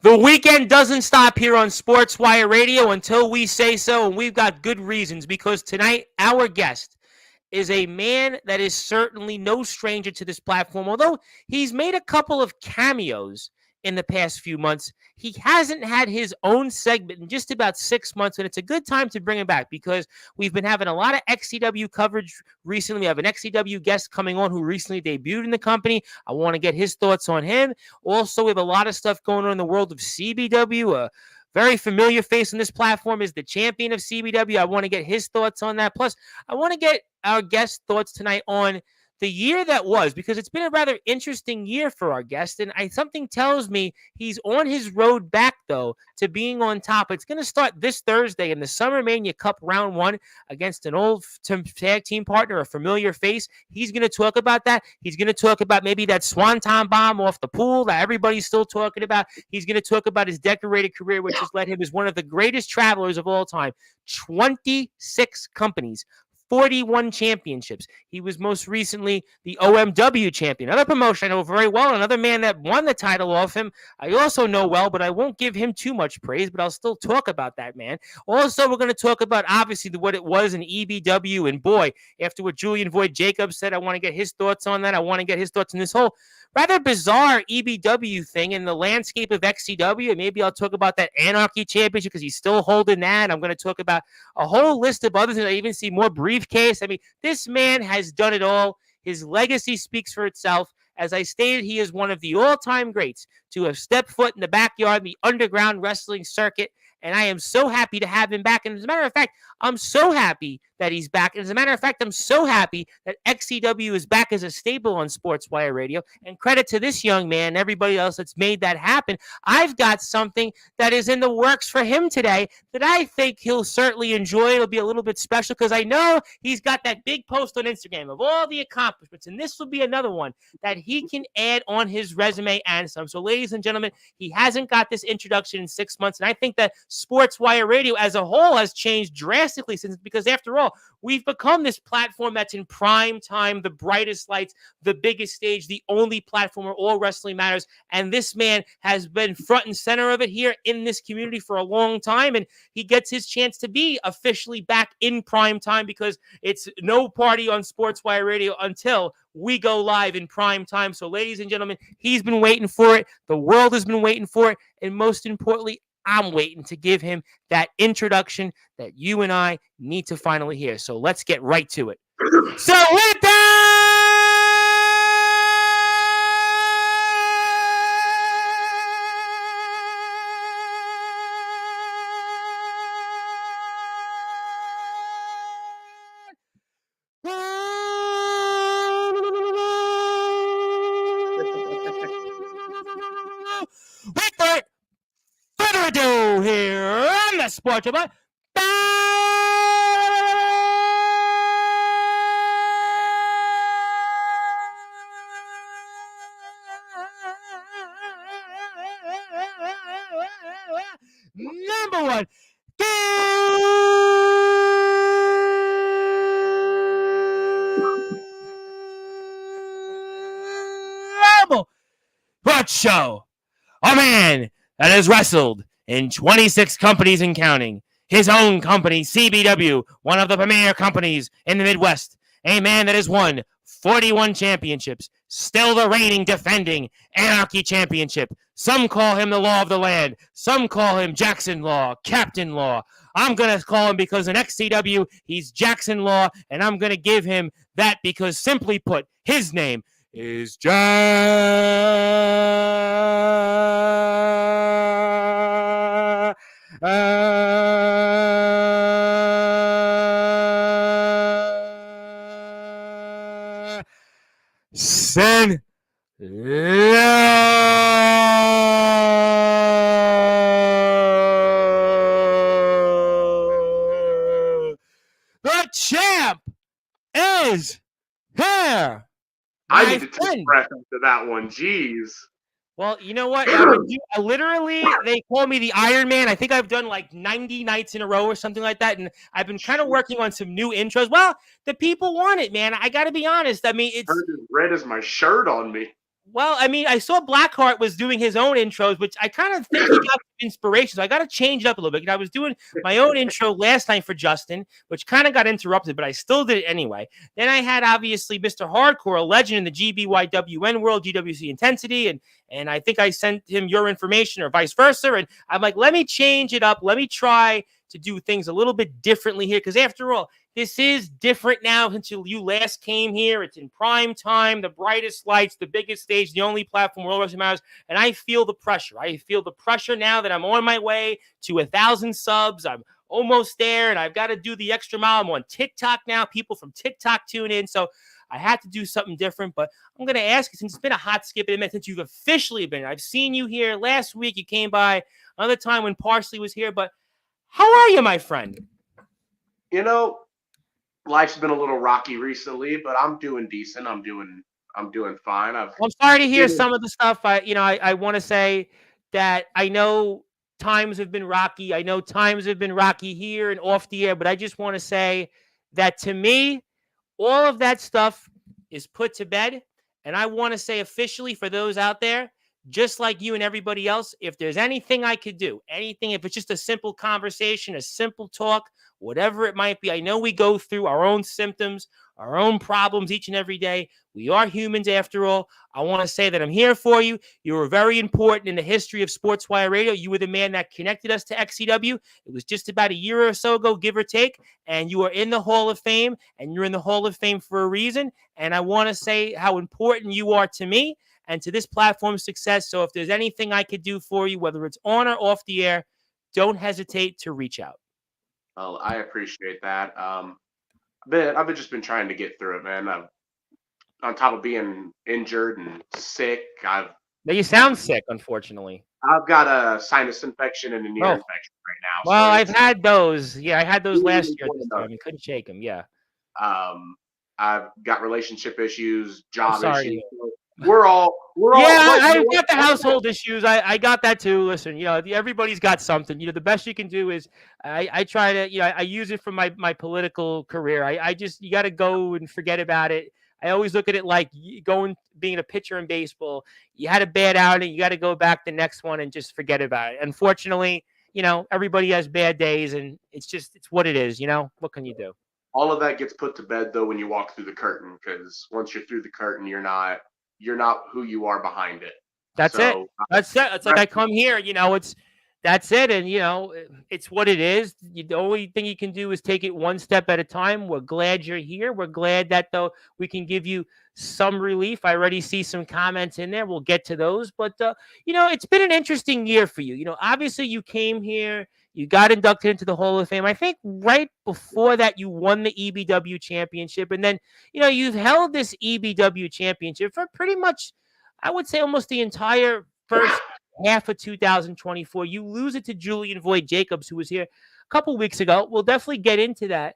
The weekend doesn't stop here on Sportswire Radio until we say so, and we've got good reasons because tonight our guest is a man that is certainly no stranger to this platform. Although he's made a couple of cameos in the past few months, he hasn't had his own segment in just about 6 months, and it's a good time to bring him back because we've been having a lot of XCW coverage recently. We have an XCW guest coming on who recently debuted in the company. I want to get his thoughts on him. Also, we have a lot of stuff going on in the world of CBW. Very familiar face on this platform is the champion of CBW. I want to get his thoughts on that. Plus, I want to get our guest thoughts tonight on the year that was, because it's been a rather interesting year for our guest. And something tells me he's on his road back, though, to being on top. It's going to start this Thursday in the Summer Mania Cup Round 1 against an old tag team partner, a familiar face. He's going to talk about that. He's going to talk about maybe that swanton bomb off the pool that everybody's still talking about. He's going to talk about his decorated career, which has led him as one of the greatest travelers of all time. 26 companies. 41 championships. He was most recently the OMW champion. Another promotion I know very well. Another man that won the title off him. I also know well, but I won't give him too much praise, but I'll still talk about that man. Also, we're going to talk about, obviously, what it was in EBW. And boy, after what Julian Voigt Jacobs said, I want to get his thoughts on that. I want to get his thoughts on this whole rather bizarre EBW thing in the landscape of XCW. And maybe I'll talk about that Anarchy Championship because he's still holding that. I'm going to talk about a whole list of other things. I even see more briefcase. I mean, this man has done it all. His legacy speaks for itself. As I stated, he is one of the all-time greats to have stepped foot in the backyard, the underground wrestling circuit. And I am so happy to have him back. And as a matter of fact, I'm so happy that he's back. And as a matter of fact, I'm so happy that XCW is back as a staple on Sportswire Radio. And credit to this young man and everybody else that's made that happen. I've got something that is in the works for him today that I think he'll certainly enjoy. It'll be a little bit special because I know he's got that big post on Instagram of all the accomplishments. And this will be another one that he can add on his resume and some. So, ladies and gentlemen, he hasn't got this introduction in 6 months. And I think that Sportswire Radio as a whole has changed drastically since, because after all, we've become this platform that's in prime time, the brightest lights, the biggest stage, the only platform where all wrestling matters. And this man has been front and center of it here in this community for a long time. And he gets his chance to be officially back in prime time because it's no party on Sportswire Radio until we go live in prime time. So, ladies and gentlemen, he's been waiting for it. The world has been waiting for it. And most importantly, I'm waiting to give him that introduction that you and I need to finally hear. So let's get right to it. So with that, without further ado here on the Sportswire. Number one. What show? A man that has wrestled in 26 companies and counting. His own company, CBW, one of the premier companies in the Midwest. A man that has won 41 championships, still the reigning, defending Anarchy Championship. Some call him the law of the land. Some call him Jaxsin Law, Captain Law. I'm going to call him because in XCW, he's Jaxsin Law, and I'm going to give him that because, simply put, his name is Jaxsin The champ is here. I need to take breath after that one. Jeez. Well, you know what? Literally, they call me the Iron Man. I think I've done like 90 nights in a row or something like that. And I've been kind of working on some new intros. Well, the people want it, man. I got to be honest. I mean, it's as red as my shirt on me. Well, I mean, I saw Blackheart was doing his own intros, which I kind of think he got inspiration. So I got to change it up a little bit. I was doing my own intro last night for Justin, which kind of got interrupted, but I still did it anyway. Then I had obviously Mr. Hardcore, a legend in the GBYWN world, GWC Intensity, and I think I sent him your information or vice versa. And I'm like, let me change it up. Let me try to do things a little bit differently here, because after all, this is different now since you last came here. It's in prime time, the brightest lights, the biggest stage, the only platform where all wrestling matters. And I feel the pressure. I feel the pressure now that I'm on my way to 1,000 subs. I'm almost there, and I've got to do the extra mile. I'm on TikTok now. People from TikTok tune in. So I had to do something different. But I'm going to ask you, since it's been a hot skip in a minute since you've officially been. I've seen you here last week. You came by another time when Parsley was here. But how are you, my friend? You know, life's been a little rocky recently, but I'm doing decent. I'm doing fine. I'm sorry to hear some of the stuff. I want to say that I know times have been rocky. I know times have been rocky here and off the air, but I just want to say that to me, all of that stuff is put to bed. And I want to say officially for those out there, just like you and everybody else, if there's anything I could do, anything, if it's just a simple conversation, a simple talk, whatever it might be, I know we go through our own symptoms, our own problems each and every day. We are humans after all. I want to say that I'm here for you. You were very important in the history of Sportswire Radio. You were the man that connected us to XCW. It was just about a year or so ago, give or take, and you are in the Hall of Fame, and you're in the Hall of Fame for a reason. And I want to say how important you are to me and to this platform's success. So if there's anything I could do for you, whether it's on or off the air, don't hesitate to reach out. Well, I appreciate that. I've just been trying to get through it, man. On top of being injured and sick, now you sound sick, unfortunately. I've got a sinus infection and an ear infection right now. Well, so I've had those. Yeah, I had those last year. I couldn't shake them. Yeah. I've got relationship issues, job issues. We're all. I've got the household issues. I got that too. Listen, everybody's got something. The best you can do is I try to, I use it for my political career. I just, you got to go and forget about it. I always look at it like being a pitcher in baseball. You had a bad outing, you got to go back the next one and just forget about it. Unfortunately, everybody has bad days, and it's what it is. What can you do? All of that gets put to bed though when you walk through the curtain, because once you're through the curtain, you're not who you are behind it. That's it. It's like I come here, that's it. And, it's what it is. The only thing you can do is take it one step at a time. We're glad you're here. We're glad that, though, we can give you some relief. I already see some comments in there. We'll get to those. But, it's been an interesting year for you. Obviously you came here. You got inducted into the Hall of Fame. I think right before that, you won the EBW championship. And then, you've held this EBW championship for pretty much, I would say, almost the entire first half of 2024. You lose it to Julian Voigt Jacobs, who was here a couple weeks ago. We'll definitely get into that.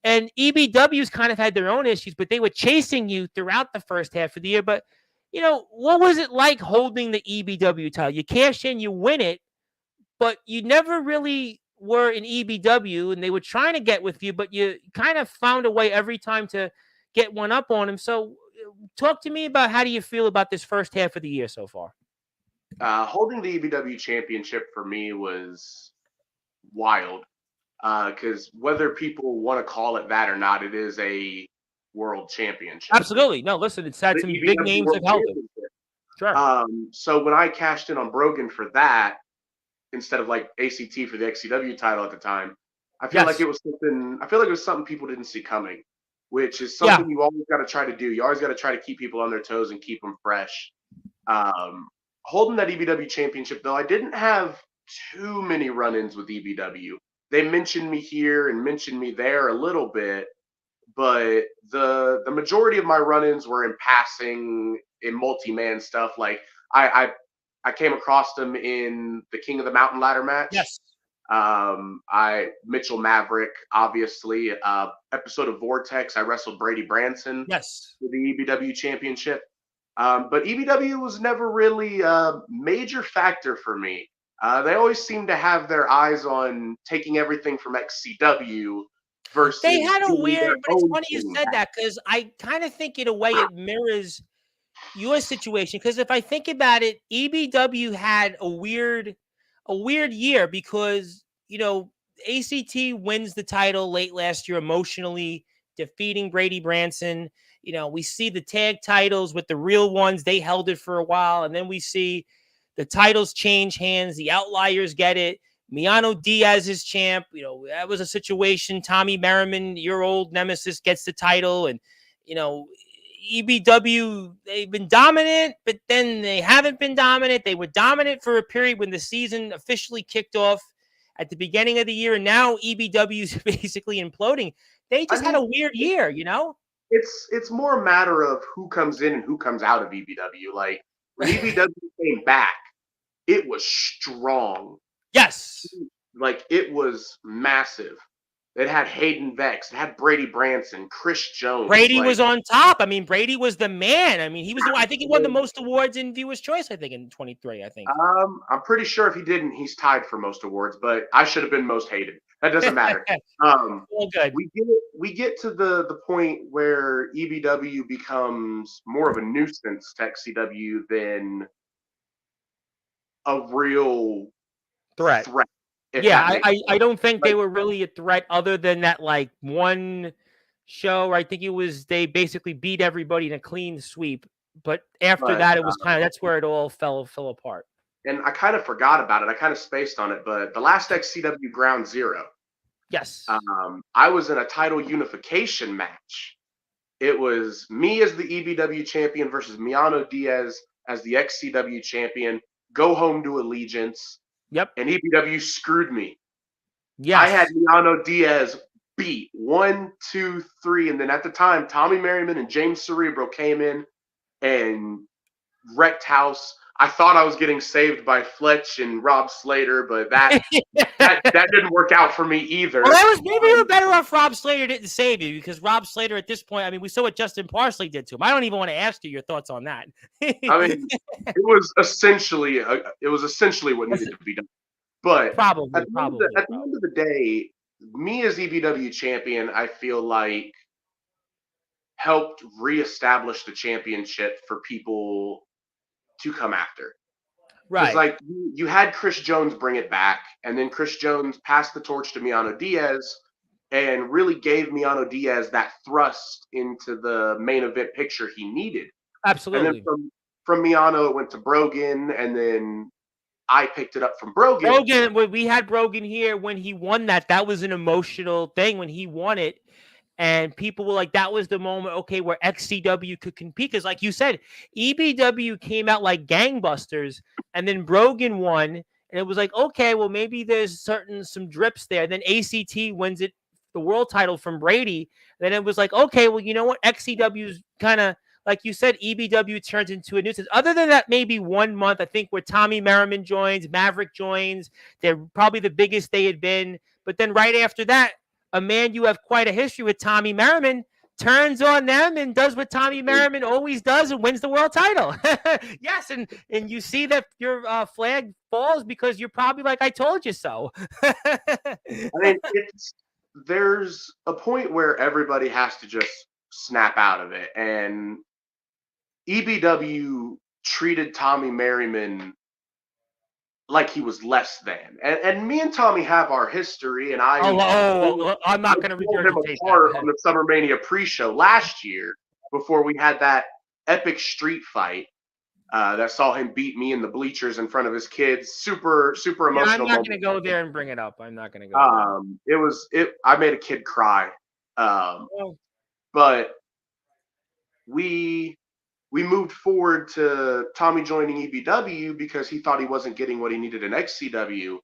And EBW's kind of had their own issues, but they were chasing you throughout the first half of the year. But, what was it like holding the EBW title? You cash in, you win it, but you never really were in EBW, and they were trying to get with you, but you kind of found a way every time to get one up on them. So talk to me about how do you feel about this first half of the year so far? Holding the EBW championship for me was wild, because whether people want to call it that or not, it is a world championship. Absolutely. No, listen, it's had some big names have held it. Sure. So when I cashed in on Brogan for that, instead of like ACT for the XCW title at the time, I feel like it was something. I feel like it was something people didn't see coming, which is something you always got to try to do. You always got to try to keep people on their toes and keep them fresh. Holding that EBW championship, though, I didn't have too many run-ins with EBW. They mentioned me here and mentioned me there a little bit, but the majority of my run-ins were in passing, in multi-man stuff. Like I came across them in the King of the Mountain ladder match. Yes. Mitchell Maverick, obviously. Episode of Vortex, I wrestled Brady Branson. Yes. For the EBW championship. But EBW was never really a major factor for me. They always seemed to have their eyes on taking everything from XCW versus. They had a weird, but it's funny you said that, because I kind of think in a way it mirrors your situation, because if I think about it, EBW had a weird year because ACT wins the title late last year emotionally, defeating Brady Branson. We see the tag titles with the real ones. They held it for a while, and then we see the titles change hands. The Outliers get it. Miano Diaz is champ. That was a situation. Tommy Merriman, your old nemesis, gets the title, and EBW, they've been dominant, but then they haven't been dominant. They were dominant for a period when the season officially kicked off at the beginning of the year, and now EBW is basically imploding. They just had a weird year, It's more a matter of who comes in and who comes out of EBW. Like, when EBW came back, it was strong. Yes. Like, it was massive. It had Hayden Vex. It had Brady Branson, Chris Jones. Brady was on top. I mean, Brady was the man. I mean, he was I think he won the most awards in Viewer's Choice, I think, in 23, I think. I'm pretty sure if he didn't, he's tied for most awards, but I should have been most hated. That doesn't matter. All good. We get to the point where EBW becomes more of a nuisance to XCW than a real threat. Yeah, I don't think they were really a threat other than that one show. I think they basically beat everybody in a clean sweep. But after that, it was that's where it all fell apart. And I kind of forgot about it. I kind of spaced on it. But the last XCW Ground Zero. Yes. I was in a title unification match. It was me as the EBW champion versus Miano Diaz as the XCW champion. Go home to Allegiance. Yep. And EBW screwed me. Yes. I had Miano Diaz beat 1, 2, 3. And then at the time, Tommy Merriman and James Cerebro came in and wrecked house. I thought I was getting saved by Fletch and Rob Slater, but that didn't work out for me either. Well, that was maybe you were better off Rob Slater didn't save you, because Rob Slater at this point, I mean, we saw what Justin Parsley did to him. I don't even want to ask you your thoughts on that. I mean, it was essentially what needed to be done. But probably at the end of the day, me as EBW champion, I feel like helped reestablish the championship for people to come after. Right. Like, you had Chris Jones bring it back, and then Chris Jones passed the torch to Miano Diaz and really gave Miano Diaz that thrust into the main event picture he needed. Absolutely. And then from Miano, it went to Brogan, and then I picked it up from Brogan. We had Brogan here when he won that. That was an emotional thing when he won it. And people were like, that was the moment, okay, where XCW could compete. Because like you said, EBW came out like gangbusters, and then Brogan won. And it was like, okay, well, maybe there's some drips there. And then ACT wins the world title from Brady. Then it was like, okay, well, you know what? XCW's kind of, like you said, EBW turns into a nuisance. Other than that, maybe 1 month, I think, where Tommy Merriman joins, Maverick joins. They're probably the biggest they had been. But then right after that, a man you have quite a history with, Tommy Merriman, turns on them and does what Tommy Merriman always does and wins the world title. Yes, and you see that your flag falls because you're probably like, I told you so. I mean, there's a point where everybody has to just snap out of it. And EBW treated Tommy Merriman like he was less than. And me and Tommy have our history, and I'm not going to regurgitate that. On the Summer Mania pre-show last year, before we had that epic street fight that saw him beat me in the bleachers in front of his kids. Super emotional. I'm not going to go there and bring it up. I'm not going to go there. I made a kid cry. But we moved forward to Tommy joining EBW because he thought he wasn't getting what he needed in XCW.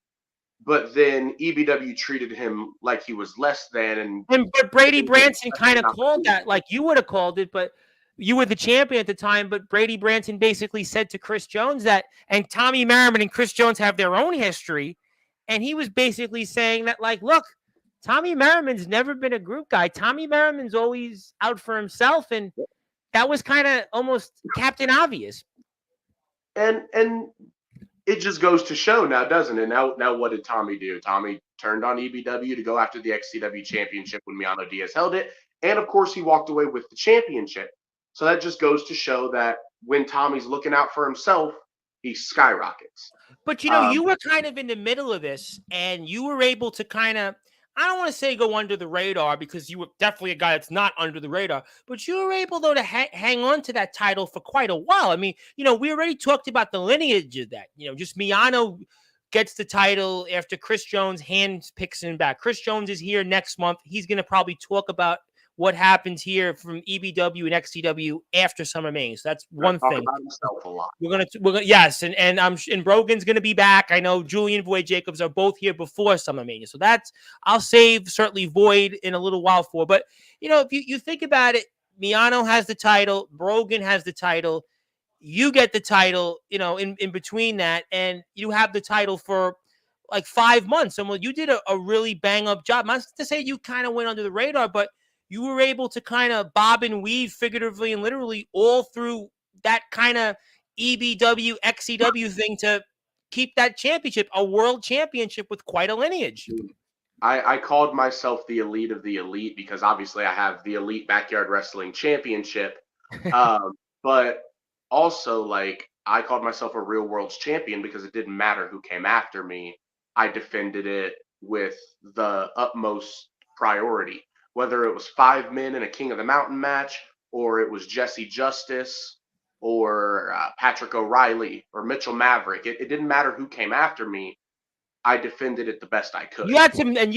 But then EBW treated him like he was less than. But Brady Branson kind of called that, like you would have called it, but you were the champion at the time. But Brady Branson basically said to Chris Jones that, and Tommy Merriman and Chris Jones have their own history. And he was basically saying that, like, look, Tommy Merriman's never been a group guy. Tommy Merriman's always out for himself. And that was kind of almost Captain Obvious. And it just goes to show now, doesn't it? Now what did Tommy do? Tommy turned on EBW to go after the XCW championship when Miano Diaz held it. And, of course, he walked away with the championship. So that just goes to show that when Tommy's looking out for himself, he skyrockets. But you were kind of in the middle of this, and you were able to kind of, I don't want to say go under the radar, because you were definitely a guy that's not under the radar, but you were able, though, to hang on to that title for quite a while. I mean, we already talked about the lineage of that. Just Miano gets the title after Chris Jones picks him back. Chris Jones is here next month. He's going to probably talk about what happens here from EBW and XCW after SummerMania. So that's one talk thing. About himself a lot. We're gonna yes, and Brogan's gonna be back. I know Julian Void Jacobs are both here before SummerMania, so I'll save certainly Void in a little while for. But if you think about it, Miano has the title, Brogan has the title, you get the title, in between that, and you have the title for like 5 months. And you did a really bang up job. Not to say you kind of went under the radar, but you were able to kind of bob and weave figuratively and literally all through that kind of EBW, XCW thing to keep that championship, a world championship with quite a lineage. I called myself the elite of the elite because obviously I have the Elite Backyard Wrestling Championship. But also, like, I called myself a real world's champion because it didn't matter who came after me. I defended it with the utmost priority. Whether it was 5 men in a King of the Mountain match, or it was Jesse Justice, or Patrick O'Reilly, or Mitchell Maverick. It didn't matter who came after me. I defended it the best I could. You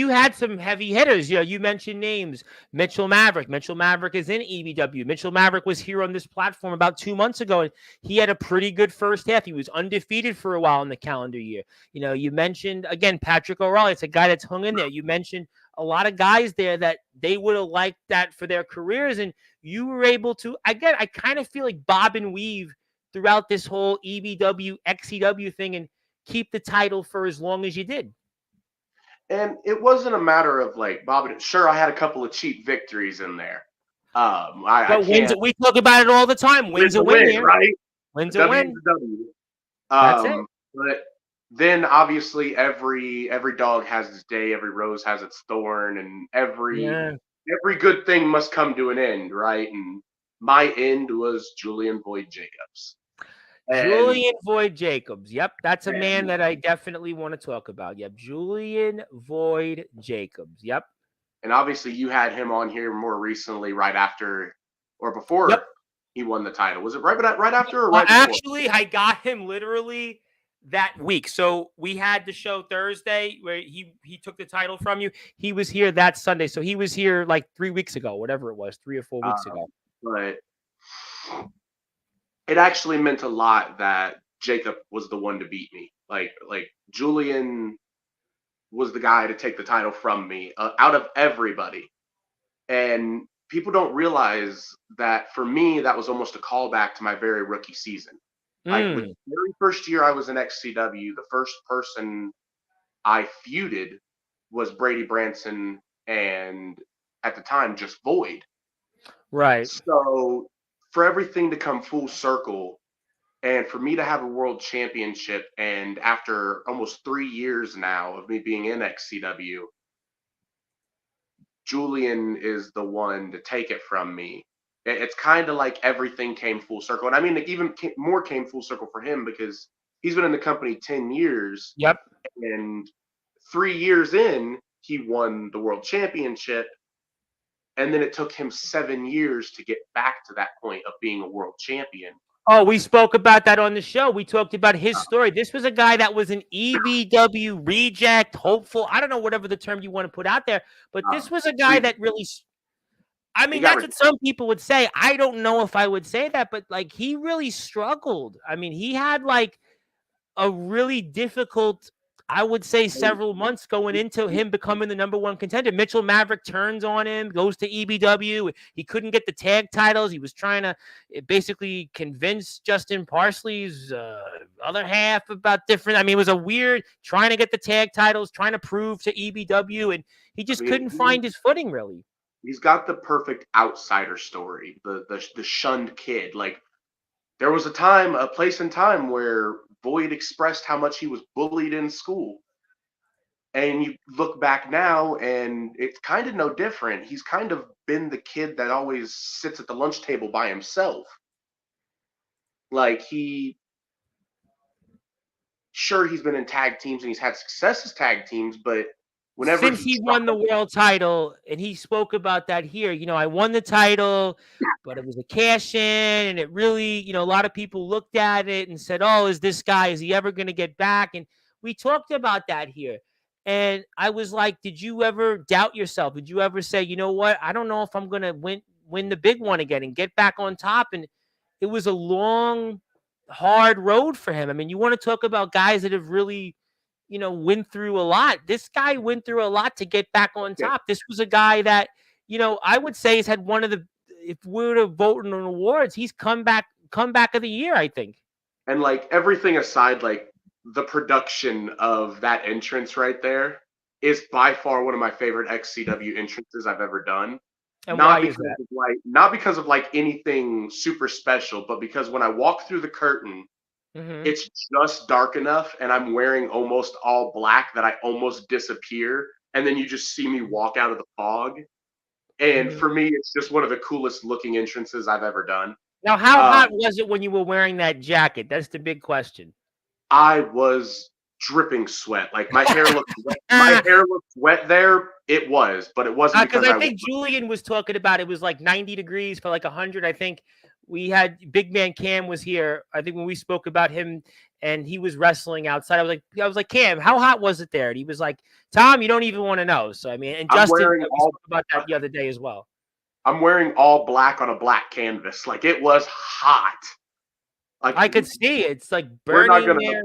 had some heavy hitters. You mentioned names. Mitchell Maverick. Mitchell Maverick is in EBW. Mitchell Maverick was here on this platform about 2 months ago, and he had a pretty good first half. He was undefeated for a while in the calendar year. You mentioned, again, Patrick O'Reilly. It's a guy that's hung in there. You mentioned a lot of guys there that they would have liked that for their careers, and you were able to, I kind of feel like bob and weave throughout this whole EBW, XCW thing, and keep the title for as long as you did. And it wasn't a matter of like Bob. Sure, I had a couple of cheap victories in there. We talk about it all the time. Wins a win, right? Wins a win. That's it. But then obviously every dog has its day, every rose has its thorn, and every good thing must come to an end, right? And my end was Julian Void Jacobs. Julian Void Jacobs. Yep, that's a man that I definitely want to talk about. Yep, Julian Void Jacobs. Yep. And obviously you had him on here more recently, right after or before he won the title. Was it right after or right before? Actually, I got him literally that week. So we had the show Thursday where he took the title from you. He was here that Sunday. So he was here like 3 weeks ago, whatever it was, 3 or 4 weeks ago. But it actually meant a lot that Jacob was the one to beat me. Like Julian was the guy to take the title from me out of everybody. And people don't realize that for me, that was almost a callback to my very rookie season. Like the very first year I was in XCW, the first person I feuded was Brady Branson and at the time just Void. Right. So for everything to come full circle and for me to have a world championship, and after almost 3 years now of me being in XCW, Julian is the one to take it from me. It's kind of like everything came full circle. And I mean, even more came full circle for him because he's been in the company 10 years. Yep. And 3 years in, he won the world championship. And then it took him 7 years to get back to that point of being a world champion. Oh, we spoke about that on the show. We talked about his story. This was a guy that was an EBW reject, hopeful. I don't know, whatever the term you want to put out there. But this was a guy that really, I mean, that's what some people would say. I don't know if I would say that, but like he really struggled. I mean, he had like a really difficult, I would say, several months going into him becoming the number one contender. Mitchell Maverick turns on him, goes to EBW. He couldn't get the tag titles. He was trying to basically convince Justin Parsley's other half about different. I mean, it was a weird trying to get the tag titles, trying to prove to EBW, and he just couldn't find his footing, really. He's got the perfect outsider story, the shunned kid. Like, there was a place in time where Void expressed how much he was bullied in school. And you look back now, and it's kind of no different. He's kind of been the kid that always sits at the lunch table by himself. Like sure, he's been in tag teams and he's had success as tag teams, but whenever Since he he won the world title, and he spoke about that here, I won the title, but it was a cash in, and it really, a lot of people looked at it and said, oh, is he ever going to get back? And we talked about that here. And I was like, did you ever doubt yourself? Did you ever say, you know what? I don't know if I'm going to win the big one again and get back on top. And it was a long, hard road for him. I mean, you want to talk about guys that have really, went through a lot. This guy went through a lot to get back on top. This was a guy that, I would say has had one of the, if we were to vote on awards, he's comeback of the year, I think. And like everything aside, like the production of that entrance right there is by far one of my favorite XCW entrances I've ever done. And not why because is that? of not because of like anything super special, but because when I walk through the curtain, it's just dark enough and I'm wearing almost all black that I almost disappear. And then you just see me walk out of the fog. And for me, it's just one of the coolest looking entrances I've ever done. Now, how hot was it when you were wearing that jacket? That's the big question. I was dripping sweat. Like my hair looked wet. My hair looked wet there. It was, but it wasn't because I think Julian was talking about it was like 90 degrees for like 100. I think we had Big Man Cam was here. I think when we spoke about him and he was wrestling outside, I was like, Cam, how hot was it there? And he was like, Tom, you don't even want to know. So I mean, and Justin, we spoke about that the other day as well. I'm wearing all black on a black canvas. Like it was hot. Like I could see it. It's like burning there.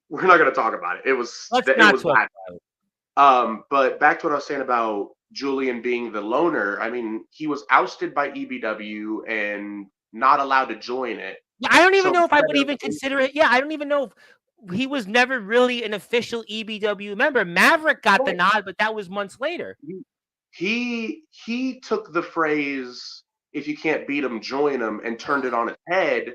We're not gonna talk about it. It was Let's not talk about it. But back to what I was saying about Julian being the loner. I mean, he was ousted by EBW and not allowed to join it. Yeah, I don't even know if I would even consider it. Yeah, I don't even know if he was never really an official EBW member. Maverick got the nod, but that was months later. He took the phrase "if you can't beat him, join him" and turned it on its head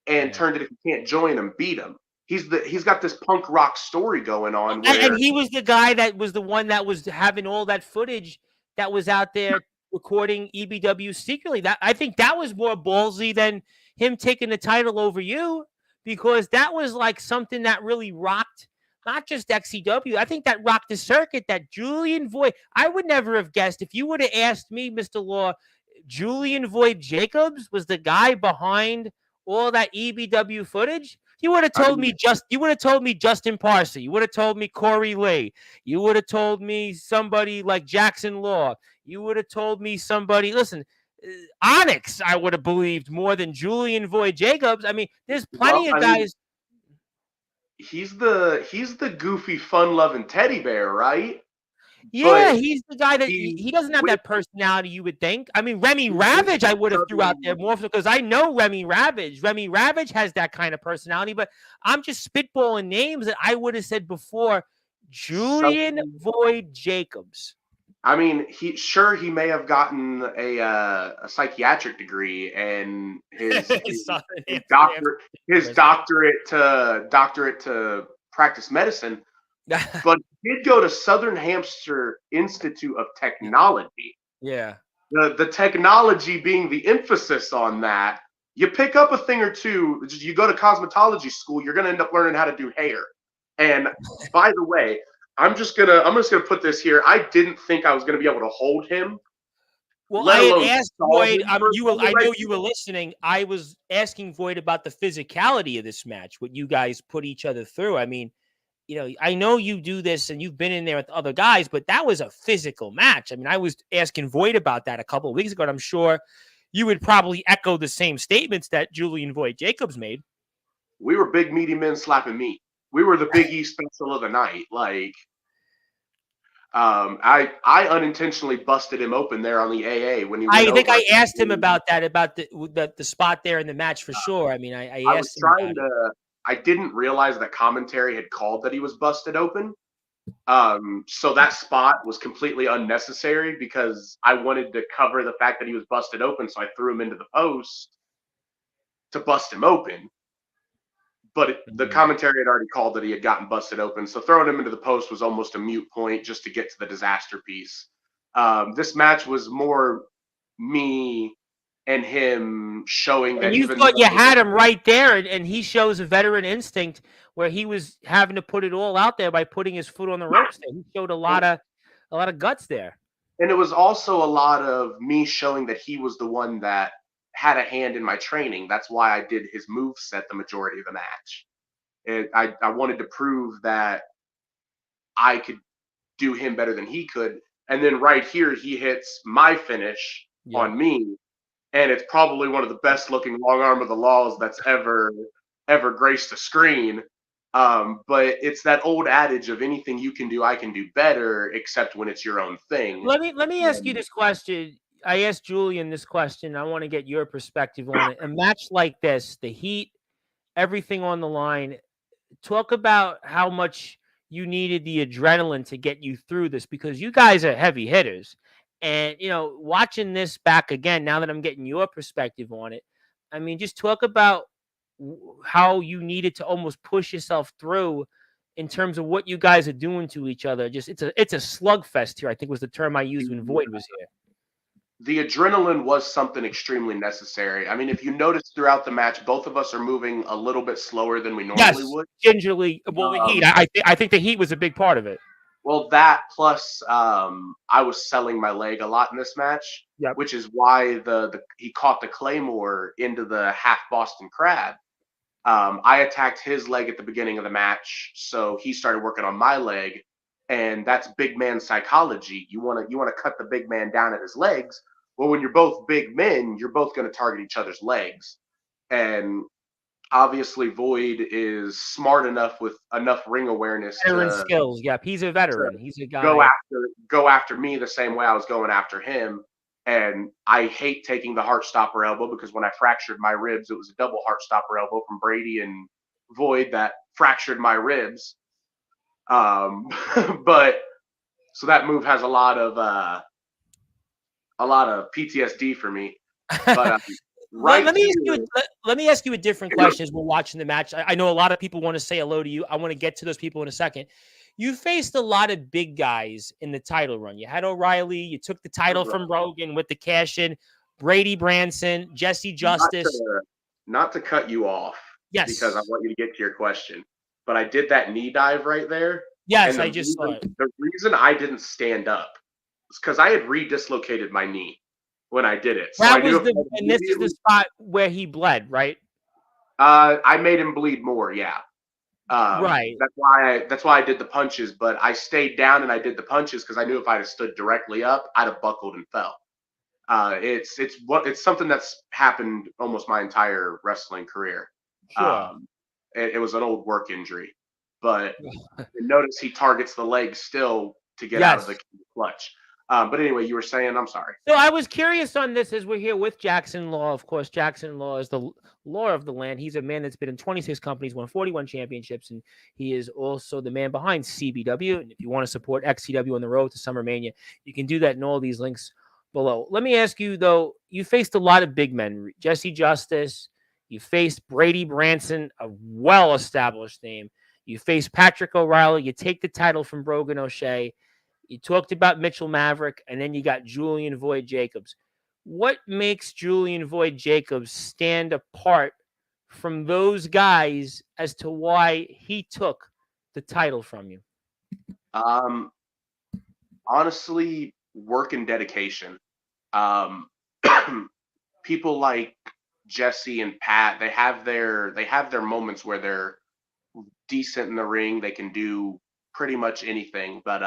and turned it "if you can't join him, beat him." He's got this punk rock story going on. And he was the guy that was the one that was having all that footage that was out there recording EBW secretly. That I think that was more ballsy than him taking the title over you, because that was like something that really rocked not just XCW. I think that rocked the circuit. That Julian Void, I would never have guessed if you would have asked me, Mr. Law, Julian Void Jacobs was the guy behind all that EBW footage. You would have told me Justin Parsley. You would have told me Corey Lee. You would have told me somebody like Jaxsin Law. You would have told me somebody. Listen, Onyx, I would have believed more than Julian Void Jacobs. I mean, there's plenty of guys. He's the goofy, fun-loving teddy bear, right? Yeah, but he's the guy that he doesn't have that personality you would think. I mean, Remy Ravage, I would have threw out there more because I know Remy Ravage. Remy Ravage has that kind of personality, but I'm just spitballing names that I would have said before. Julian Void Jacobs. I mean, he may have gotten a psychiatric degree and his doctorate to practice medicine. But he did go to Southern Hampshire Institute of Technology. Yeah. The technology being the emphasis on that. You pick up a thing or two. You go to cosmetology school, you're going to end up learning how to do hair. And by the way, I'm just gonna put this here. I didn't think I was gonna be able to hold him. Well, I had asked Void. I know you were listening. I was asking Void about the physicality of this match, what you guys put each other through. I mean, I know you do this and you've been in there with other guys, but that was a physical match. I mean, I was asking Void about that a couple of weeks ago, and I'm sure you would probably echo the same statements that Julian Void Jacobs made. We were big, meaty men slapping meat. We were the Big E special of the night. Like, I unintentionally busted him open there on the AA when he. I think I asked him about that, about the spot there in the match for sure. I mean, I asked him. I didn't realize that commentary had called that he was busted open. So that spot was completely unnecessary because I wanted to cover the fact that he was busted open. So I threw him into the post to bust him open. But the commentary had already called that he had gotten busted open. So throwing him into the post was almost a moot point just to get to the disaster piece. This match was more me and him showing And that you even thought you though had him right there, and he shows a veteran instinct where he was having to put it all out there by putting his foot on the ropes there. He showed a lot of guts there. and it was also a lot of me showing that he was the one that had a hand in my training. That's why I did his move set the majority of the match. I wanted to prove that I could do him better than he could. And then right here, he hits my finish Yep. on me, and it's probably one of the best looking long arm of the laws that's ever graced a screen. But it's that old adage of anything you can do, I can do better, except when it's your own thing. Let me ask you this question. I asked Julian this question. I want to get your perspective on it. A match like this, the heat, everything on the line. Talk about how much you needed the adrenaline to get you through this, because you guys are heavy hitters. And, watching this back again, now that I'm getting your perspective on it, I mean, just talk about how you needed to almost push yourself through in terms of what you guys are doing to each other. Just it's a slugfest here, I think was the term I used when Void was here. The adrenaline was something extremely necessary. I mean, if you notice throughout the match, both of us are moving a little bit slower than we normally Yes, would. gingerly. Well, the heat. I think the heat was a big part of it. Well, that plus I was selling my leg a lot in this match, Yep. which is why he caught the Claymore into the half Boston Crab. I attacked his leg at the beginning of the match, so he started working on my leg, and that's big man psychology. You want to cut the big man down at his legs. Well, when you're both big men, you're both going to target each other's legs, and obviously Void is smart enough with enough ring awareness Veteran to skills. Yep. He's a veteran. He's a go guy. after me the same way I was going after him. And I hate taking the heart stopper elbow because when I fractured my ribs, it was a double heart stopper elbow from Brady and Void that fractured my ribs. But so that move has a lot of PTSD for me. But let me ask you a different question as we're watching the match. I know a lot of people want to say hello to you. I want to get to those people in a second. You faced a lot of big guys in the title run. You had O'Reilly. You took the title from Rogan with the cash in. Brady Branson, Jesse Justice. Not to cut you off, yes, because I want you to get to your question. But I did that knee dive right there. Yes, I just saw it. The reason I didn't stand up is because I had re-dislocated my knee when I did it. So and this is the spot where he bled, right? I made him bleed more, yeah. Right. That's why I did the punches, but I stayed down and I did the punches because I knew if I'd have stood directly up, I'd have buckled and fell. It's something that's happened almost my entire wrestling career. Sure. It was an old work injury, but notice he targets the leg still to get out of the clutch. But anyway, you were saying, I'm sorry. So I was curious on this as we're here with Jaxsin Law. Of course, Jaxsin Law is the law of the land. He's a man that's been in 26 companies, won 41 championships, and he is also the man behind CBW. And if you want to support XCW on the road to Summer Mania, you can do that in all these links below. Let me ask you, though, you faced a lot of big men. Jesse Justice, you faced Brady Branson, a well-established name. You faced Patrick O'Reilly. You take the title from Brogan O'Shea. You talked about Mitchell Maverick, and then you got Julian Void Jacobs. What makes Julian Void Jacobs stand apart from those guys as to why he took the title from you? Honestly, work and dedication. People like Jesse and Pat, they have their moments where they're decent in the ring. They can do pretty much anything, but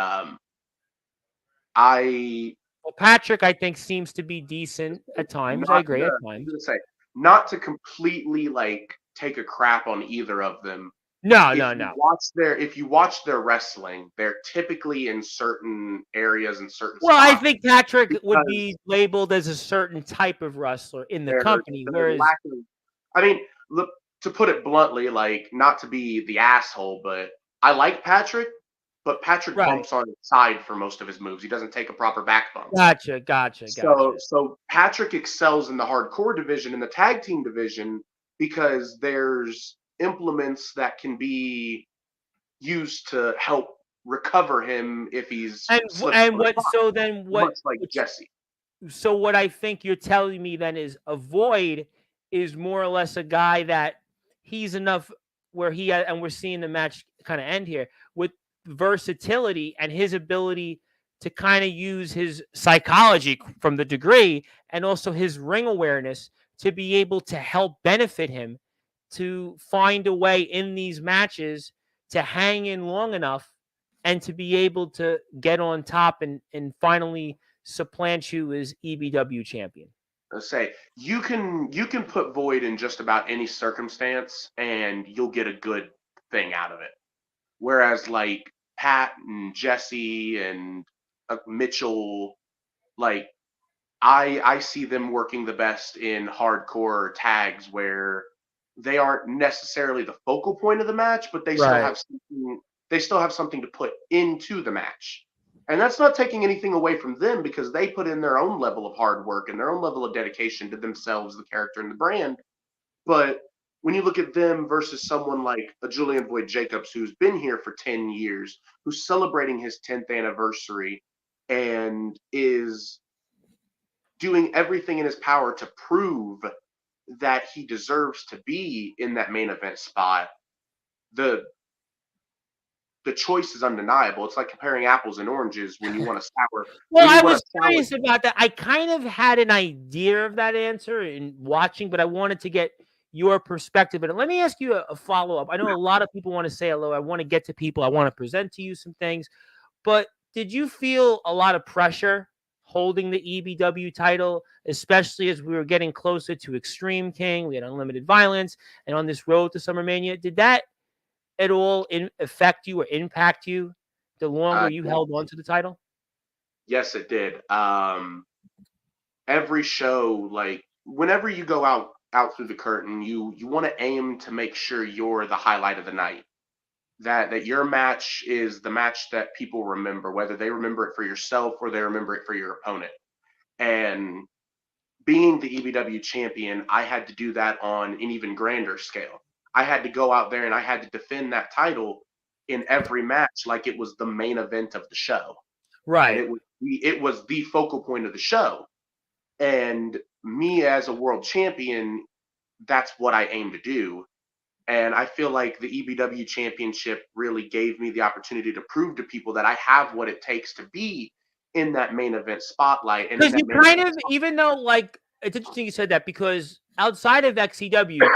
Patrick, I think, seems to be decent at times. I agree at times. Not to completely take a crap on either of them. No. If you watch their wrestling, they're typically in certain areas and certain spots. I think Patrick would be labeled as a certain type of wrestler in the company. Whereas, look, to put it bluntly, not to be the asshole, but I like Patrick, but Patrick bumps on his side for most of his moves. He doesn't take a proper back bump. Gotcha. So Patrick excels in the hardcore division, in the tag team division, because there's implements that can be used to help recover him if he's much like Jesse. So what I think you're telling me then is Avoid is more or less a guy that he's enough where and we're seeing the match kind of end here with versatility and his ability to kind of use his psychology from the degree and also his ring awareness to be able to help benefit him to find a way in these matches to hang in long enough and to be able to get on top and finally supplant you as EBW champion. Let's say you can put Void in just about any circumstance and you'll get a good thing out of it. Whereas like Pat and Jesse and Mitchell, like I see them working the best in hardcore tags where they aren't necessarily the focal point of the match, but Right. they still have something to put into the match. And that's not taking anything away from them because they put in their own level of hard work and their own level of dedication to themselves, the character, and the brand. But when you look at them versus someone like a Julian Boyd Jacobs, who's been here for 10 years, who's celebrating his 10th anniversary and is doing everything in his power to prove that he deserves to be in that main event spot, the the choice is undeniable. It's like comparing apples and oranges when you want a sour Well, I a was sour. curious about that. I kind of had an idea of that answer in watching, but I wanted to get your perspective. But let me ask you a follow up. I know a lot of people want to say hello. I want to get to people. I want to present to you some things. But did you feel a lot of pressure holding the EBW title, especially as we were getting closer to Extreme King? We had Unlimited Violence and on this road to SummerMania. Did that at all affect you or impact you the longer you Yeah, held on to the title? yes, it did. Every show, like whenever you go out through the curtain, you want to aim to make sure you're the highlight of the night. That your match is the match that people remember, whether they remember it for yourself or they remember it for your opponent. And being the EBW champion, I had to do that on an even grander scale. I had to go out there and I had to defend that title in every match like it was the main event of the show. And Right. it was the focal point of the show. And me as a world champion, that's what I aim to do. And I feel like the EBW championship really gave me the opportunity to prove to people that I have what it takes to be in that main event spotlight and in Because that you main kind event of, spotlight. even though, like, it's interesting you said that because outside of XCW,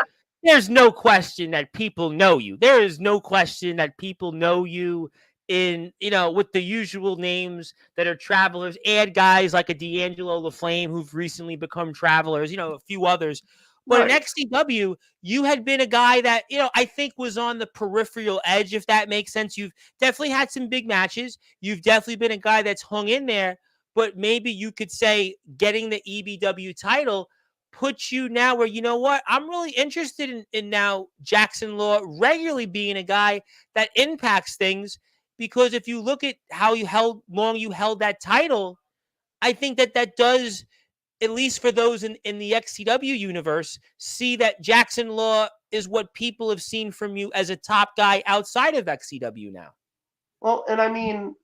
there's no question that people know you. There is no question that people know you in, with the usual names that are travelers. Add guys like a D'Angelo LaFlame who've recently become travelers, a few others. But in Right. XCW, you had been a guy that, I think was on the peripheral edge, if that makes sense. You've definitely had some big matches. You've definitely been a guy that's hung in there, but maybe you could say getting the EBW title puts you now where, what, I'm really interested in now Jaxsin Law regularly being a guy that impacts things, because if you look at how long you held that title, I think that does, at least for those in the XCW universe, see that Jaxsin Law is what people have seen from you as a top guy outside of XCW now. Well, and I mean,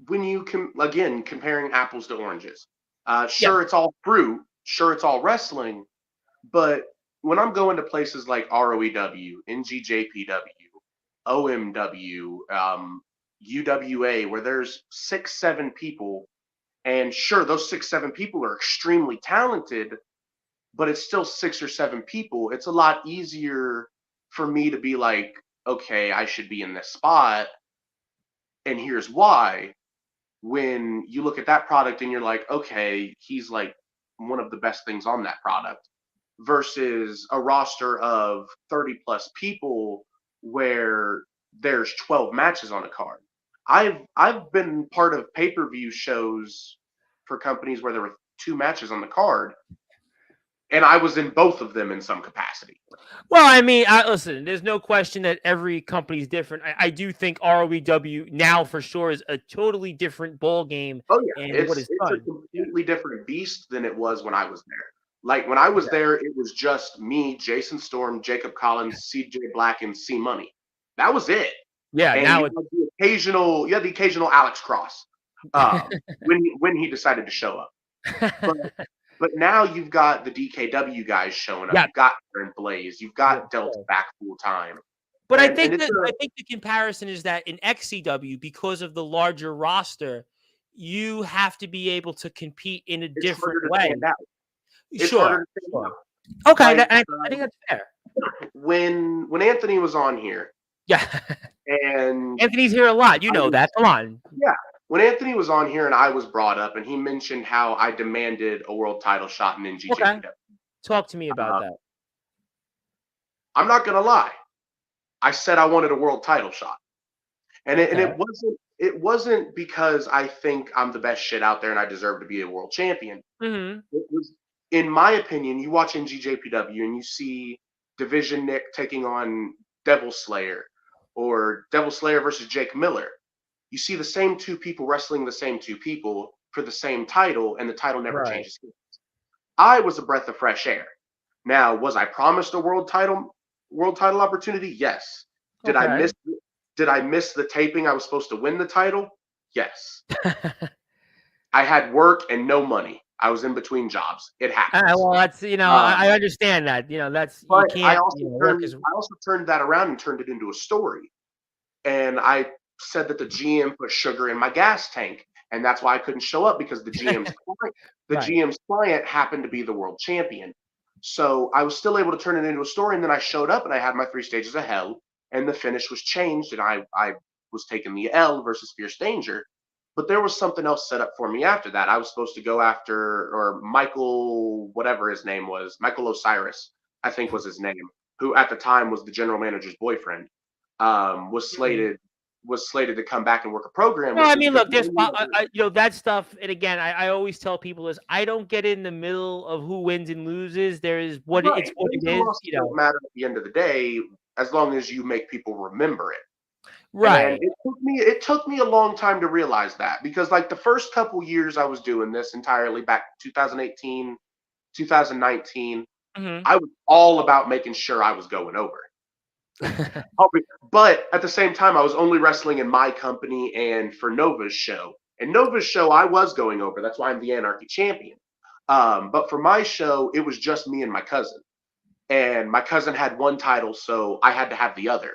when you again comparing apples to oranges, Yes. sure it's all fruit, sure it's all wrestling, but when I'm going to places like ROEW, NGJPW, OMW, UWA, where there's 6, 7 people, and sure those 6, 7 people are extremely talented, but it's still 6 or 7 people. It's a lot easier for me to be like, okay, I should be in this spot, and here's why. When you look at that product and you're like, okay, he's like one of the best things on that product versus a roster of 30 plus people where there's 12 matches on a card. I've been part of pay-per-view shows for companies where there were 2 matches on the card and I was in both of them in some capacity. Well, I mean, listen, there's no question that every company is different. I do think ROEW now for sure is a totally different ball game Oh yeah, and what is it's a done. Yeah. completely different beast than it was when I was there. Like when I was there, it was just me, Jason Storm, Jacob Collins, CJ Black, and C Money. That was it. Yeah. And Now it's you had the occasional Alex Cross when he decided to show up. But now you've got the DKW guys showing up. Yeah, You've got Aaron Blaze. You've yeah, got Delta sure. back full time. But And it's I think the comparison is that in XCW, because of the larger roster, you have to be able to compete in a it's different harder to way. stand out. It's Sure, harder to stand sure. out. Okay, Like I think that's fair. when Anthony was on here, Yeah, and Anthony's here a lot. You know that. Come on. yeah, when Anthony was on here and I was brought up, and he mentioned how I demanded a world title shot in Okay, NGJPW. talk to me about that. I'm not gonna lie. I said I wanted a world title shot. And Okay. it wasn't because I think I'm the best shit out there and I deserve to be a world champion. Mm-hmm. It was, in my opinion, you watch NGJPW and you see Division Nick taking on Devil Slayer or Devil Slayer versus Jake Miller. You see the same two people wrestling the same two people for the same title, and the title never Right. changes. I was a breath of fresh air. Now, was I promised a world title opportunity? Yes. Did I Okay. miss did I miss the taping I was supposed to win the title? Yes. I had work and no money. I was in between jobs. It happens. Well, that's I Um, understand that. That's you but can't work is I also turned that around and turned it into a story. And I said that the GM put sugar in my gas tank, and that's why I couldn't show up because the right. GM's client happened to be the world champion. So I was still able to turn it into a story, and then I showed up and I had my 3 stages of hell, and the finish was changed, and I was taking the L versus Fierce Danger. But there was something else set up for me after that. I was supposed to go after, or Michael, whatever his name was, Michael Osiris, I think was his name, who at the time was the general manager's boyfriend. Was Mhm. slated to come back and work a program No, with I me mean, because look, there's that stuff, and again, I always tell people is I don't get in the middle of who wins and loses. There is it's right, what wins it and is, losses don't matter at the end of the day as long as you make people remember it. And Right. it took me a long time to realize that because like the first couple years I was doing this entirely back 2018, 2019, Hmm. I was all about making sure I was going over. But at the same time, I was only wrestling in my company and for Nova's show. And Nova's show, I was going over. That's why I'm the Anarchy champion. But for my show, it was just me and my cousin. And my cousin had one title, so I had to have the other.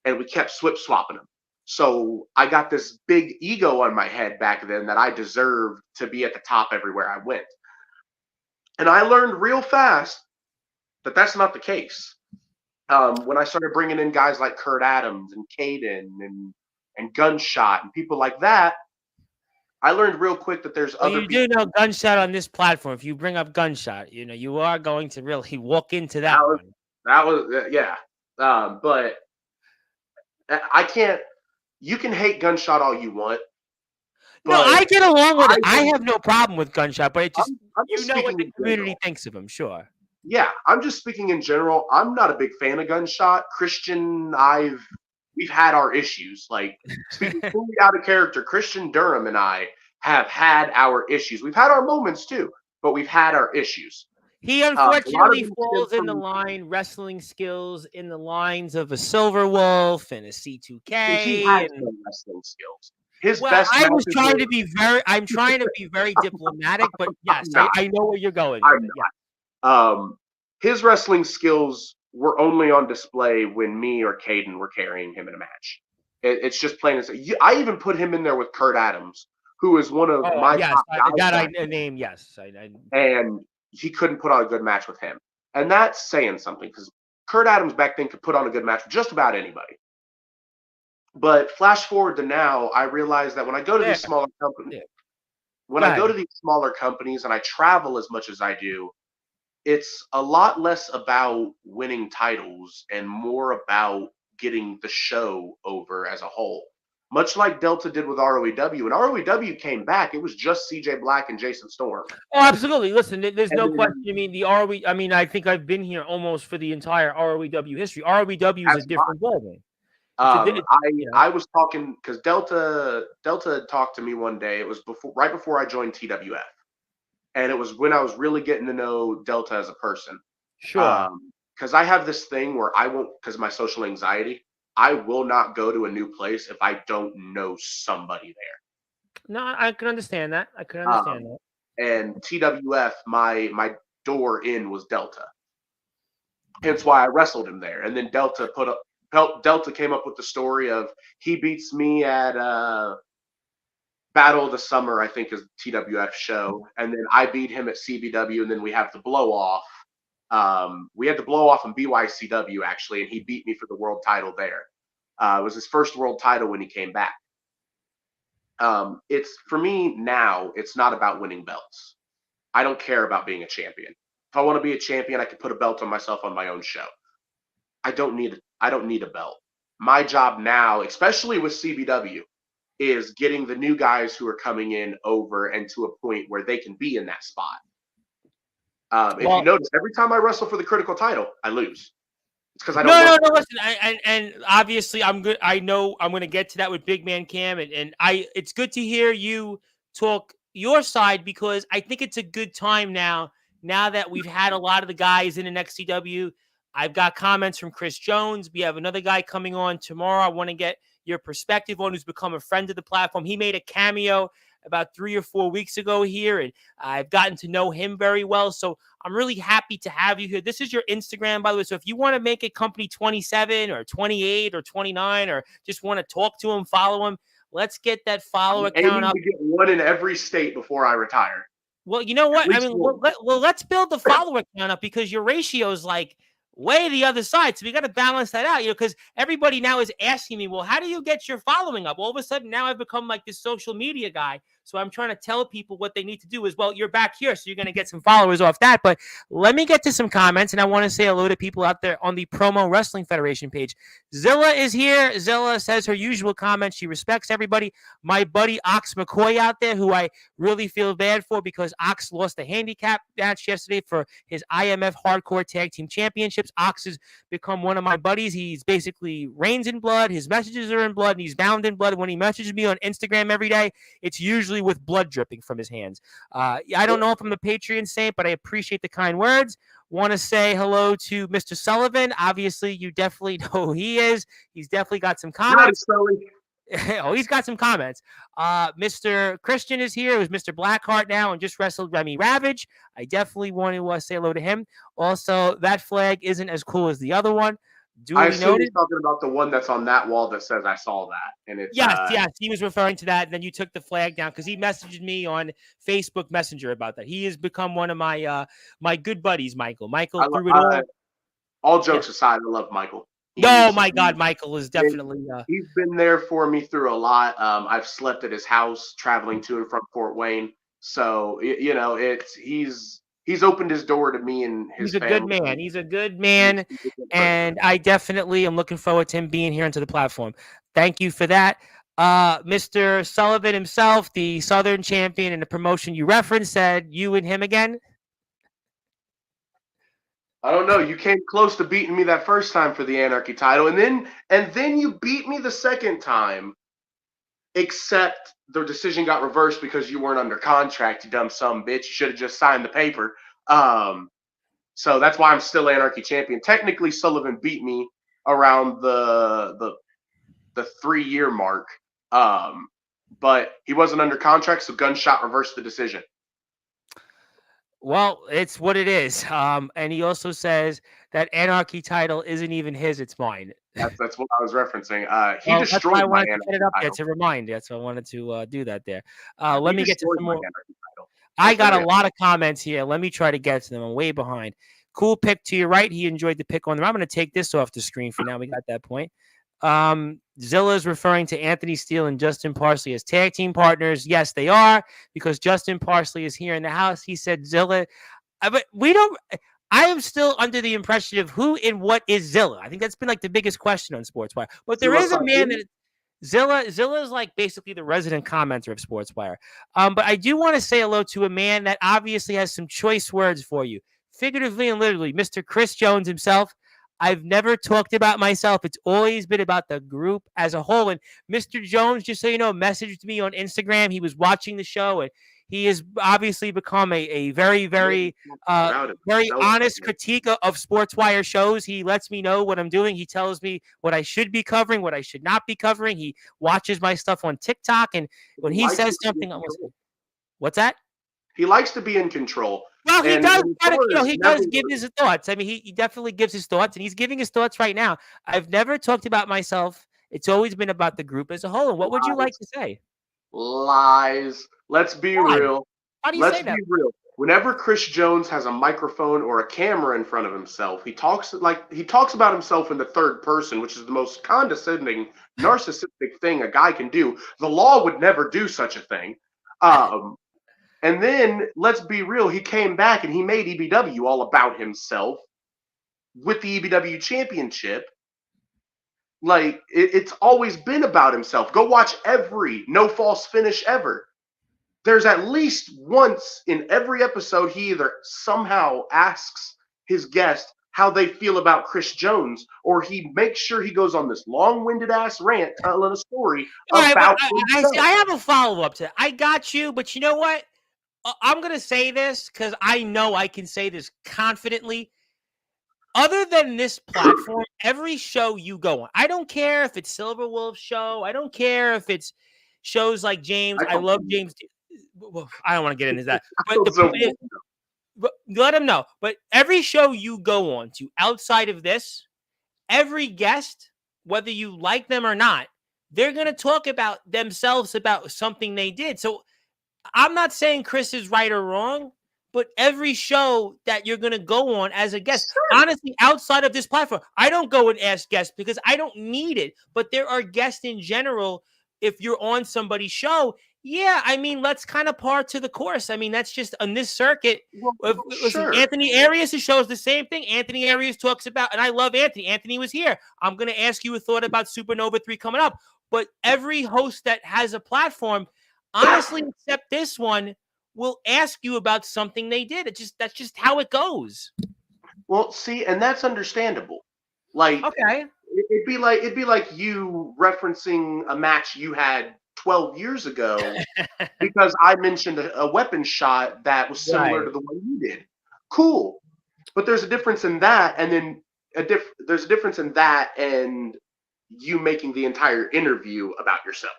And we kept swapping them. So I got this big ego on my head back then that I deserved to be at the top everywhere I went. And I learned real fast that that's not the case. When I started bringing in guys like Kurt Adams and Caden and Gunshot and people like that, I learned real quick that there's Well, other you people. do know Gunshot on this platform. If you bring up Gunshot, you are going to really walk into That that was one. yeah. But I can't. You can hate Gunshot all you want, No, but I get along with I it. I have no problem with Gunshot, but it just I'm just what speaking the in community general. thinks of him. Sure. Yeah, I'm just speaking in general. I'm not a big fan of Gunshot. Christian, we've had our issues. Like speaking fully out of character, Christian Durham and I have had our issues. We've had our moments too, but we've had our issues. He A lot of unfortunately them stem falls in the from line wrestling skills in the lines of a Silver Wolf and a he C2K has and no wrestling skills. His well, best matches were I'm trying to be very diplomatic, but yes, I'm not. I know where you're going with I'm it. Yeah. not. His wrestling skills were only on display when me or Caden were carrying him in a match. It's just plain and simple. I even put him in there with Kurt Adams, who is one of Oh, my yes, top guys that I back name, yes. I and he couldn't put on a good match with him. And that's saying something because Kurt Adams back then could put on a good match with just about anybody. But flash forward to now, I realize that when I go to there. these smaller companies, Yeah. when Go I go ahead. to these smaller companies and I travel as much as I do, it's a lot less about winning titles and more about getting the show over as a whole. Much like Delta did with ROEW. When ROEW came back, it was just CJ Black and Jason Storm. Oh, absolutely. Listen, there's And no question. then I mean, the ROE. I mean, I think I've been here almost for the entire ROEW history. ROEW is a as my different ballgame. It's a, it's, you know, I was talking because Delta had talked to me one day. It was right before I joined TWF, and it was when I was really getting to know Delta as a person. sure. Because I have this thing where I won't, because of my social anxiety, I will not go to a new place if I don't know somebody No, I can understand that. I can there. understand that. and TWF, my door in was Delta. Hence why I wrestled him there. And then Delta came up with the story of he beats me at Battle of the Summer, I think is TWF show, and then I beat him at CBW, and then we have the blow off. We had the blow off in BYCW actually, and he beat me for the world title there. It was his first world title when he came back. It's for me now. It's not about winning belts. I don't care about being a champion. If I want to be a champion, I can put a belt on myself on my own show. I don't need a belt. My job now, especially with CBW, is getting the new guys who are coming in over and to a point where they can be in that spot. If you notice, every time I wrestle for the critical title, I lose. It's because I don't. No. Listen, and obviously, I'm good. I know I'm going to get to that with Big Man Cam, and it's good to hear you talk your side because I think it's a good time now. Now that we've had a lot of the guys in XCW, I've got comments from Chris Jones. We have another guy coming on tomorrow. I want to get your perspective on who's become a friend of the platform. He made a cameo about 3 or 4 weeks ago here, and I've gotten to know him very well. So I'm really happy to have you here. This is your Instagram, by the way. So if you want to make it Company 27 or 28 or 29 or just want to talk to him, follow him, let's get that follower count up. To get one in every state before I retire. Well, you know what? I mean, let's build the follower count up because your ratio is like way the other side. So we got to balance that out, because everybody now is asking me, well, how do you get your following up? All of a sudden now I've become like this social media guy. So I'm trying to tell people what they need to do is, well, you're back here, so you're going to get some followers off that. But let me get to some comments, and I want to say hello to people out there on the Promo Wrestling Federation page. Zilla is here. Zilla says her usual comments. She respects everybody. My buddy Ox McCoy out there, who I really feel bad for because Ox lost a handicap match yesterday for his IMF Hardcore Tag Team Championships. Ox has become one of my buddies. He's basically reigns in blood. His messages are in blood, and he's bound in blood. When he messages me on Instagram every day, it's usually with blood dripping from his hands. I don't know if I'm a Patreon saint, but I appreciate the kind words. Want to say hello to Mr. Sullivan. Obviously, you definitely know who he is. He's definitely got some comments. Oh, he's got some comments. Mr. Christian is here. It was Mr. Blackheart now and just wrestled Remy Ravage. I definitely want to say hello to him. Also, that flag isn't as cool as the other one. I assume he's talking about the one that's on that wall that says I saw that. And it's yes, he was referring to that. And then you took the flag down because he messaged me on Facebook Messenger about that. He has become one of my my good buddies, Michael. Michael threw it all jokes aside, I love Michael. Oh my God, Michael is definitely. He's been there for me through a lot. I've slept at his house, traveling to and from Fort Wayne. So he's opened his door to me and his family. Good man. He's a good man, and I definitely am looking forward to him being here onto the platform. Thank you for that. Mr. Sullivan himself, the Southern champion in the promotion you referenced, said you and him again. I don't know. You came close to beating me that first time for the Anarchy title, and then you beat me the second time, except the decision got reversed because you weren't under contract, you dumb son of a bitch. You should have just signed the paper. So that's why I'm still Anarchy champion. Technically, Sullivan beat me around the 3-year mark, but he wasn't under contract, so Gunshot reversed the decision. Well, it's what it is. And he also says that Anarchy title isn't even his; it's mine. That's what I was referencing. He destroyed my Anarchy title. It's a reminder. That's why I wanted to do that there. Let me get to some more. I got a lot of comments here. Let me try to get to them. I'm way behind. Cool pick to your right. He enjoyed the pick on them. I'm going to take this off the screen for now. We got that point. Zilla is referring to Anthony Steele and Justin Parsley as tag team partners. Yes, they are, because Justin Parsley is here in the house. He said Zilla, but I am still under the impression of who and what is Zilla. I think that's been like the biggest question on Sportswire. But there is a man that Zilla is like basically the resident commenter of Sportswire. But I do want to say hello to a man that obviously has some choice words for you, figuratively and literally, Mr. Chris Jones himself. I've never talked about myself. It's always been about the group as a whole. And Mr. Jones, just so you know, messaged me on Instagram. He was watching the show, and he has obviously become a very, very, very honest critique of Sportswire shows. He lets me know what I'm doing. He tells me what I should be covering, what I should not be covering. He watches my stuff on TikTok, and when he says something, what's that? He likes to be in control. Well, he And does. He does never give his thoughts. I mean, he definitely gives his thoughts, and he's giving his thoughts right now. I've never talked about myself. It's always been about the group as a whole. And what would you like to say? Lies. Let's be Why? real. How do you Let's say be that? real. Whenever Chris Jones has a microphone or a camera in front of himself, he talks about himself in the third person, which is the most condescending, narcissistic thing a guy can do. The law would never do such a thing. And then let's be real, he came back and he made EBW all about himself with the EBW championship. Like it's always been about himself. Go watch every no false finish ever. There's at least once in every episode he either somehow asks his guest how they feel about Chris Jones, or he makes sure he goes on this long-winded ass rant telling a story about himself. I have a follow-up to that. I got you, but you know what? I'm going to say this because I know I can say this confidently. Other than this platform, every show you go on, I don't care if it's Silver Wolf's show. I don't care if it's shows like James. I love James. I don't want to get into that. But let him know. But every show you go on to outside of this, every guest, whether you like them or not, they're going to talk about themselves, about something they did. So I'm not saying Chris is right or wrong, but every show that you're going to go on as a guest, honestly, outside of this platform, I don't go and ask guests because I don't need it. But there are guests in general. If you're on somebody's show, yeah, I mean, let's kind of par to the course. I mean, that's just on this circuit. Listen, Anthony Arias shows the same thing. Anthony Arias talks about, and I love Anthony. Anthony was here. I'm going to ask you a thought about Supernova 3 coming up. But every host that has a platform, honestly, except this one, will ask you about something they did. That's just how it goes. Well, see, and that's understandable. Like, okay, it'd be like you referencing a match you had 12 years ago because I mentioned a weapon shot that was similar to the one you did. Cool, but there's a difference in that, and then there's a difference in that and you making the entire interview about yourself.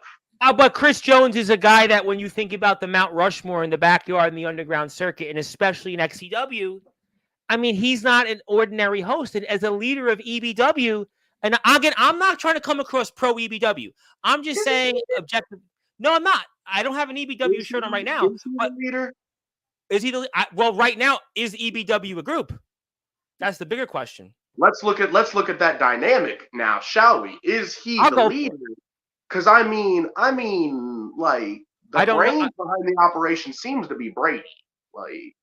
But Chris Jones is a guy that when you think about the Mount Rushmore in the backyard in the underground circuit, and especially in XCW, I mean, he's not an ordinary host. And as a leader of EBW, and again, I'm not trying to come across pro EBW. I'm just saying objective. No, I'm not. I don't have an EBW shirt on right now. Is he the leader? Is he the well? Right now, is EBW a group? That's the bigger question. Let's look at that dynamic now, shall we? Is he the leader? Because I mean, like the brains behind the operation seems to be Brady. Like,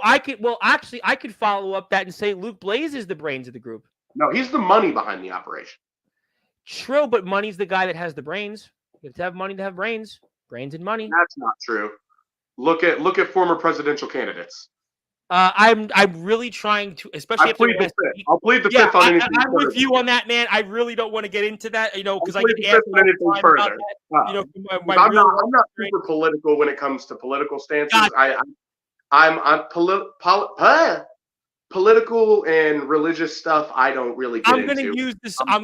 I could follow up that and say Luke Blaze is the brains of the group. No, he's the money behind the operation. True, but money's the guy that has the brains. You have to have money to have brains. Brains and money. That's not true. Look at former presidential candidates. I'm really trying to, especially I'll plead the fifth on anything. I'm with you on that, man. I really don't want to get into that, because I get asked on anything further. I'm not super political when it comes to political stances. I'm political and religious stuff. I don't really get into. I'm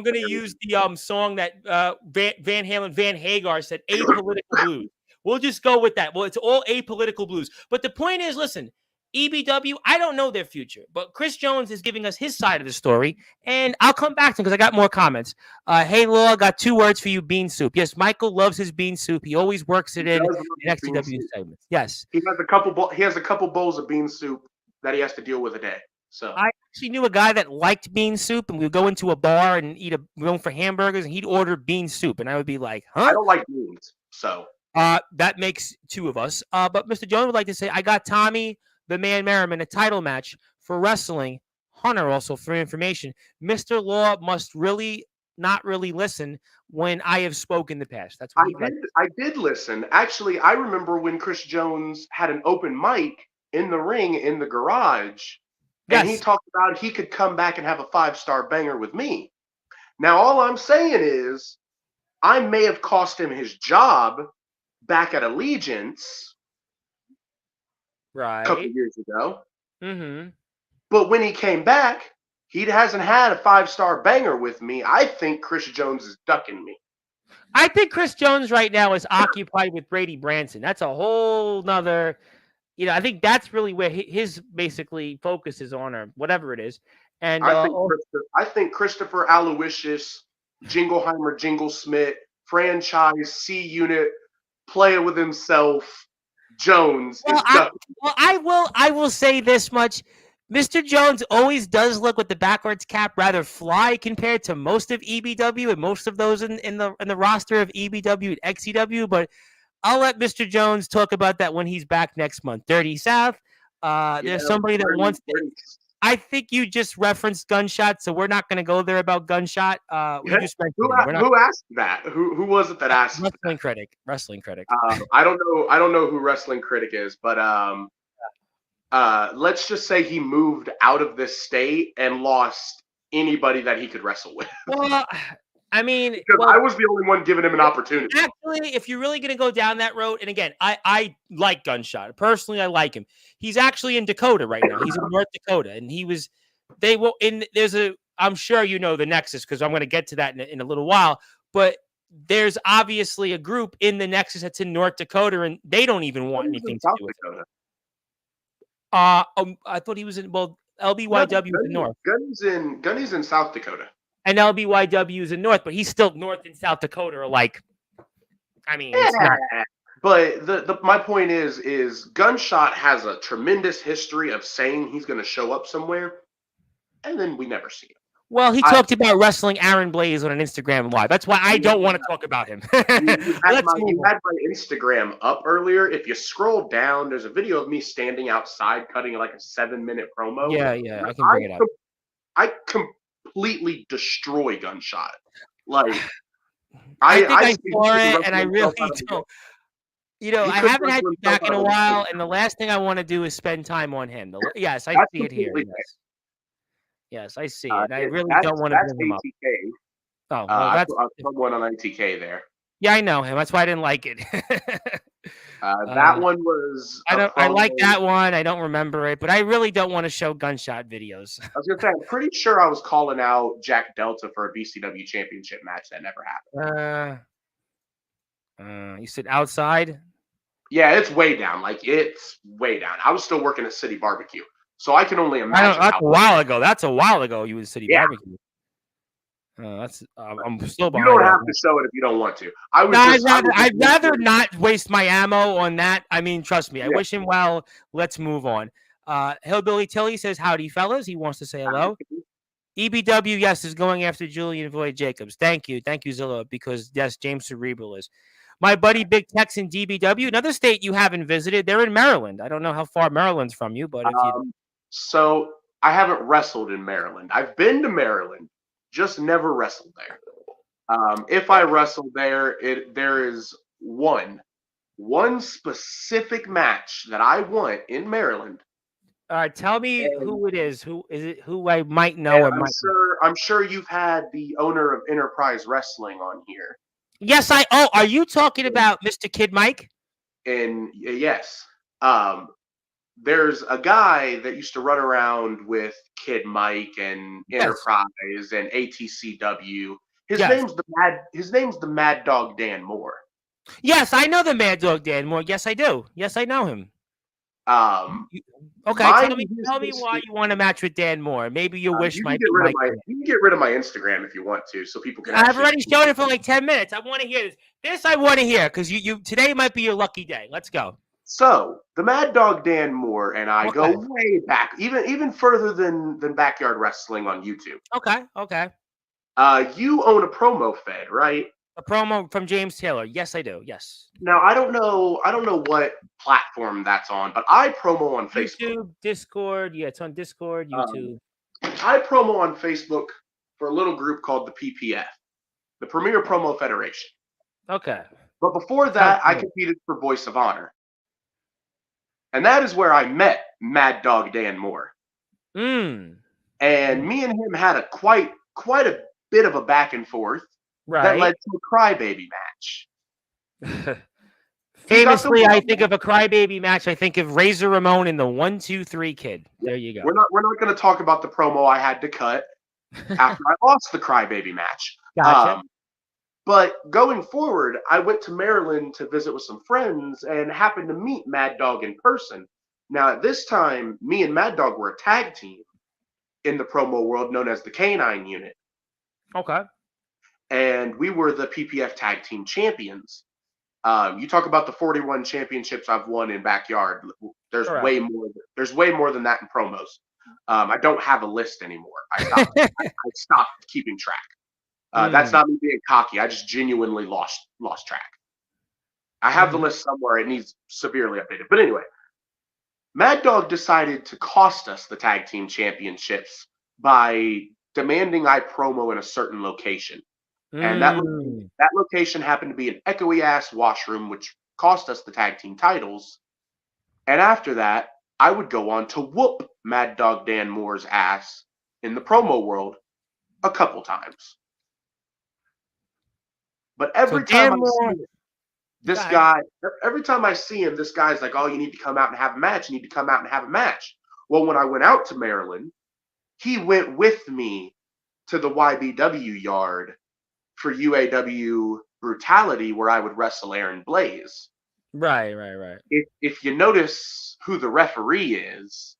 going to use the song that Van Halen, Van Hagar said, apolitical blues. We'll just go with that. Well, it's all apolitical blues. But the point is, listen, EBW, I don't know their future, but Chris Jones is giving us his side of the story, and I'll come back to him because I got more comments. Hey, Law, got 2 words for you, bean soup. Yes, Michael loves his bean soup. He always works it in XCW segments. Yes. He has a couple bowls of bean soup that he has to deal with a day. So I actually knew a guy that liked bean soup, and we would go into a bar and eat room for hamburgers, and he'd order bean soup, and I would be like, huh? I don't like beans, so. That makes 2 of us. But Mr. Jones would like to say, I got Tommy the Man Merriman a title match for wrestling. Hunter also for information. Mr. Law must not really listen when I have spoken in the past. That's what I did listen. Actually, I remember when Chris Jones had an open mic in the ring in the garage, and he talked about he could come back and have a 5-star banger with me. Now, all I'm saying is I may have cost him his job back at Allegiance. Right. A couple of years ago. Mm-hmm. But when he came back, he hasn't had a 5-star banger with me. I think Chris Jones is ducking me. I think Chris Jones right now is occupied with Brady Branson. That's a whole nother I think that's really where his basically focus is on, or whatever it is. And I think Christopher Aloysius, Jingleheimer, Jingle Smith, franchise C unit, player with himself, Jones well, is ducking. I will say this much. Mr. Jones always does look with the backwards cap rather fly compared to most of EBW and most of those in the roster of EBW and XEW. But I'll let Mr. Jones talk about that when he's back next month. Dirty South. There's somebody that wants. I think you just referenced Gunshot, so we're not going to go there about Gunshot. We just who asked that? Who was it that asked? Wrestling critic. Wrestling critic. I don't know. I don't know who Wrestling Critic is, but let's just say he moved out of this state and lost anybody that he could wrestle with. Well, I mean, because I was the only one giving him an opportunity. Actually, if you're really going to go down that road, and again, I like Gunshot. Personally, I like him. He's actually in Dakota right now. He's in North Dakota, and I'm sure you know the Nexus, because I'm going to get to that in a little while, but there's obviously a group in the Nexus that's in North Dakota, and they don't even want anything to do with it. I thought he was in, LBYW is in North. Gunny's in South Dakota. And LBYW is in North, but he's still North and South Dakota are like, I mean, it's not. But my point is Gunshot has a tremendous history of saying he's going to show up somewhere, and then we never see him. Well, he talked about wrestling Aaron Blaze on an Instagram Live. That's why I don't want to talk about him. You had my Instagram up earlier. If you scroll down, there's a video of me standing outside cutting like a 7-minute promo. Yeah, I can bring it up. I completely destroy Gunshot. Like, I think I saw it, and I really don't. I haven't had you back in a while, and the last thing I want to do is spend time on him. Yes, I see it here. Yes, I see it. I really don't want to bring him up. Oh, well, that's someone on ITK there. Yeah, I know him. That's why I didn't like it. That one was. I like that one. I don't remember it, but I really don't want to show Gunshot videos. I was gonna say, I'm pretty sure I was calling out Jack Delta for a BCW championship match that never happened. You said outside? Yeah, it's way down. Like, it's way down. I was still working at City Barbecue, so I can only imagine. That's a while ago. That's a while ago. You was City Barbecue. I'm still behind. You don't have to show it if you don't want to. I'd rather not waste my ammo on that. I mean, trust me. I wish him well. Let's move on. Hillbilly Tilly says, "Howdy, fellas." He wants to say hello. EBW, yes, is going after Julian Void Jacobs. Thank you, Zilla, because yes, James Cerebral is. My buddy Big Tex in DBW, another state you haven't visited. They're in Maryland. I don't know how far Maryland's from you, but if you. So I haven't wrestled in Maryland. I've been to Maryland. Just never wrestled there. If I wrestle there, there is one specific match that I want in Maryland. All right, tell me who it is. Who is it? Who I might know? I'm sure you've had the owner of Enterprise Wrestling on here. Yes, are you talking about Mr. Kid Mike? And yes. There's a guy that used to run around with Kid Mike and Enterprise and ATCW. His name's the Mad Dog Dan Moore. Yes, I know the Mad Dog Dan Moore. Yes, I do. Yes, I know him. Okay, tell me why you want a match with Dan Moore. Maybe your wish might be Mike. You can get rid of my Instagram if you want to, so people can. I've already shown it for like 10 minutes. I want to hear this. This I want to hear because you today might be your lucky day. Let's go. So the Mad Dog Dan Moore and I go way back, even further than Backyard Wrestling on YouTube. Okay. You own a promo fed, right? A promo from James Taylor. Yes, I do. Yes. Now I don't know what platform that's on, but I promo on Facebook. YouTube, Discord. Yeah, it's on Discord, YouTube. I promo on Facebook for a little group called the PPF, the Premier Promo Federation. Okay. But before that, I competed for Voice of Honor. And that is where I met Mad Dog Dan Moore. And me and him had quite a bit of a back and forth that led to a crybaby match. Famously, I think of a crybaby match. I think of Razor Ramon and the 1-2-3 Kid. There you go. We're not going to talk about the promo I had to cut after I lost the crybaby match. Gotcha. But going forward, I went to Maryland to visit with some friends and happened to meet Mad Dog in person. Now, at this time, me and Mad Dog were a tag team in the promo world known as the Canine Unit. Okay. And we were the PPF Tag Team Champions. You talk about the 41 championships I've won in Backyard. There's Correct. way more. There's way more than that in promos. I don't have a list anymore. I stopped keeping track. That's not me being cocky. I just genuinely lost track. I have the list somewhere. It needs severely updated. But anyway, Mad Dog decided to cost us the tag team championships by demanding I promo in a certain location. And that location happened to be an echoey ass washroom, which cost us the tag team titles. And after that, I would go on to whoop Mad Dog Dan Moore's ass in the promo world a couple times. But every time I see this guy, every time I see him, this guy's like, "Oh, you need to come out and have a match. You need to come out and have a match." Well, when I went out to Maryland, he went with me to the YBW yard for UAW Brutality, where I would wrestle Aaron Blaze. Right. If you notice who the referee is,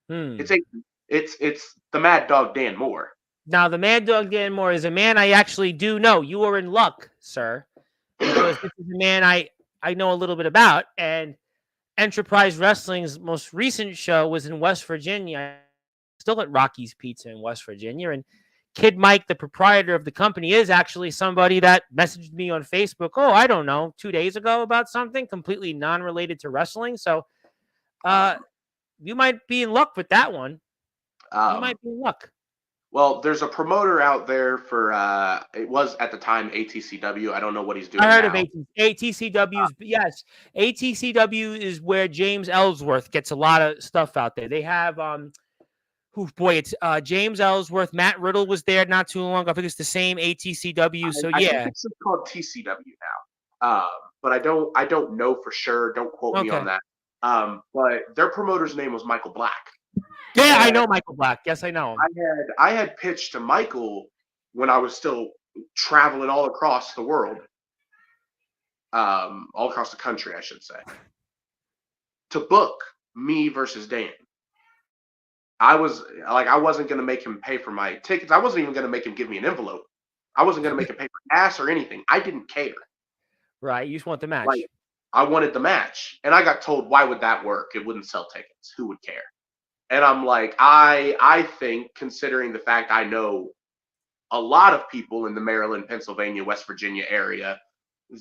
it's the Mad Dog Dan Moore. Now, the Mad Dog Dan Moore is a man I actually do know. You are in luck, sir, because this is a man I know a little bit about. And Enterprise Wrestling's most recent show was in West Virginia, still at Rocky's Pizza in West Virginia. And Kid Mike, the proprietor of the company, is actually somebody that messaged me on Facebook, I don't know, 2 days ago about something completely non-related to wrestling. So you might be in luck with that one. You might be in luck. Well, there's a promoter out there for, it was at the time ATCW. I don't know what he's doing I heard now. of ATCW. Yes, ATCW is where James Ellsworth gets a lot of stuff out there. They have, it's James Ellsworth. Matt Riddle was there not too long ago. I think it's the same ATCW. So I think it's called TCW now. But I don't know for sure. Don't quote me on that. But their promoter's name was Michael Black. Yeah, I know Michael Black. Yes, I know him. I had pitched to Michael when I was still traveling all across the world, all across the country, I should say, to book me versus Dan. I wasn't going to make him pay for my tickets. I wasn't even going to make him give me an envelope. I wasn't going to make him pay for gas or anything. I didn't care. Right. You just want the match. I wanted the match. And I got told, why would that work? It wouldn't sell tickets. Who would care? And I'm like, I think, considering the fact I know a lot of people in the Maryland, Pennsylvania, West Virginia area,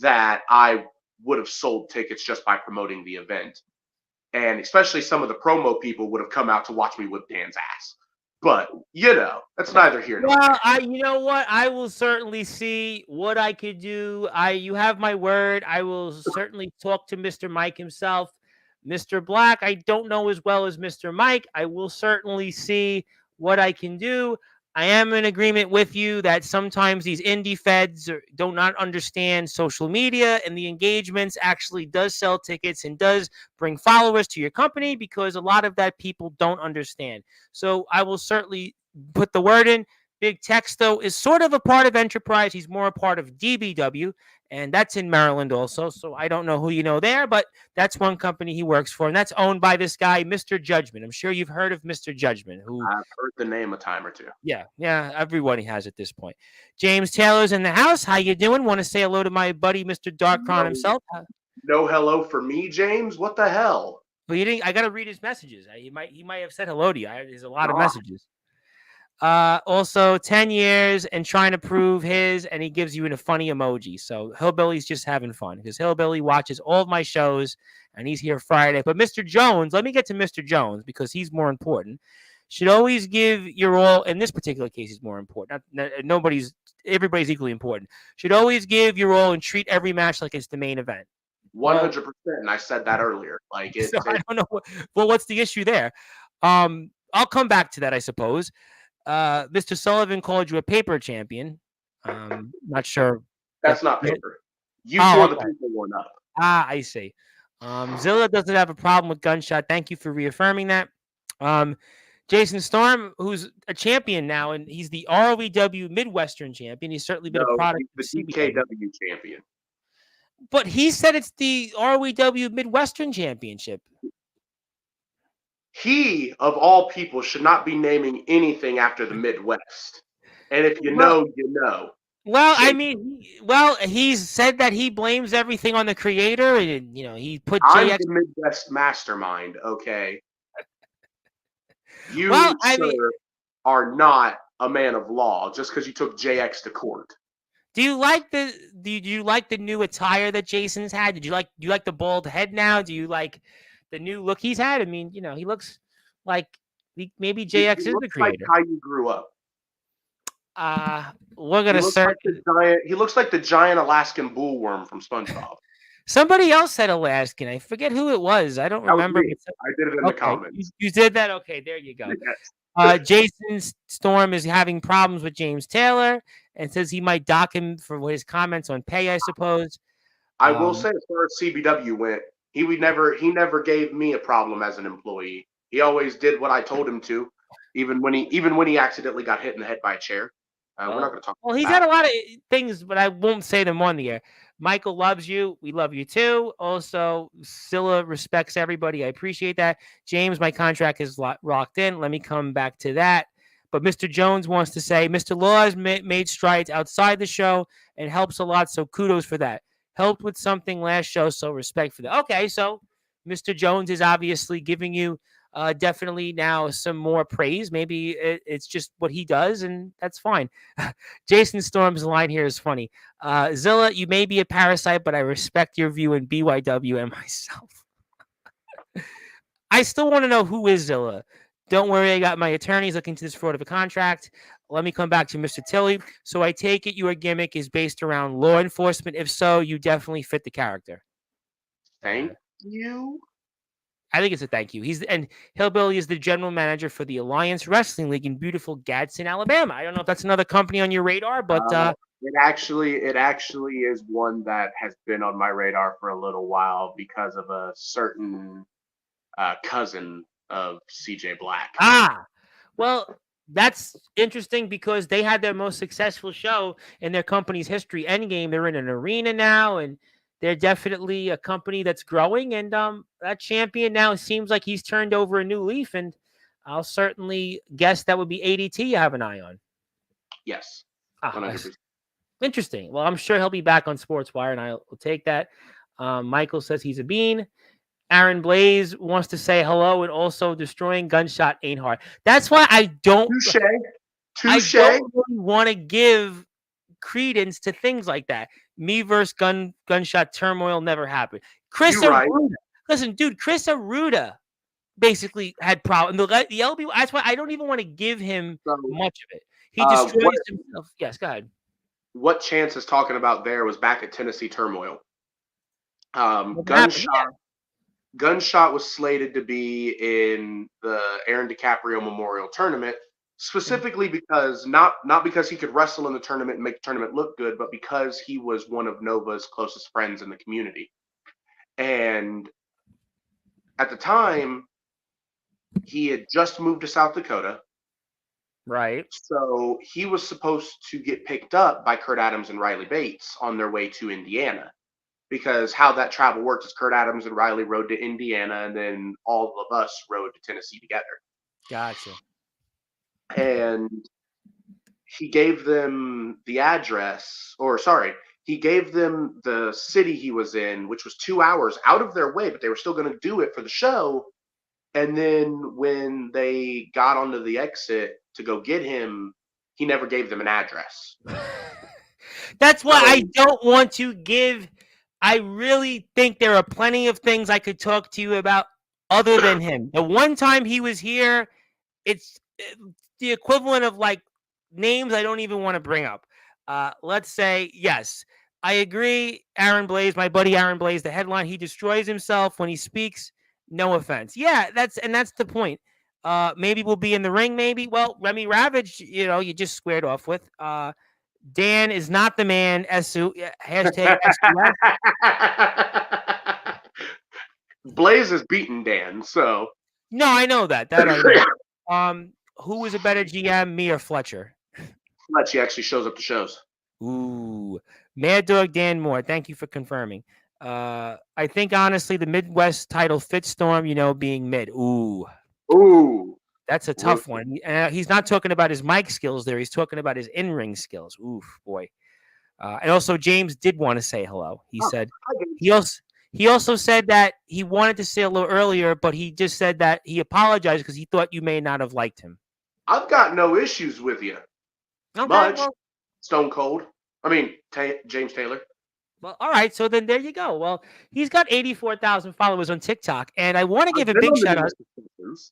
that I would have sold tickets just by promoting the event. And especially some of the promo people would have come out to watch me whip Dan's ass. But, that's neither here nor there. Well, you know what? I will certainly see what I could do. You have my word. I will certainly talk to Mr. Mike himself. Mr. Black, I don't know as well as Mr. Mike. I will certainly see what I can do. I am in agreement with you that sometimes these indie feds do not understand social media, and the engagements actually does sell tickets and does bring followers to your company, because a lot of that people don't understand. So I will certainly put the word in. Big Tex, though, is sort of a part of Enterprise. He's more a part of DBW, and that's in Maryland also. So I don't know who you know there, but that's one company he works for, and that's owned by this guy, Mr. Judgment. I'm sure you've heard of Mr. Judgment. I've heard the name a time or two. Yeah, everybody has at this point. James Taylor's in the house. How you doing? Want to say hello to my buddy, Mr. Darkron himself? No hello for me, James? What the hell? Well, you didn't. I got to read his messages. He might have said hello to you. There's a lot of messages. Also 10 years and trying to prove his, and he gives you a funny emoji. So Hillbilly's just having fun, because Hillbilly watches all of my shows and he's here Friday. But Mr. Jones, let me get to Mr. Jones, because he's more important. Should always give your all. In this particular case, he's more important. Everybody's equally important. Should always give your all and treat every match like it's the main event. 100%. And I said that earlier. I don't know. What's the issue there? I'll come back to that, I suppose. Mr. Sullivan called you a paper champion. Not sure. That's not paper. You tore the paper one up. I see. Zilla doesn't have a problem with Gunshot. Thank you for reaffirming that. Jason Storm, who's a champion now, and he's the ROEW Midwestern champion. He's certainly been a product of the DKW champion. But he said it's the ROEW Midwestern Championship. He, of all people, should not be naming anything after the Midwest. And if you Well, know, you know. well, I Jake, mean, he's said that he blames everything on the creator, and he put I'm JX. the Midwest mastermind, okay? Well, You, I mean, sir, are not a man of law just because you took JX to court. do you like the new attire that Jason's had? Do you like the bald head now? Do you like the new look he's had? I mean, he looks like maybe He JX is the looks like creator. how you grew up. We're He gonna looks like search. the giant. He looks like the giant Alaskan bullworm from SpongeBob. Somebody else said Alaskan. I forget who it was. I don't That was remember. me. I did it in the Okay, you, comments. you did that. Okay, there you go. Yes. Jason Storm is having problems with James Taylor and says he might dock him for his comments on pay, I suppose. I will Um, say, as far as CBW went, he never gave me a problem as an employee. He always did what I told him to, even when he accidentally got hit in the head by a chair. We're not well, going to talk well, about he's had that. a lot of things, but I won't say them on the air. Michael loves you. We love you too. Also, Scylla respects everybody. I appreciate that. James, my contract is locked in. Let me come back to that. But Mr. Jones wants to say Mr. Law has made strides outside the show and helps a lot. So kudos for that. Helped with something last show. So respect for that. Okay. So Mr. Jones is obviously giving you definitely now some more praise. Maybe it's just what he does, and that's fine. Jason Storm's line here is funny. Zilla, you may be a parasite, but I respect your view in BYW and myself. I still want to know who is Zilla. Don't worry, I got my attorneys looking into this fraud of a contract. Let me come back to Mr. Tilley. So I take it your gimmick is based around law enforcement. If so, you definitely fit the character. Thank you. I think it's a thank you. And Hillbilly is the general manager for the Alliance Wrestling League in beautiful Gadsden, Alabama. I don't know if that's another company on your radar, but It actually is one that has been on my radar for a little while because of a certain cousin of CJ Black. Well, that's interesting because they had their most successful show in their company's history, Endgame. They're in an arena now, and they're definitely a company that's growing. And that champion now seems like he's turned over a new leaf. And I'll certainly guess that would be ADT you have an eye on. Yes, Ah, 100%. interesting. Well, I'm sure he'll be back on Sportswire, and I'll take that. Michael says he's a bean. Aaron Blaze wants to say hello, and also destroying gunshot ain't hard. That's why I don't Touche. really want to give credence to things like that. Me versus gunshot turmoil never happened. Chris You're right. Aruda, listen, dude. Chris Aruda basically had problems. The LB. That's why I don't even want to give him So, much of it. He destroys what himself. Yes, go ahead. what Chance is talking about there was back at Tennessee Turmoil. What happened? Gunshot was slated to be in the Aaron DiCaprio Memorial Tournament, specifically because not because he could wrestle in the tournament and make the tournament look good, but because he was one of Nova's closest friends in the community. And at the time, he had just moved to South Dakota. Right. So he was supposed to get picked up by Kurt Adams and Riley Bates on their way to Indiana. Because how that travel works is Kurt Adams and Riley rode to Indiana, and then all of us rode to Tennessee together. Gotcha. And he gave them the address, or sorry, he gave them the city he was in, which was 2 hours out of their way, but they were still going to do it for the show. And then when they got onto the exit to go get him, he never gave them an address. That's why I don't want to give. I really think there are plenty of things I could talk to you about other than him. The one time he was here, it's the equivalent of like names I don't even want to bring up. Let's say, yes, I agree. Aaron Blaze, my buddy Aaron Blaze, the headline, he destroys himself when he speaks. No offense. Yeah, that's the point. Maybe we'll be in the ring, maybe. Well, Remy Ravage, you just squared off with. Dan is not the man. Hashtag SUS. Blaze is beating Dan, so. No, I know that. That I know. Who was a better GM, me or Fletcher? Fletcher actually shows up to shows. Ooh, Mad Dog Dan Moore. Thank you for confirming. I think honestly the Midwest title fits Storm. Being mid. Ooh. Ooh. That's a tough one. He's not talking about his mic skills there. He's talking about his in-ring skills. Oof, boy. And also, James did want to say hello. He said he also said that he wanted to say a little earlier, but he just said that he apologized because he thought you may not have liked him. I've got no issues with you. Okay, Much. well, Stone Cold. I mean, James Taylor. Well, all right. So then there you go. Well, he's got 84,000 followers on TikTok, and I want to give a big shout out.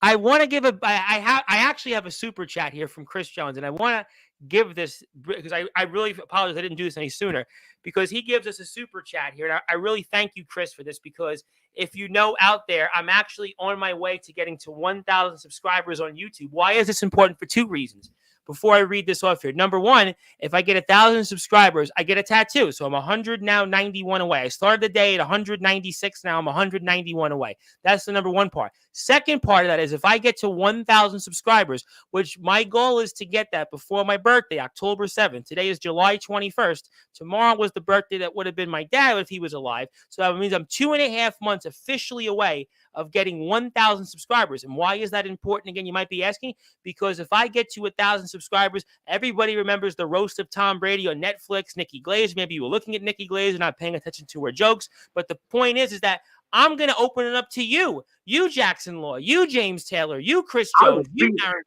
I want to give I actually have a super chat here from Chris Jones, and I want to give this because I really apologize I didn't do this any sooner because he gives us a super chat here. And I really thank you, Chris, for this because if you know out there, I'm actually on my way to getting to 1,000 subscribers on YouTube. Why is this important? For two reasons. Before I read this off here. Number one, if I get 1,000 subscribers, I get a tattoo. So I'm 191 away. I started the day at 196. Now I'm 191 away. That's the number one part. Second part of that is if I get to 1,000 subscribers, which my goal is to get that before my birthday, October 7th. Today is July 21st. Tomorrow was the birthday that would have been my dad if he was alive. So that means I'm 2.5 months officially away of getting 1,000 subscribers. And why is that important? Again, you might be asking, because if I get to 1,000 subscribers, everybody remembers the roast of Tom Brady on Netflix, Nikki Glaze. Maybe you were looking at Nikki Glaze and not paying attention to her jokes. But the point is that I'm going to open it up to you, Jaxsin Law, you, James Taylor, you, Chris Jones, you, Aaron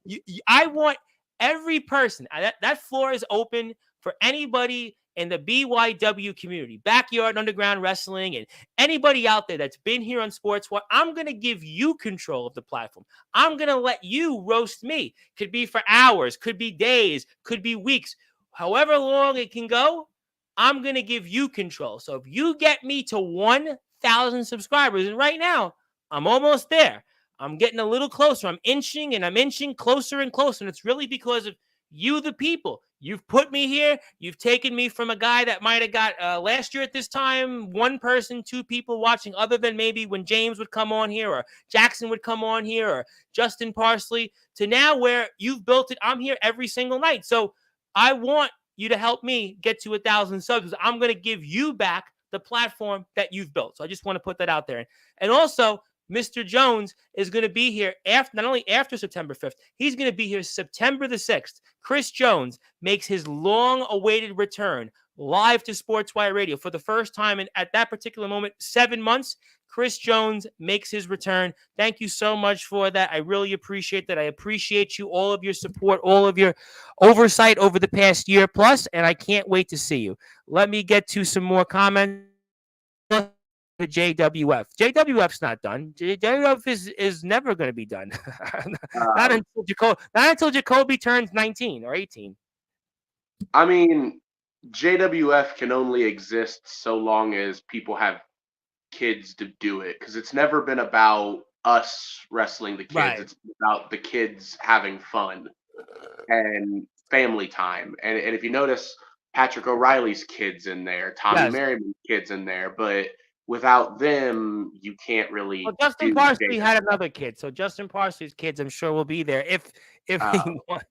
Glaze. I want every person. That floor is open for anybody in the BYW community, Backyard Underground Wrestling, and anybody out there that's been here on Sportswire. I'm going to give you control of the platform. I'm going to let you roast me. Could be for hours, could be days, could be weeks. However long it can go, I'm going to give you control. So if you get me to 1,000 subscribers, and right now, I'm almost there. I'm getting a little closer. I'm inching closer and closer. And it's really because of you, the people. You've put me here. You've taken me from a guy that might have got last year at this time, one person, two people watching, other than maybe when James would come on here or Jaxsin would come on here or Justin Parsley, to now where you've built it. I'm here every single night. So I want you to help me get to 1,000 subs. I'm going to give you back the platform that you've built. So I just want to put that out there. And also, Mr. Jones is going to be here not only after September 5th, he's going to be here September the 6th. Chris Jones makes his long-awaited return live to Sportswire Radio for the first time, and at that particular moment, 7 months, Chris Jones makes his return. Thank you so much for that. I really appreciate that. I appreciate you, all of your support, all of your oversight over the past year plus, and I can't wait to see you. Let me get to some more comments. JWF. JWF's not done. JWF is never going to be done. not until Jacoby turns 19 or 18. I mean, JWF can only exist so long as people have kids to do it, because it's never been about us wrestling the kids. Right. It's about the kids having fun and family time. And if you notice, Patrick O'Reilly's kids in there, Tommy Merriman's kids in there, but without them, you can't really. Well, Justin Parsley had another kid, so Justin Parsley's kids, I'm sure, will be there if he wants.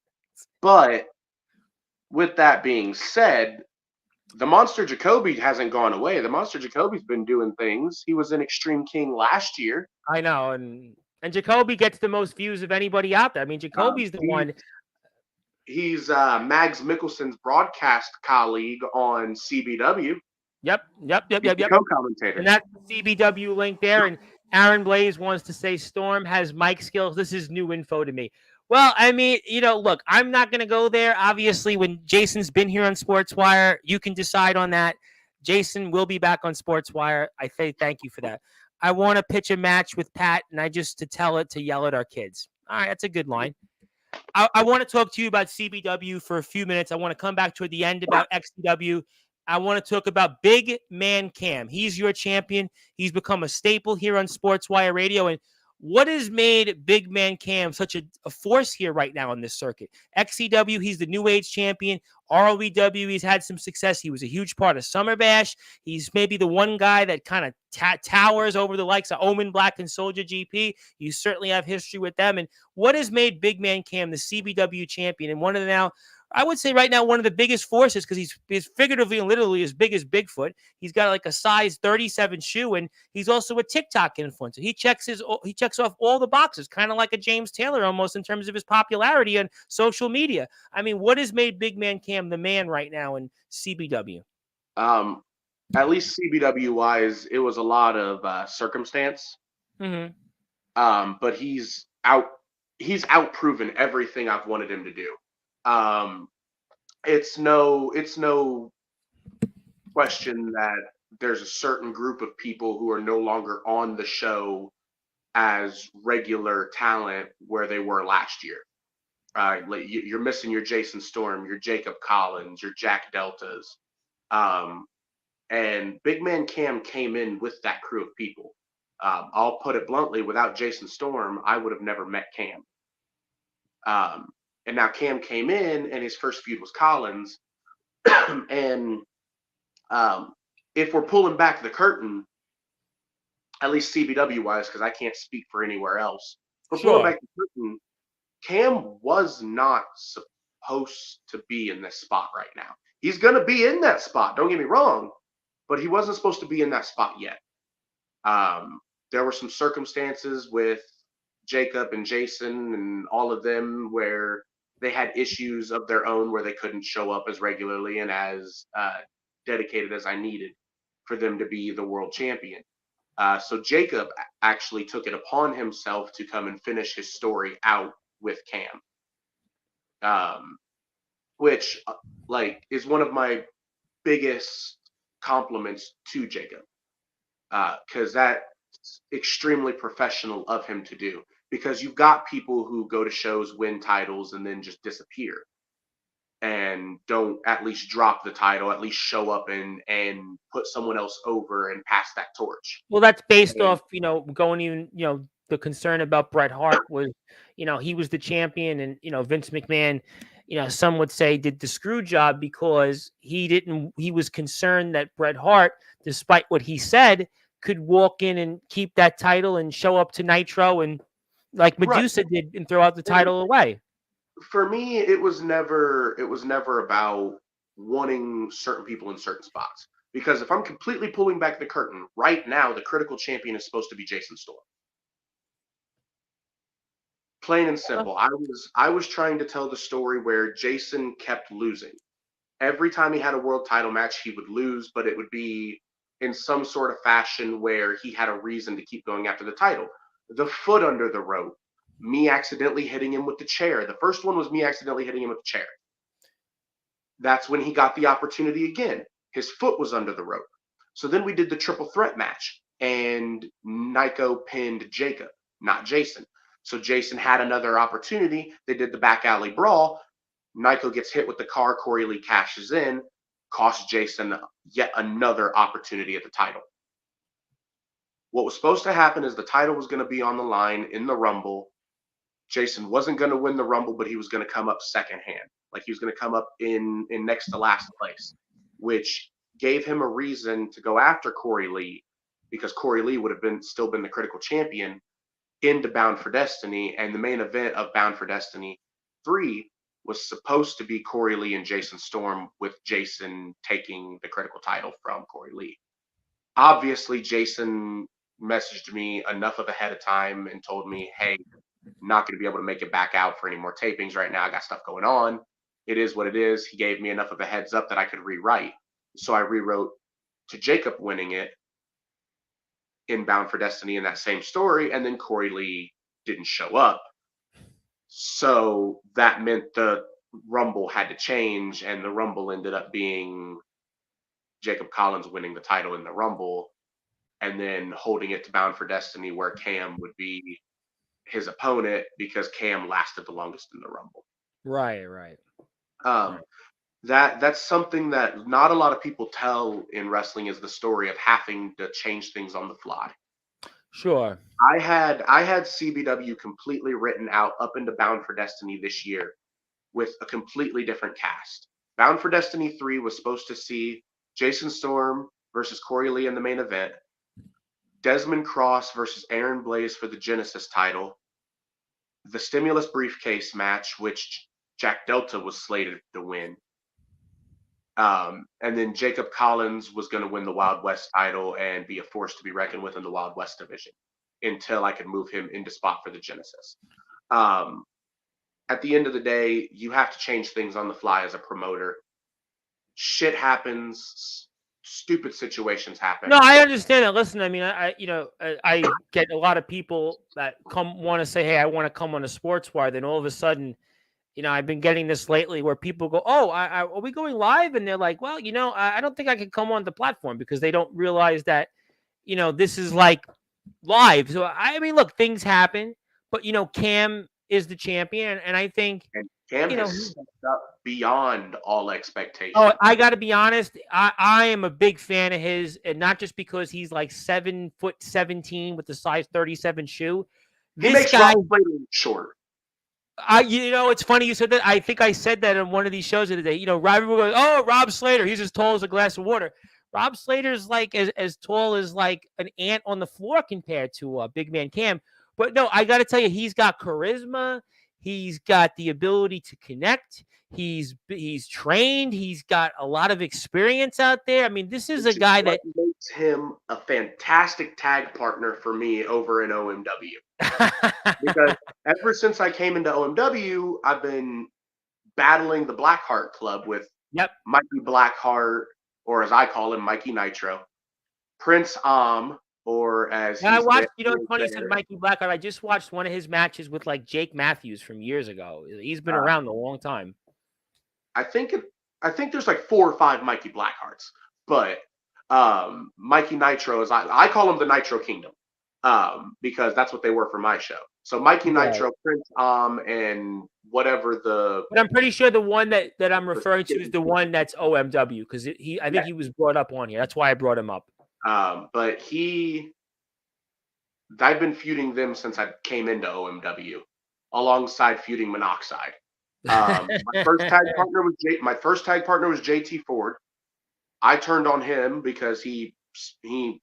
But with that being said, the Monster Jacoby hasn't gone away. The Monster Jacoby's been doing things. He was in Extreme King last year. I know, and Jacoby gets the most views of anybody out there. I mean, Jacoby's the one. He's Mags Mikkelsen's broadcast colleague on CBW. Yep. Co-commentator. And that's the CBW link there. And Aaron Blaze wants to say Storm has mic skills. This is new info to me. Well, I mean, look, I'm not going to go there. Obviously, when Jason's been here on Sportswire, you can decide on that. Jason will be back on Sportswire. I say thank you for that. I want to pitch a match with Pat, and I just to tell it to yell at our kids. All right, that's a good line. I want to talk to you about CBW for a few minutes. I want to come back to at the end about XCW. I want to talk about Big Man Cam. He's your champion. He's become a staple here on Sportswire Radio. And what has made Big Man Cam such a force here right now on this circuit? XCW, he's the New Age champion. ROEW, he's had some success. He was a huge part of Summer Bash. He's maybe the one guy that kind of towers over the likes of Omen Black and Soldier GP. You certainly have history with them. And what has made Big Man Cam the CBW champion and one of the now I would say right now one of the biggest forces, because he's figuratively and literally as big as Bigfoot. He's got like a size 37 shoe, and he's also a TikTok influencer. He checks off all the boxes, kind of like a James Taylor almost in terms of his popularity on social media. I mean, what has made Big Man Cam the man right now in CBW? At least CBW wise, it was a lot of circumstance. Mm-hmm. But he's outproven everything I've wanted him to do. It's no question that there's a certain group of people who are no longer on the show as regular talent where they were last year. Like you're missing your Jason Storm, your Jacob Collins, your Jack Deltas. Um, and Big Man Cam came in with that crew of people. I'll put it bluntly, without Jason Storm, I would have never met Cam. And now Cam came in, and his first feud was Collins. and if we're pulling back the curtain, at least CBW wise, because I can't speak for anywhere else, if we're pulling Sure. back the curtain, Cam was not supposed to be in this spot right now. He's going to be in that spot, don't get me wrong, but he wasn't supposed to be in that spot yet. There were some circumstances with Jacob and Jason and all of them where they had issues of their own where they couldn't show up as regularly and as dedicated as I needed for them to be the world champion. So Jacob actually took it upon himself to come and finish his story out with Cam, which is one of my biggest compliments to Jacob, because that's extremely professional of him to do. Because you've got people who go to shows, win titles, and then just disappear and don't at least drop the title, at least show up and put someone else over and pass that torch. Well, that's based And off, going even, the concern about Bret Hart was, he was the champion, and, Vince McMahon, some would say did the screw job because he was concerned that Bret Hart, despite what he said, could walk in and keep that title and show up to Nitro and like right. Medusa did and throw out the title away. For me, it was never about wanting certain people in certain spots. Because if I'm completely pulling back the curtain, right now the critical champion is supposed to be Jason Storm. Plain and simple. I was trying to tell the story where Jason kept losing. Every time he had a world title match, he would lose, but it would be in some sort of fashion where he had a reason to keep going after the title. The foot under the rope, me accidentally hitting him with the chair. The first one was me accidentally hitting him with the chair. That's when he got the opportunity again. His foot was under the rope. So then we did the triple threat match, and Nico pinned Jacob, not Jason. So Jason had another opportunity. They did the back alley brawl. Nico gets hit with the car. Corey Lee cashes in, costs Jason yet another opportunity at the title. What was supposed to happen is the title was going to be on the line in the Rumble. Jason wasn't going to win the Rumble, but he was going to come up secondhand. Like he was going to come up in next to last place, which gave him a reason to go after Corey Lee, because Corey Lee would have still been the critical champion into Bound for Destiny, and the main event of Bound for Destiny 3 was supposed to be Corey Lee and Jason Storm, with Jason taking the critical title from Corey Lee. Obviously, Jason messaged me enough of ahead of time and told me, hey, not going to be able to make it back out for any more tapings right now. I got stuff going on. It is what it is. He gave me enough of a heads up that I could rewrite. So I rewrote to Jacob winning it in Bound for Destiny in that same story, and then Corey Lee didn't show up. So that meant the Rumble had to change, and the Rumble ended up being Jacob Collins winning the title in the Rumble and then holding it to Bound for Destiny, where Cam would be his opponent because Cam lasted the longest in the Rumble. Right. That's something that not a lot of people tell in wrestling, is the story of having to change things on the fly. Sure. I had CBW completely written out up into Bound for Destiny this year with a completely different cast. Bound for Destiny 3 was supposed to see Jason Storm versus Corey Lee in the main event, Desmond Cross versus Aaron Blaze for the Genesis title, the Stimulus briefcase match, which Jack Delta was slated to win. And then Jacob Collins was going to win the Wild West title and be a force to be reckoned with in the Wild West division until I could move him into spot for the Genesis. At the end of the day, you have to change things on the fly as a promoter. Shit happens. Stupid situations happen. No, I understand that. Listen, I mean, I get a lot of people that want to say, hey, I want to come on a Sportswire. Then all of a sudden, I've been getting this lately where people go, oh, are we going live? And they're like, well, I don't think I can come on the platform because they don't realize that, this is like live. So, I mean, look, things happen, but, Cam is the champion. And I think, and Cam has stepped up beyond all expectations. Oh, I got to be honest. I am a big fan of his, and not just because he's like 7'17" with the size 37 shoe. He makes Rob Slater short. It's funny you said that. I think I said that on one of these shows the other day. Rob goes, "Oh, Rob Slater, he's as tall as a glass of water." Rob Slater's like as tall as like an ant on the floor compared to big man Cam. But no, I got to tell you, he's got charisma. He's got the ability to connect. He's trained. He's got a lot of experience out there. I mean, this is a guy that makes him a fantastic tag partner for me over in OMW. Because ever since I came into OMW, I've been battling the Blackheart Club with Mikey Blackheart, or as I call him, Mikey Nitro, Prince or as I watched. It's funny you said Mikey Blackheart. I just watched one of his matches with like Jake Matthews from years ago. He's been around a long time. I think there's like 4 or 5 Mikey Blackhearts, but Mikey Nitro is I call him the Nitro Kingdom because that's what they were for my show. So Mikey Nitro, Prince and whatever the. But I'm pretty sure the one that I'm referring to is the one that's OMW because I think he was brought up on here. That's why I brought him up. But I've been feuding them since I came into OMW, alongside feuding Monoxide. My first tag partner was JT Ford. I turned on him because he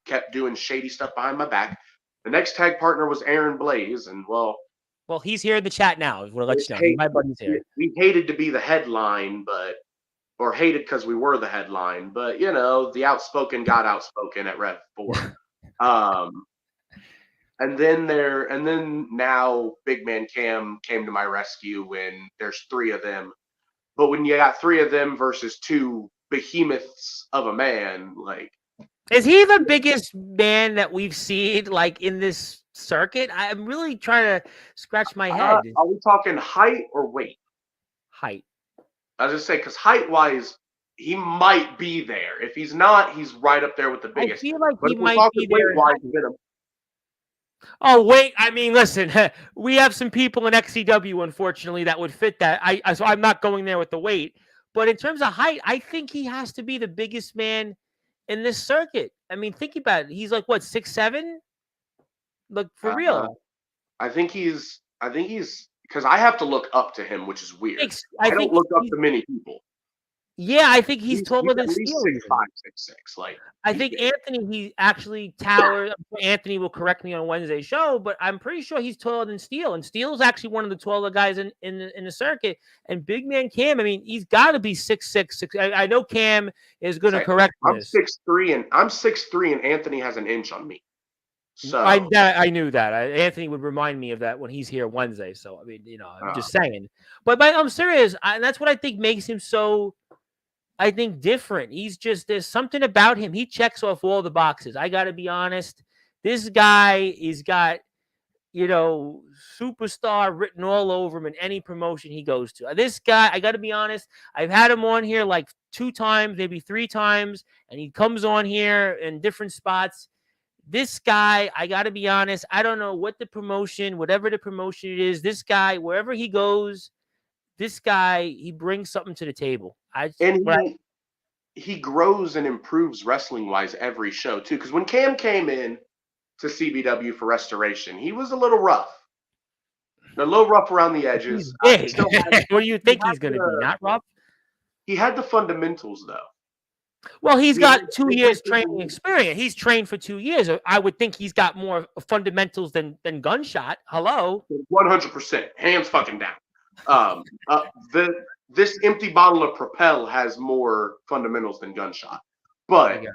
kept doing shady stuff behind my back. The next tag partner was Aaron Blaze, and well, he's here in the chat now. We'll let you know. My buddy's here. We hated to be the headline, or hated because we were the headline, but the outspoken got outspoken at Rev 4. And then now Big Man Cam came to my rescue when there's 3 of them. But when you got 3 of them versus 2 behemoths of a man, like, is he the biggest man that we've seen like in this circuit? I'm really trying to scratch my head. Are we talking height or weight? Height. I was just saying, because height-wise, he might be there. If he's not, he's right up there with the biggest. I feel like he might be there. Weight-wise, oh, wait. I mean, listen, we have some people in XCW, unfortunately, that would fit that. So I'm not going there with the weight. But in terms of height, I think he has to be the biggest man in this circuit. I mean, think about it. He's like, what, 6'7"? Look, for real. I think he's because I have to look up to him, which is weird. I don't look up to many people. Yeah, I think he's taller than Steel. 6'5", 6'6". Like, I think Anthony, he actually towers. Anthony will correct me on Wednesday's show, but I'm pretty sure he's taller than Steel. And Steel is actually one of the taller guys in the circuit. And Big Man Cam, I mean, he's got to be 6'6". I know Cam is going to correct this. I'm 6'3", and Anthony has an inch on me. So I knew that. Anthony would remind me of that when he's here Wednesday. So I mean, I'm just saying. But I'm serious, and that's what I think makes him so. I think different. There's something about him. He checks off all the boxes. I got to be honest. This guy is got, superstar written all over him in any promotion he goes to. This guy, I got to be honest. I've had him on here like 2 times, maybe 3 times, and he comes on here in different spots. This guy, I got to be honest. I don't know whatever the promotion it is. This guy, wherever he goes, this guy, he brings something to the table. He grows and improves wrestling-wise every show, too. Because when Cam came in to CBW for Restoration, he was a little rough. A little rough around the edges. What do you think he's going to be? Not rough? He had the fundamentals, though. Well, he's got 2 years training experience. He's trained for 2 years. I would think he's got more fundamentals than Gunshot. Hello? 100%. Hands fucking down. Um, uh, this empty bottle of Propel has more fundamentals than Gunshot, I but got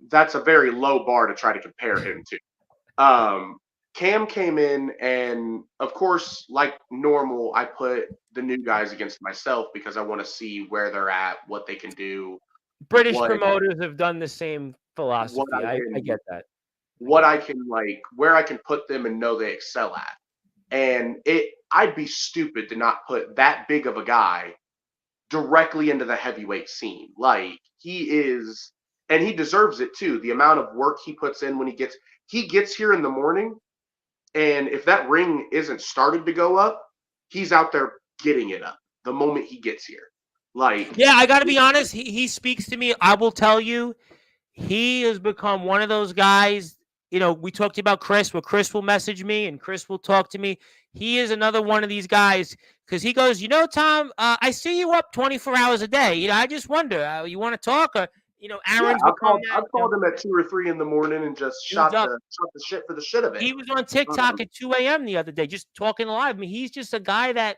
that's a very low bar to try to compare him to. Cam came in, and of course, like normal, I put the new guys against myself because I want to see where they're at, what they can do, British what promoters have done the same what philosophy. I I can get that. I what get I that. can like where I can put them and know they excel at. And I'd be stupid to not put that big of a guy directly into the heavyweight scene. Like he is, and he deserves it too. The amount of work he puts in when he gets here in the morning, and if that ring isn't started to go up, he's out there getting it up the moment he gets here. Like Yeah, I got to be honest. He speaks to me. I will tell you, he has become one of those guys. We talked about Chris, where Chris will message me and Chris will talk to me. He is another one of these guys because he goes, Tom, I see you up 24 hours a day. I just wonder, you want to talk? Or, yeah, Aaron's become that. I've called him at 2 or 3 in the morning and just Dude's up. shot the shit for the shit of it. He was on TikTok at 2 a.m. the other day, just talking live. I mean, he's just a guy that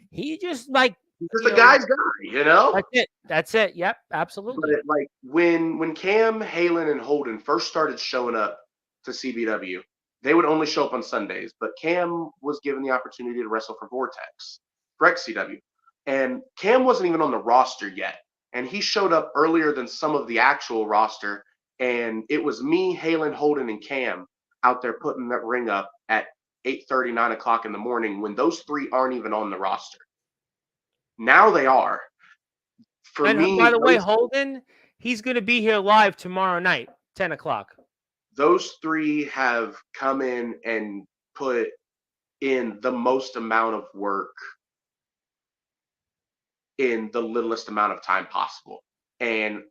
he just like, He's just a guy's guy. That's it. That's it. Yep, absolutely. But like when Cam, Halen, and Holden first started showing up to CBW, they would only show up on Sundays. But Cam was given the opportunity to wrestle for Vortex, for XCW, and Cam wasn't even on the roster yet, and he showed up earlier than some of the actual roster. And it was me, Halen, Holden, and Cam out there putting that ring up at 8:30, 9 o'clock in the morning when those three aren't even on the roster. Now they are. For And me, by the way, Holden, he's going to be here live tomorrow night, 10 o'clock. Those three have come in and put in the most amount of work in the littlest amount of time possible. And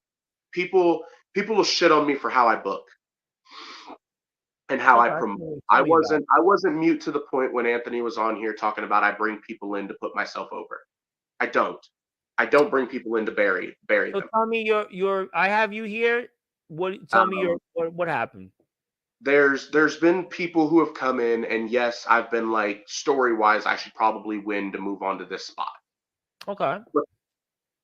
people will shit on me for how I book and how I promote. I wasn't mute to the point when Anthony was on here talking about I bring people in to put myself over. I don't bring people in to bury So them. tell me your I have you here. Tell me what happened. There's been people who have come in, and yes, I've been like, story-wise, I should probably win to move on to this spot. Okay. But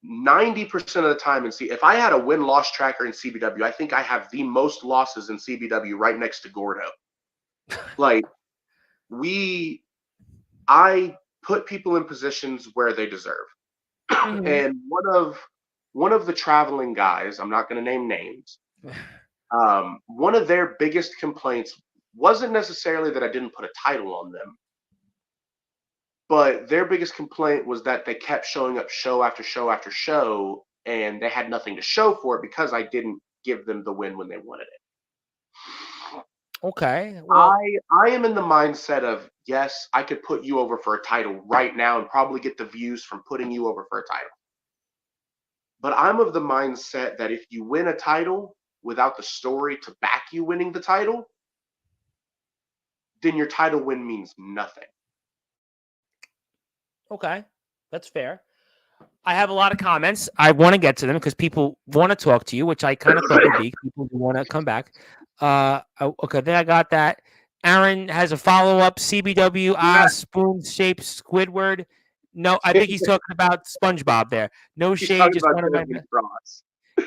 90% of the time if I had a win-loss tracker in CBW, I think I have the most losses in CBW right next to Gordo. Like I put people in positions where they deserve. Mm-hmm. And one of the traveling guys, I'm not going to name names, one of their biggest complaints wasn't necessarily that I didn't put a title on them, but their biggest complaint was that they kept showing up show after show after show, and they had nothing to show for it because I didn't give them the win when they wanted it. Okay. Well, I am in the mindset of, yes, I could put you over for a title right now and probably get the views from putting you over for a title. But I'm of the mindset that if you win a title without the story to back you winning the title, then your title win means nothing. Okay. That's fair. I have a lot of comments. I want to get to them because people want to talk to you, which I kind of thought would be. People want to come back. Okay, then I got that. Aaron has a follow-up. CBW, spoon-shaped Squidward. No, I think he's talking about SpongeBob there. No shade, just one of my bras.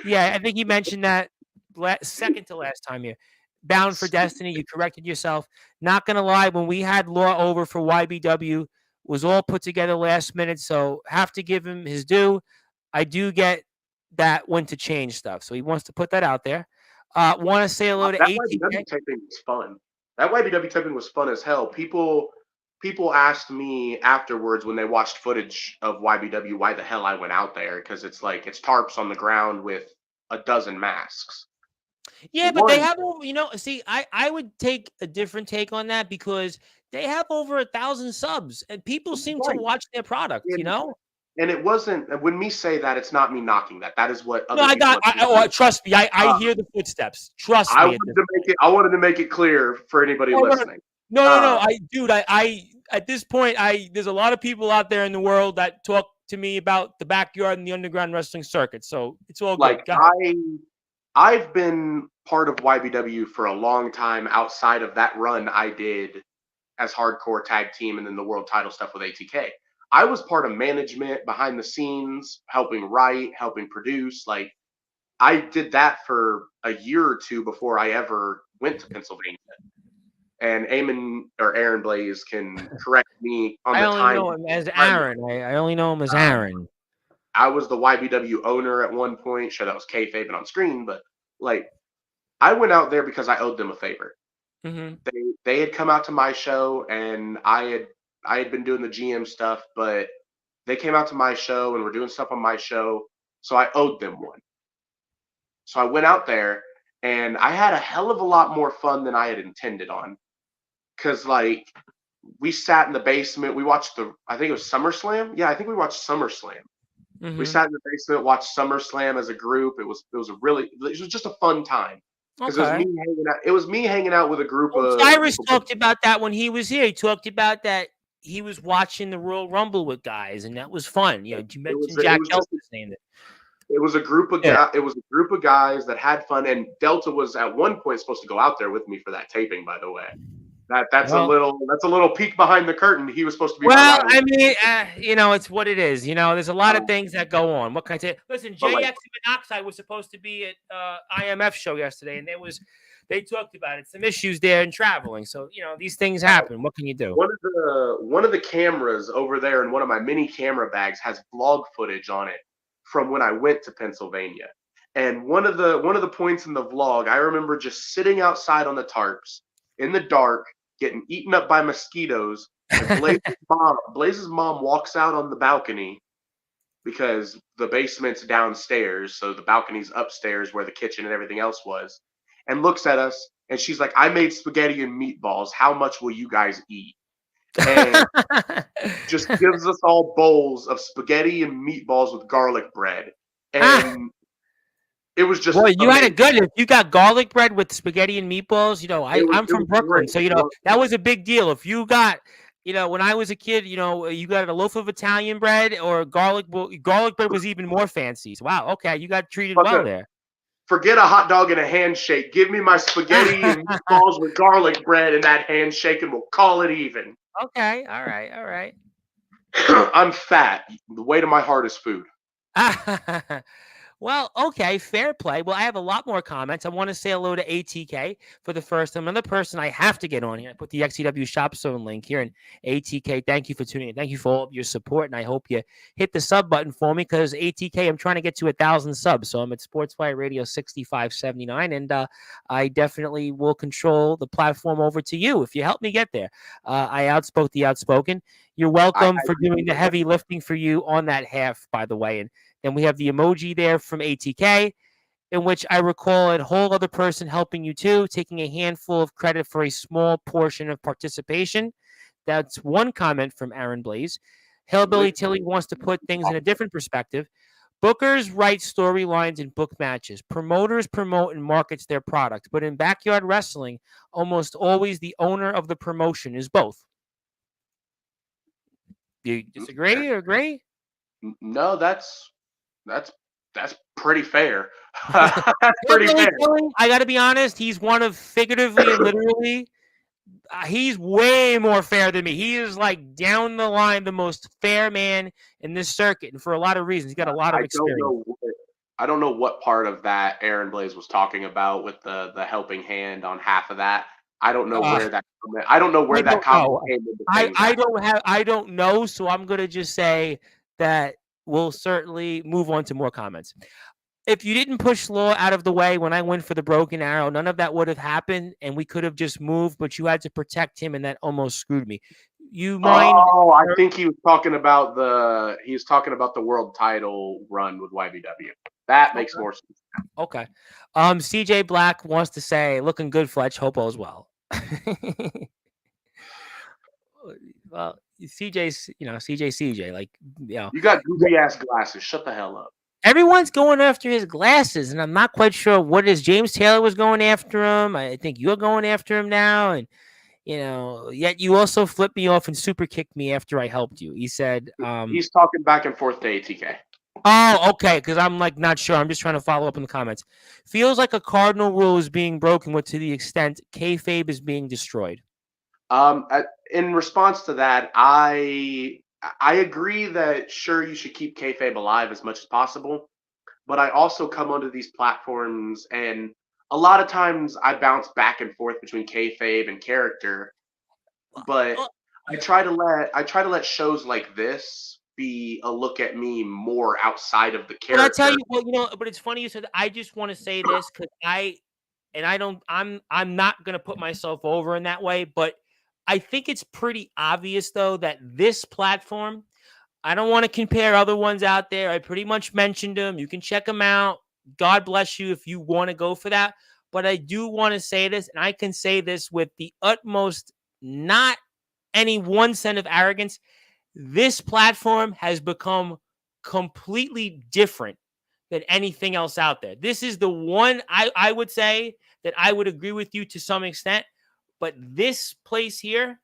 Yeah, I think he mentioned that second to last time here. Bound for Destiny, you corrected yourself. Not going to lie, when we had Law over for YBW, was all put together last minute, so have to give him his due. I do get that when to change stuff, so he wants to put that out there. Want to say hello to ATK? That YBW taping was fun. That YBW taping was fun as hell. People asked me afterwards when they watched footage of YBW why the hell I went out there, because it's like it's tarps on the ground with a dozen masks. Yeah, but they have, see, I would take a different take on that because they have over 1,000 subs and people seem to watch their product, And it wasn't, when me say that, it's not me knocking that. That is what other trust me, I hear the footsteps. Trust me. I wanted to make it clear for anybody listening. No. I at this point, there's a lot of people out there in the world that talk to me about the backyard and the underground wrestling circuit. So it's all good. I've been part of YBW for a long time outside of that run I did as hardcore tag team and then the world title stuff with ATK. I was part of management behind the scenes, helping write, helping produce. Like I did that for a year or two before I ever went to Pennsylvania. And Aaron Blaze can correct me on I the only time. know him as Aaron. I only know him as Aaron. I was the YBW owner at one point. Sure, that was kayfabe and on screen, but like I went out there because I owed them a favor. Mm-hmm. They had come out to my show, and I had been doing the GM stuff, but they came out to my show and were doing stuff on my show, so I owed them one. So I went out there, and I had a hell of a lot more fun than I had intended on, because like we sat in the basement, we watched I think it was SummerSlam. Yeah, I think we watched SummerSlam. Mm-hmm. We sat in the basement, watched SummerSlam as a group. It was just a fun time because Okay. It was me hanging out with a group of. Cyrus talked about that when he was here. He talked about that he was watching the Royal Rumble with guys, and that was fun. You mentioned Jack Elton's name. It was a group of guys. It was a group of guys that had fun, and Delta was at one point supposed to go out there with me for that taping. By the way, that's a little peek behind the curtain. He was supposed to be. Well, I mean, it's what it is. There's a lot of things that go on. What can I say? Listen, JX Monoxide was supposed to be at IMF show yesterday, and they talked about it. Some issues there in traveling. So these things happen. What can you do? One of the cameras over there in one of my mini camera bags has vlog footage on it from when I went to Pennsylvania. And one of the points in the vlog, I remember just sitting outside on the tarps in the dark, getting eaten up by mosquitoes. And Blaze's mom walks out on the balcony because the basement's downstairs, so the balcony's upstairs where the kitchen and everything else was, and looks at us, and she's like, "I made spaghetti and meatballs. How much will you guys eat?" And just gives us all bowls of spaghetti and meatballs with garlic bread. And it was just you had it good. If you got garlic bread with spaghetti and meatballs, I'm from Brooklyn, great. So that was a big deal. If you got, when I was a kid, you got a loaf of Italian bread or garlic bread was even more fancy. So, wow, okay, you got treated well there. Forget a hot dog and a handshake. Give me my spaghetti and meatballs with garlic bread and that handshake, and we'll call it even. Okay, all right. I'm fat. The weight of my heart is food. Well, okay, fair play. Well, I have a lot more comments. I want to say hello to ATK for the first time. Another person I have to get on here. I put the XCW Shop Zone link here. And ATK, thank you for tuning in. Thank you for all of your support. And I hope you hit the sub button for me because ATK, I'm trying to get to 1,000 subs. So I'm at Sportzwire Radio 6579. And I definitely will control the platform over to you if you help me get there. I outspoke the outspoken. You're welcome for doing the heavy lifting for you on that half, by the way. And then we have the emoji there from ATK, in which I recall a whole other person helping you too, taking a handful of credit for a small portion of participation. That's one comment from Aaron Blaze. Hillbilly Tilly wants to put things in a different perspective. Bookers write storylines and book matches. Promoters promote and markets their product. But in backyard wrestling, almost always the owner of the promotion is both. Do you disagree or agree? No, that's pretty fair. Pretty fair. I got to be honest. He's one of figuratively and literally. He's way more fair than me. He is like down the line the most fair man in this circuit, and for a lot of reasons. He's got a lot of experience. I don't know what part of that Aaron Blaze was talking about with the helping hand on half of that. I don't know where that. I don't know where that comment came into. I don't know. So I'm gonna just say that we'll certainly move on to more comments. If you didn't push Law out of the way when I went for the broken arrow, none of that would have happened, and we could have just moved. But you had to protect him, and that almost screwed me. You mind? Oh, I think he was talking about the world title run with YBW. That makes more sense. Okay. CJ Black wants to say, looking good, Fletch. Hope all's well. Well, CJ, like, you got goofy ass glasses. Shut the hell up. Everyone's going after his glasses, and I'm not quite sure what it is. James Taylor was going after him. I think you're going after him now, and yet you also flipped me off and super kicked me after I helped you. He said he's talking back and forth to ATK. Oh, okay, because I'm like not sure. I'm just trying to follow up in the comments. Feels like a cardinal rule is being broken, with to the extent kayfabe is being destroyed. In response to that, I I agree that sure you should keep kayfabe alive as much as possible, but I also come onto these platforms and a lot of times I bounce back and forth between kayfabe and character, but Well, I try to let shows like this be a look at me more outside of the but I tell character. you, well, but it's funny you said that. I just want to say this because I don't, I'm not gonna put myself over in that way, but I think it's pretty obvious though that this platform. I don't want to compare other ones out there. I pretty much mentioned them. You can check them out. God bless you if you want to go for that. But I do want to say this, and I can say this with the utmost, not any one cent of arrogance. This platform has become completely different than anything else out there. This is the one I would say that I would agree with you to some extent. But this place here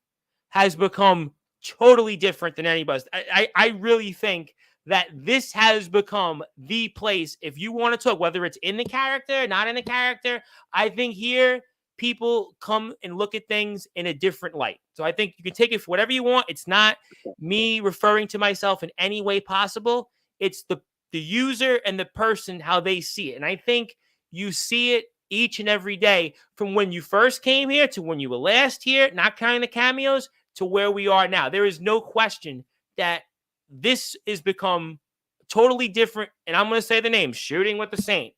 has become totally different than anybody's. I really think that this has become the place. If you want to talk, whether it's in the character, not in the character, I think here people come and look at things in a different light. So I think you can take it for whatever you want. It's not me referring to myself in any way possible. It's the user and the person how they see it. And I think you see it each and every day from when you first came here to when you were last here, not counting the cameos, to where we are now. There is no question that this has become totally different. And I'm going to say the name: Shooting with the Saint,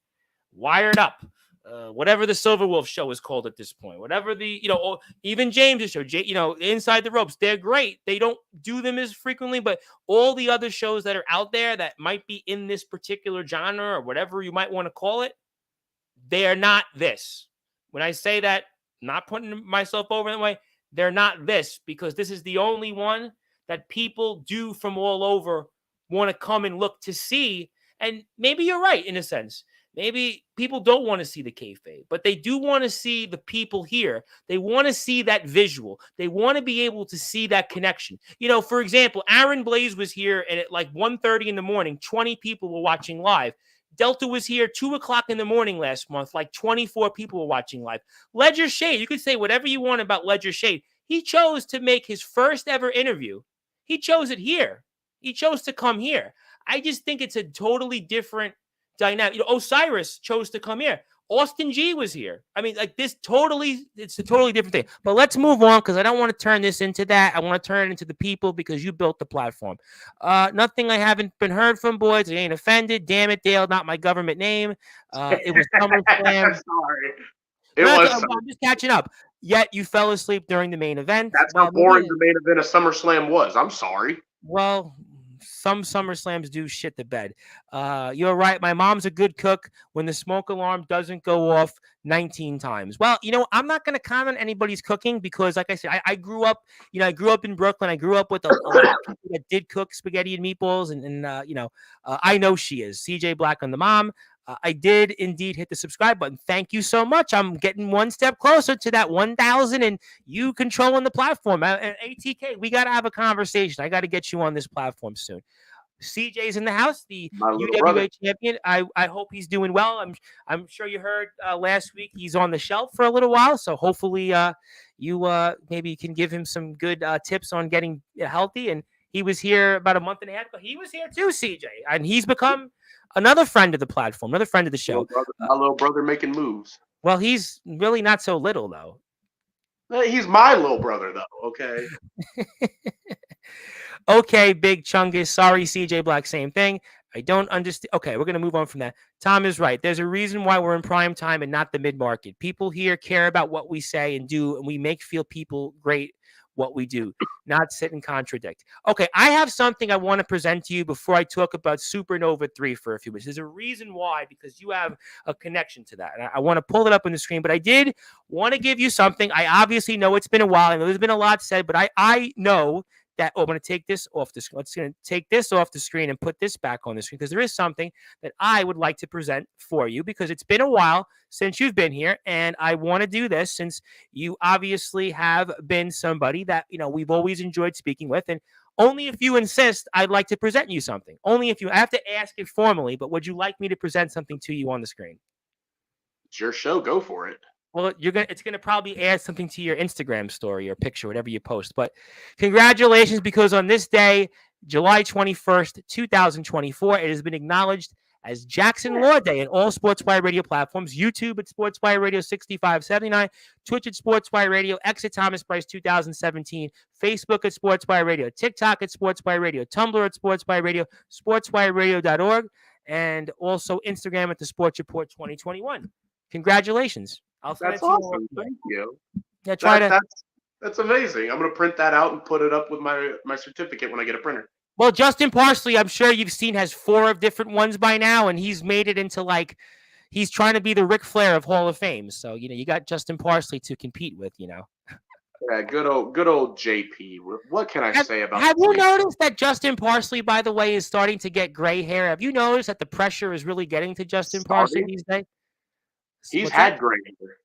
Wired Up, whatever the Silver Wolf show is called at this point, whatever the, even James's show, Inside the Ropes, they're great. They don't do them as frequently, but all the other shows that are out there that might be in this particular genre or whatever you might want to call it, they are not this. When I say that, not putting myself over that way, they're not this, because this is the only one that people do from all over want to come and look to see. And maybe you're right in a sense. Maybe people don't want to see the kayfabe, but they do want to see the people here. They want to see that visual. They want to be able to see that connection. For example, Aaron Blaze was here, and at like 1:30 in the morning, 20 people were watching live. Delta was here 2 o'clock in the morning last month. Like 24 people were watching live. Ledger Shade, you could say whatever you want about Ledger Shade. He chose to make his first ever interview. He chose it here. He chose to come here. I just think it's a totally different dynamic. Osiris chose to come here. Austin G was here. I mean, like it's a totally different thing. But let's move on because I don't want to turn this into that. I want to turn it into the people because you built the platform. Nothing I haven't been heard from, boys. I ain't offended. Damn it, Dale, not my government name. It was SummerSlam. Sorry. I'm just catching up. Yet you fell asleep during the main event. That's how boring the main event of SummerSlam was. I'm sorry. Well, some SummerSlams do shit the bed. You're right. My mom's a good cook when the smoke alarm doesn't go off 19 times. Well, I'm not going to comment on anybody's cooking because, like I said, I grew up, I grew up in Brooklyn. I grew up with a lot of people that did cook spaghetti and meatballs. And I know she is. CJ Black on the mom. I did indeed hit the subscribe button. Thank you so much. I'm getting one step closer to that 1,000 and you controlling the platform. And ATK, we got to have a conversation. I got to get you on this platform soon. CJ's in the house, the UWA champion. I hope he's doing well. I'm sure you heard last week he's on the shelf for a little while. So hopefully you maybe can give him some good tips on getting healthy. And he was here about a month and a half ago. He was here too, CJ. And he's become another friend of the platform, another friend of the show. My little brother making moves. Well, he's really not so little, though. He's my little brother, though, okay? Okay, Big Chungus. Sorry, CJ Black, same thing. I don't understand. Okay, we're going to move on from that. Tom is right. There's a reason why we're in prime time and not the mid-market. People here care about what we say and do, and we feel people great what we do, not sit and contradict. Okay, I have something I want to present to you before I talk about Supernova 3 for a few minutes. There's a reason why, because you have a connection to that. And I want to pull it up on the screen, but I did want to give you something. I obviously know it's been a while. I know there's been a lot said, but I know that, I'm going to take this off the screen. Let's take this off the screen and put this back on the screen because there is something that I would like to present for you because it's been a while since you've been here. And I want to do this since you obviously have been somebody that, we've always enjoyed speaking with. And only if you insist, I'd like to present you something. Only if I have to ask it formally, but would you like me to present something to you on the screen? It's your show. Go for it. Well, it's gonna probably add something to your Instagram story or picture, whatever you post. But congratulations, because on this day, July 21st, 2024. It has been acknowledged as Jaxsin Law Day in all Sportswire Radio platforms. YouTube at Sportswire Radio 6579, Twitch at Sportswire Radio, X at Thomas Price 2017, Facebook at Sportswire Radio, TikTok at Sportswire Radio, Tumblr at Sportswire Radio, sportswireradio.org, and also Instagram at the Sports Report 2021. Congratulations. I'll send That's awesome. Thank you. Yeah, that's amazing. I'm going to print that out and put it up with my certificate when I get a printer. Well, Justin Parsley, I'm sure you've seen, has 4 different ones by now, and he's made it into he's trying to be the Ric Flair of Hall of Fame. So, you got Justin Parsley to compete with, Yeah, good old JP. What can I say about Have you noticed that Justin Parsley, by the way, is starting to get gray hair? Have you noticed that the pressure is really getting to Justin Parsley these days? He's had gray hair.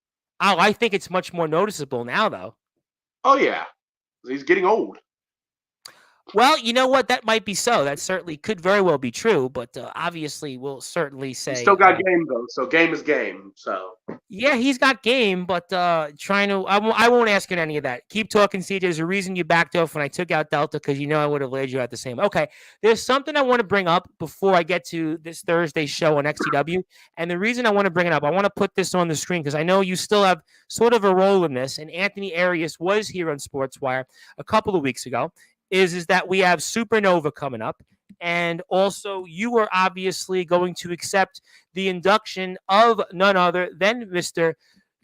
Oh, I think it's much more noticeable now, though. Oh, yeah. He's getting old. Well, you know what? That might be so. That certainly could very well be true, but obviously we'll certainly say... He's still got game, though, so game is game, so... Yeah, he's got game, but trying to... I won't ask you any of that. Keep talking, CJ. There's a reason you backed off when I took out Delta, because I would have laid you out the same. Okay, there's something I want to bring up before I get to this Thursday show on XCW, and the reason I want to bring it up, I want to put this on the screen, because I know you still have sort of a role in this, and Anthony Arias was here on Sportswire a couple of weeks ago, is that we have Supernova coming up. And also, you are obviously going to accept the induction of none other than Mr.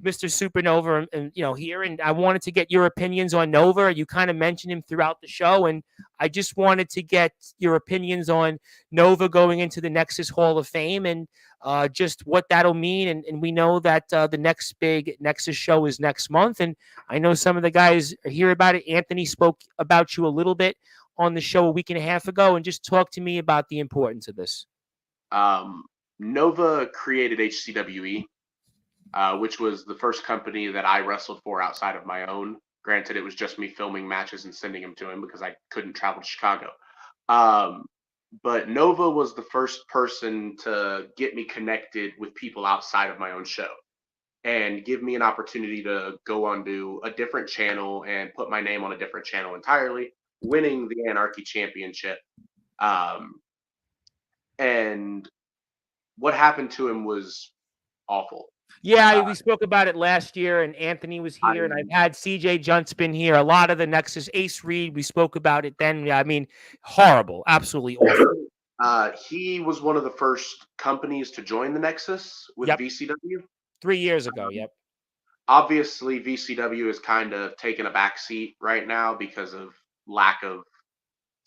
Supernova, and here. And I wanted to get your opinions on Nova. You kind of mentioned him throughout the show, and I just wanted to get your opinions on Nova going into the Nexus Hall of Fame, and just what that'll mean. And we know that the next big Nexus show is next month, and I know some of the guys are here about it. Anthony spoke about you a little bit on the show a week and a half ago, and just talk to me about the importance of this. Nova created HCWE, which was the first company that I wrestled for outside of my own. Granted, it was just me filming matches and sending them to him because I couldn't travel to Chicago. But Nova was the first person to get me connected with people outside of my own show and give me an opportunity to go onto a different channel and put my name on a different channel entirely, winning the Anarchy Championship. And what happened to him was awful. Yeah, we spoke about it last year, and Anthony was here, and I've had CJ Juntspin here, a lot of the Nexus, Ace Reed, we spoke about it then. Yeah, I mean, horrible, absolutely awful. He was one of the first companies to join the Nexus with VCW. 3 years ago, yep. Obviously, VCW is kind of taking a backseat right now because of lack of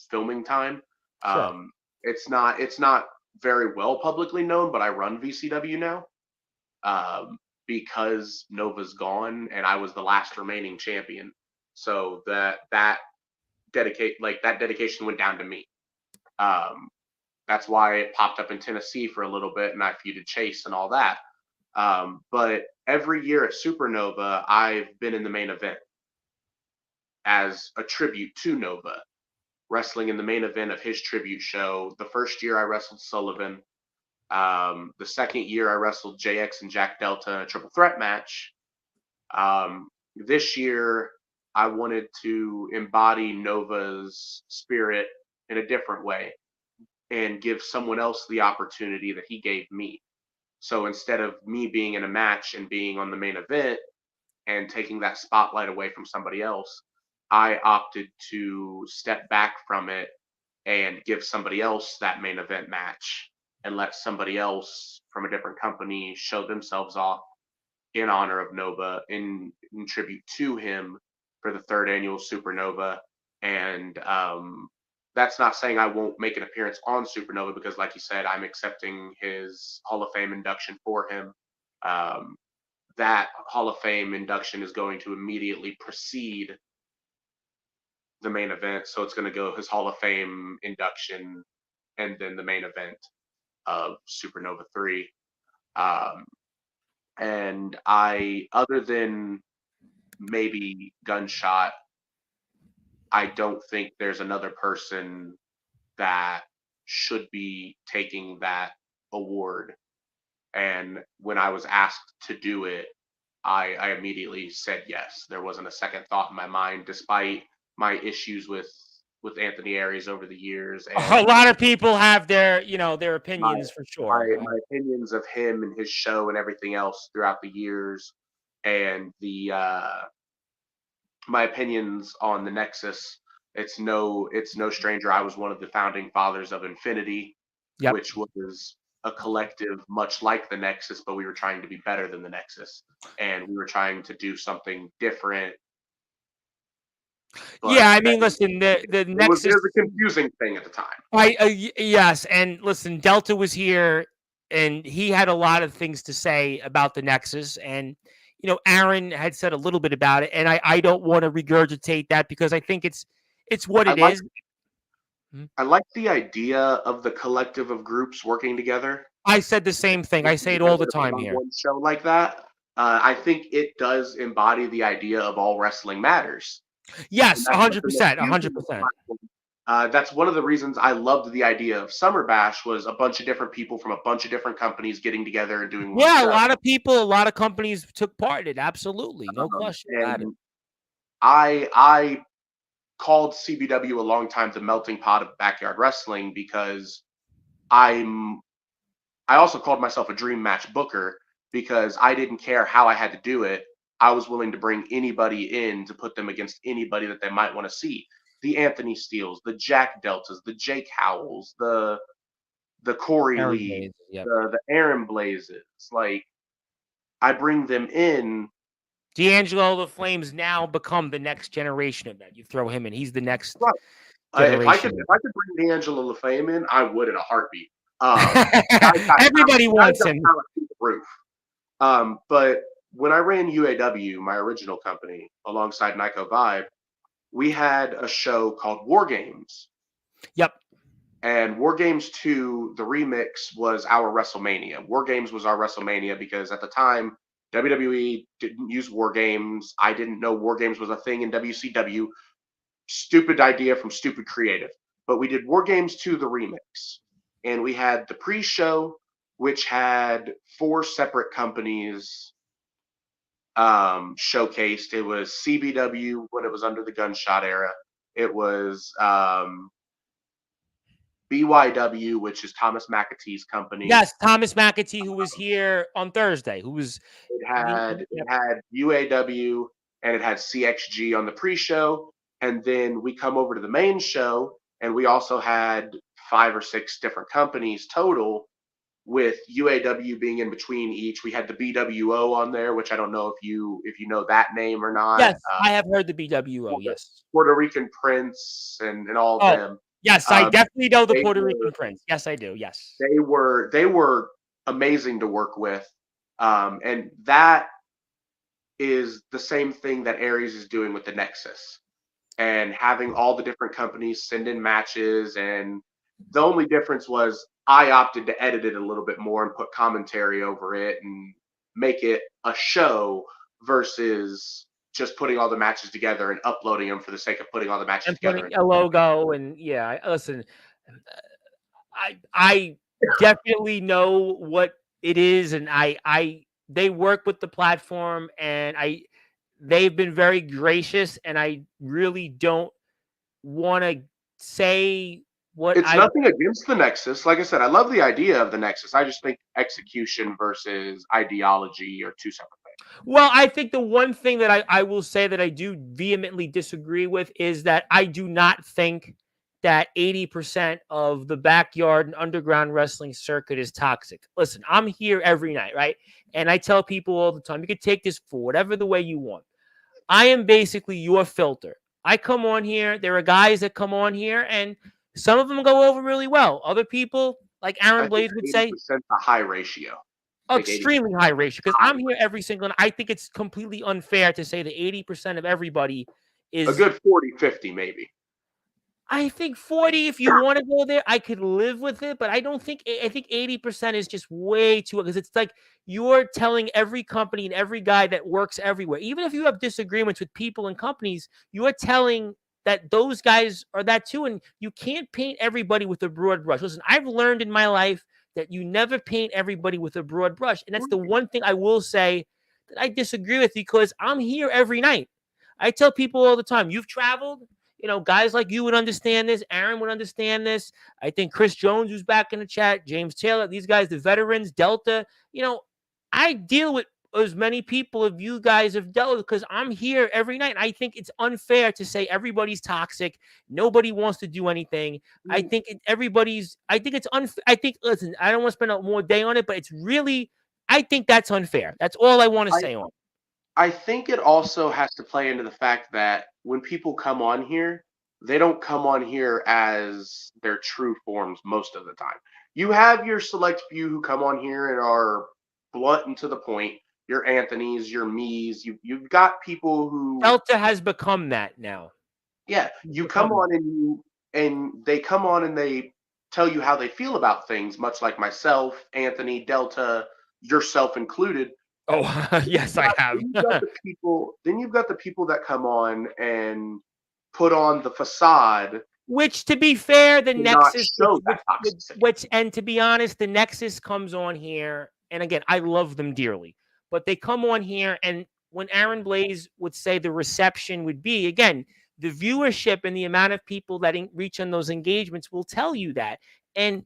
filming time. Sure. It's not very well publicly known, but I run VCW now. Because Nova's gone and I was the last remaining champion. So that dedication went down to me. That's why it popped up in Tennessee for a little bit and I feuded Chase and all that. But every year at Supernova, I've been in the main event as a tribute to Nova, wrestling in the main event of his tribute show. The first year I wrestled Sullivan. The second year I wrestled JX and Jack Delta in a triple threat match. This year I wanted to embody Nova's spirit in a different way and give someone else the opportunity that he gave me. So instead of me being in a match and being on the main event and taking that spotlight away from somebody else, I opted to step back from it and give somebody else that main event match and let somebody else from a different company show themselves off in honor of Nova, in tribute to him for the 3rd annual Supernova. And that's not saying I won't make an appearance on Supernova, because like you said, I'm accepting his Hall of Fame induction for him. That Hall of Fame induction is going to immediately precede the main event. So it's going to go his Hall of Fame induction and then the main event of Supernova 3. And other than maybe Gunshot, I don't think there's another person that should be taking that award. And when I was asked to do it, I immediately said yes. There wasn't a second thought in my mind, despite my issues with with Anthony Aries over the years, A and lot of people have their, their my opinions for my sure. my opinions of him and his show and everything else throughout the years, and the my opinions on the Nexus. It's no stranger. I was one of the founding fathers of Infinity, Yep. which was a collective much like the Nexus, but we were trying to be better than the Nexus, and we were trying to do something different. Yeah, But I mean, listen, the it Nexus. was a confusing thing at the time. Yes, and listen, Delta was here, and he had a lot of things to say about the Nexus, and Aaron had said a little bit about it, and I don't want to regurgitate that because I think it's what I it like is. I like the idea of the collective of groups working together. I said the same thing. I say it all the To put time on here. one show like that. I think it does embody the idea of all wrestling matters. And Yes, that's something that's 100%, huge in this 100%. platform. That's one of the reasons I loved the idea of Summer Bash was a bunch of different people from a bunch of different companies getting together and doing one Yeah, a show. lot of people, a lot of companies took part in it. Absolutely, no question about it. And I called CBW a long time the melting pot of backyard wrestling because I'm I also called myself a dream match booker because I didn't care how I had to do it. I was willing to bring anybody in to put them against anybody that they might want to see. The Anthony Steeles, the Jack Deltas, the Jake Howells, the Corey Aaron Lee, Blaze, yep. the Aaron Blazes. Like I bring them in. D'Angelo the Flames now become the next generation of that. You throw him in, he's the next Right. generation. If I could bring D'Angelo LaFame in, I would in a heartbeat. Everybody wants him. Talent through the roof. But when I ran UAW, my original company, alongside Nyko Vibe, we had a show called War Games. Yep. And War Games 2, the remix was our WrestleMania. War Games was our WrestleMania because at the time, WWE didn't use War Games. I didn't know War Games was a thing in WCW. Stupid idea from stupid creative. But we did War Games 2, the remix. And we had the pre show, which had 4 separate companies showcased. It was CBW when it was under the Gunshot era. It was BYW, which is Thomas McAtee's company. Yes, Thomas McAtee, who was here on Thursday, who was it had UAW and it had CXG on the pre-show, and then we come over to the main show and we also had 5 or 6 different companies total, with UAW being in between each. We had the BWO on there, which I don't know if you know that name or not. Yes, I have heard the BWO. Yes, Puerto Rican Prince and all of them. Yes, I definitely know the Puerto Rican Prince. Yes, I do. Yes, they were amazing to work with, and that is the same thing that Aries is doing with the Nexus, and having all the different companies send in matches. And the only difference was I opted to edit it a little bit more and put commentary over it and make it a show versus just putting all the matches together and uploading them for the sake of putting all the matches and together. putting a logo. And yeah, listen, I definitely know what it is, and they work with the platform, and they've been very gracious, and I really don't want to say what it's nothing against the Nexus. Like I said, I love the idea of the Nexus. I just think execution versus ideology are 2 separate things. Well, I think the one thing that I will say that I do vehemently disagree with is that I do not think that 80% of the backyard and underground wrestling circuit is toxic. Listen, I'm here every night, right? And I tell people all the time, you can take this for whatever the way you want. I am basically your filter. I come on here. There are guys that come on here, and some of them go over really well. Other people, like Aaron Blaze would say, a high ratio. Extremely high ratio, because I'm here every single night. I think it's completely unfair to say that 80% of everybody is a good 40-50 maybe. I think 40, if you want to go there, I could live with it, but I think 80% is just way too, because it's like you're telling every company and every guy that works everywhere, even if you have disagreements with people and companies, you are telling that those guys are that too, and you can't paint everybody with a broad brush. Listen, I've learned in my life that you never paint everybody with a broad brush, and that's the one thing I will say that I disagree with, because I'm here every night. I tell people all the time, you've traveled, guys like you would understand this. Aaron would understand this. I think Chris Jones, who's back in the chat, James Taylor, these guys, the veterans, Delta. I deal with as many people as you guys have dealt with because I'm here every night. I think it's unfair to say everybody's toxic. Nobody wants to do anything. I think I think it's unfair. Listen, I don't want to spend a more day on it, but it's really, I think that's unfair. That's all I want to say on it. I think it also has to play into the fact that when people come on here, they don't come on here as their true forms most of the time. You have your select few who come on here and are blunt and to the point. Your Anthony's, your me's. You've got people who Delta has become that now. Yeah, you come on and they come on and they tell you how they feel about things, much like myself, Anthony, Delta, yourself included. Oh, yes, I have. Then you've got the people that come on and put on the facade. Which, to be fair, the Nexus, and to be honest, the Nexus comes on here, and again, I love them dearly, but they come on here, and when Aaron Blaze would say the reception would be, again, the viewership and the amount of people that reach on those engagements will tell you that. And,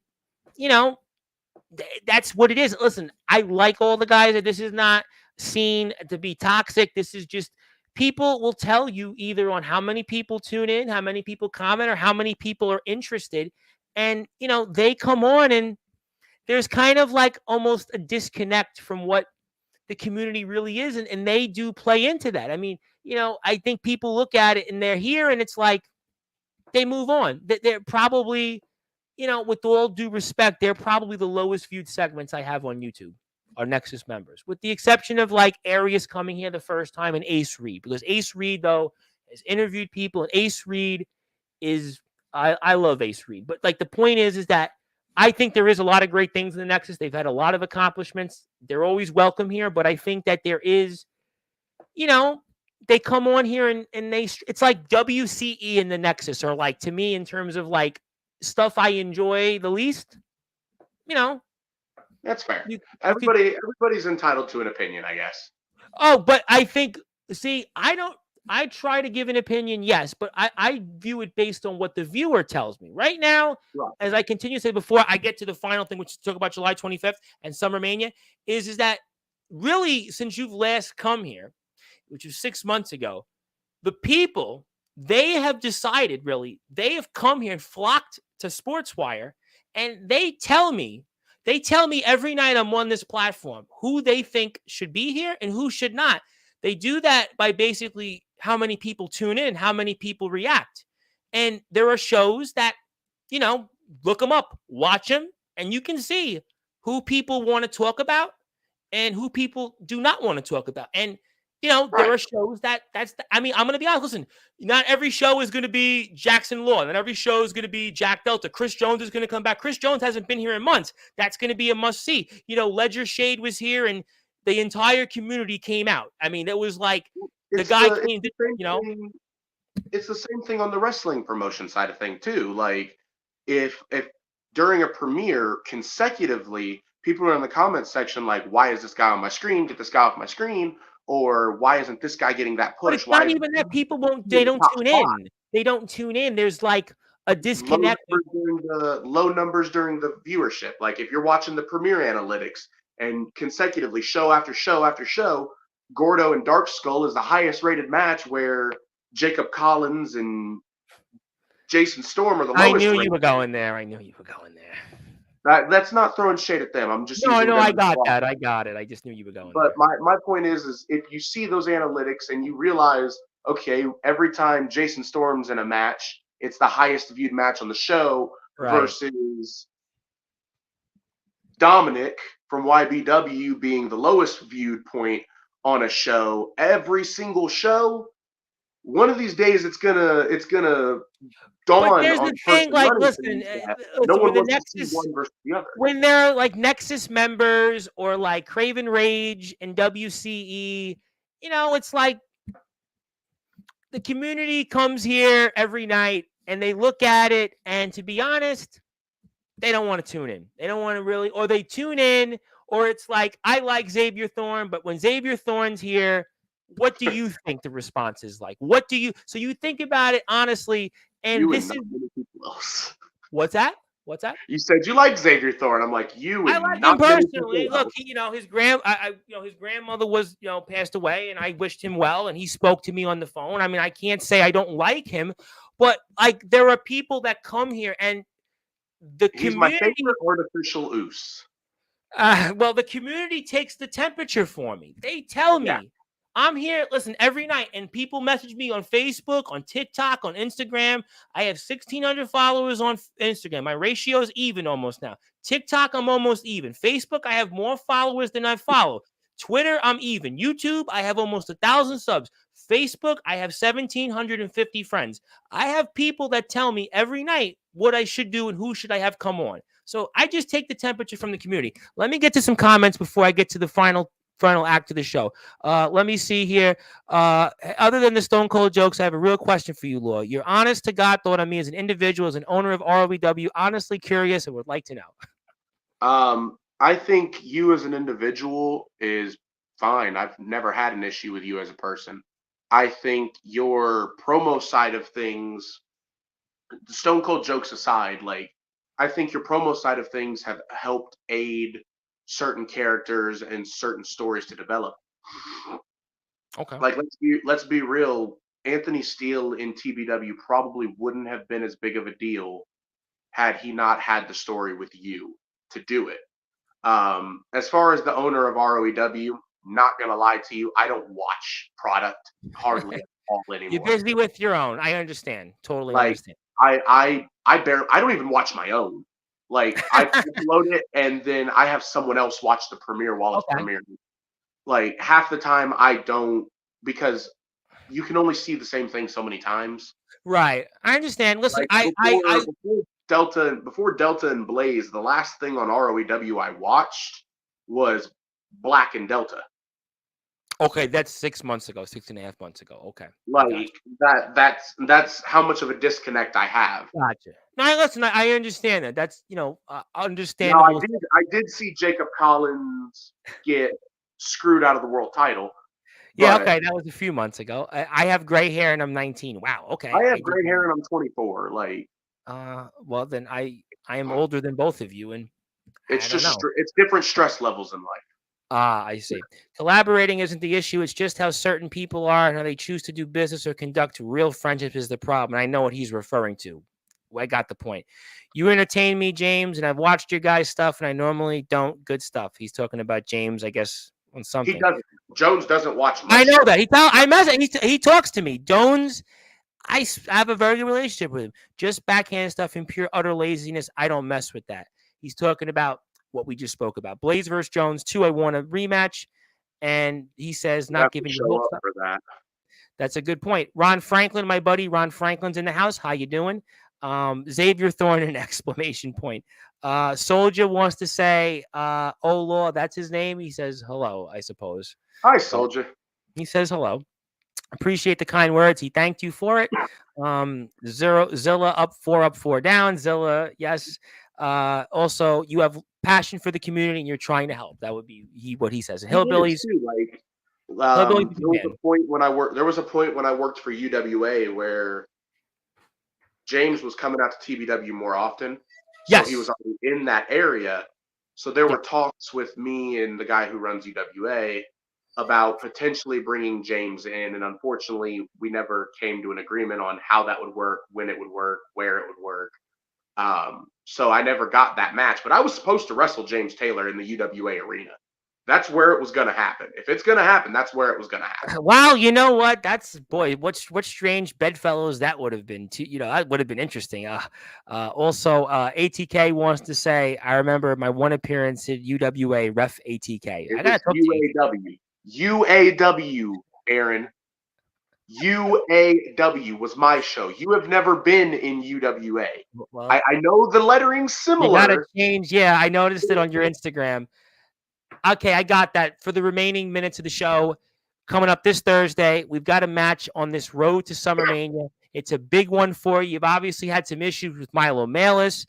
that's what it is. Listen, I like all the guys. This is not seen to be toxic. This is just people will tell you either on how many people tune in, how many people comment, or how many people are interested. And, they come on and there's kind of like almost a disconnect from what the community really is. And they do play into that. I mean, I think people look at it and they're here and it's like they move on. They're probably, with all due respect, they're probably the lowest viewed segments I have on YouTube are Nexus members, with the exception of like Arius coming here the first time and Ace Reed, because Ace Reed, though, has interviewed people, and Ace Reed is, I love Ace Reed. But like the point is that I think there is a lot of great things in the Nexus. They've had a lot of accomplishments. They're always welcome here, but I think that there is, they come on here and it's like WCE and the Nexus are like, to me, in terms of like stuff I enjoy the least, That's fair. Everybody's entitled to an opinion, I guess. Oh, but I think, I try to give an opinion, yes, but I view it based on what the viewer tells me. Right now, as I continue to say before I get to the final thing, which is talk about July 25th and Summer Mania, is that really, since you've last come here, which was 6 months ago, the people, they have decided, really, they have come here and flocked to Sportswire, and they tell me every night I'm on this platform who they think should be here and who should not. They do that by basically how many people tune in, how many people react. And there are shows that, look them up, watch them, and you can see who people want to talk about and who people do not want to talk about. And there are shows I'm going to be honest. Listen, not every show is going to be Jaxsin Law. Not every show is going to be Jack Delta. Chris Jones is going to come back. Chris Jones hasn't been here in months. That's going to be a must see. Ledger Shade was here and the entire community came out. I mean, it was like the guy came, It's the same thing on the wrestling promotion side of thing too. Like if during a premiere consecutively, people are in the comments section like, why is this guy on my screen? Get this guy off my screen. Or why isn't this guy getting that push? But it's not even that people they don't tune in. They don't tune in. There's like a disconnect. Low numbers during the viewership. Like if you're watching the premiere analytics and consecutively show after show after show, Gordo and Dark Skull is the highest rated match where Jacob Collins and Jason Storm are the lowest. I knew you were going there. That's not throwing shade at them. I'm just no. I got that. I got it. I just knew you were going. But my point is if you see those analytics and you realize, okay, every time Jason Storm's in a match, it's the highest viewed match on the show versus Dominic from YBW being the lowest viewed point on a show. Every single show, one of these days it's gonna dawn. But there's the thing, like, listen, no one wants to see one versus the other. When they're like Nexus members or like Craven Rage and WCE, it's like the community comes here every night and they look at it, and to be honest, they don't want to tune in. They don't want to really, or they tune in, or it's like, I like Xavier Thorne, but when Xavier Thorne's here, What do you think the response is like? So you think about it honestly, and You this and not is many people else. what's that? What's that? You said you like Xavier Thorne. I'm like, you I and like him not many people personally. Look, else. his grandmother was, passed away, and I wished him well, and he spoke to me on the phone. I mean, I can't say I don't like him, but like, there are people that come here, and the He's my community. favorite artificial oos. Well, the community takes the temperature for me. They tell Yeah. me I'm here, listen, every night, and people message me on Facebook, on TikTok, on Instagram. I have 1,600 followers on Instagram. My ratio is even almost now. TikTok, I'm almost even. Facebook, I have more followers than I follow. Twitter, I'm even. YouTube, I have almost 1,000 subs. Facebook, I have 1,750 friends. I have people that tell me every night what I should do and who should I have come on. So I just take the temperature from the community. Let me get to some comments before I get to the final act of the show. Let me see here. Other than the Stone Cold jokes, I have a real question for you, Law. Your honest to God thought on me as an individual, as an owner of ROW. Honestly curious and would like to know. I think you as an individual is fine. I've never had an issue with you as a person. I think your promo side of things, Stone Cold jokes aside, like, I think your promo side of things have helped aid certain characters and certain stories to develop. Okay. Like, let's be real. Anthony Steele in TBW probably wouldn't have been as big of a deal had he not had the story with you to do it. As far as the owner of ROEW, not gonna lie to you, I don't watch product hardly at all anymore. You're busy with your own. I understand. Totally Like, understand. I don't even watch my own. Like, I upload it and then I have someone else watch the premiere while it's premiering. Like, half the time I don't, because you can only see the same thing so many times. Right. I understand. Listen, like, before Delta and Blaze, the last thing on ROEW I watched was Black and Delta. Okay, that's 6 months ago, 6.5 months ago. Okay. Like, that's how much of a disconnect I have. Gotcha. No, listen, I understand that. That's, understandable. Now, I did see Jacob Collins get screwed out of the world title. Yeah, okay, that was a few months ago. I have gray hair and I'm 19. Wow, okay. I have gray hair and I'm 24. Like, well, then I am older than both of you, and it's it's different stress levels in life. I see. Collaborating isn't the issue. It's just how certain people are and how they choose to do business or conduct real friendship is the problem. And I know what he's referring to. I got the point. You entertain me, James, and I've watched your guys' stuff, and I normally don't. Good stuff. He's talking about James, I guess, on something. He doesn't. Jones doesn't watch much. I know that. He talks to me. Jones, I have a very good relationship with him. Just backhand stuff and pure utter laziness. I don't mess with that. He's talking about what we just spoke about. Blaze versus Jones 2. I want a rematch. And he says, not giving you hope for that. That's a good point. Ron Franklin, my buddy. Ron Franklin's in the house. How you doing? Xavier Thorne, an exclamation point. Soldier wants to say, oh, Law, that's his name. He says hello, I suppose. Hi, Soldier. He says hello. Appreciate the kind words. He thanked you for it. Zilla up 4 down. Zilla, yes. Also, you have passion for the community and you're trying to help. That would be what he says. Hillbillies. There was a point when I worked for UWA where James was coming out to TBW more often. So he was already in that area. So there were talks with me and the guy who runs UWA about potentially bringing James in. And unfortunately, we never came to an agreement on how that would work, when it would work, where it would work. So I never got that match. But I was supposed to wrestle James Taylor in the UWA arena. That's where it was going to happen. If it's going to happen, that's where it was going to happen. Wow, you know what? What strange bedfellows that would have been. That would have been interesting. Also, ATK wants to say, I remember my one appearance at UWA, ref ATK. I got to talk UAW. UAW, Aaron. UAW was my show. You have never been in UWA. Well, I know the lettering's similar. You got to change. Yeah, I noticed it on your Instagram. Okay, I got that. For the remaining minutes of the show, coming up this Thursday, we've got a match on this road to SummerMania. It's a big one for you. You've obviously had some issues with Milo Malice.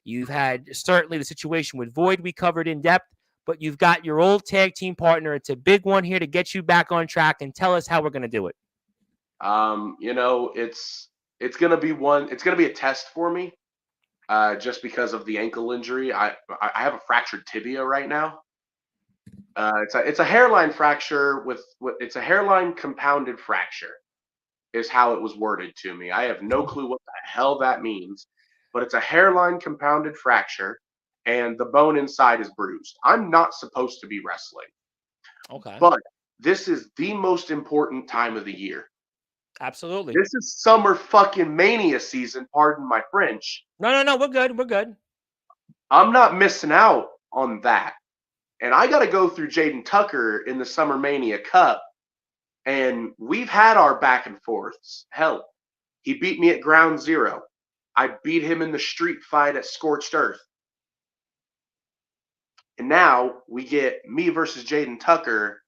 You've had certainly the situation with Void we covered in depth. but you've got your old tag team partner. It's a big one here to get you back on track, and tell us how we're going to do it. It's gonna be one. It's gonna be a test for me, just because of the ankle injury. I have a fractured tibia right now. It's a hairline fracture with it's a hairline compounded fracture, is how it was worded to me. I have no clue what the hell that means, but it's a hairline compounded fracture, and the bone inside is bruised. I'm not supposed to be wrestling. Okay. But this is the most important time of the year. Absolutely. This is summer fucking mania season, pardon my French. No. We're good. We're good. I'm not missing out on that. And I got to go through Jaden Tucker in the Summer Mania Cup. And we've had our back and forths. Hell, he beat me at Ground Zero. I beat him in the street fight at Scorched Earth. And now we get me versus Jaden Tucker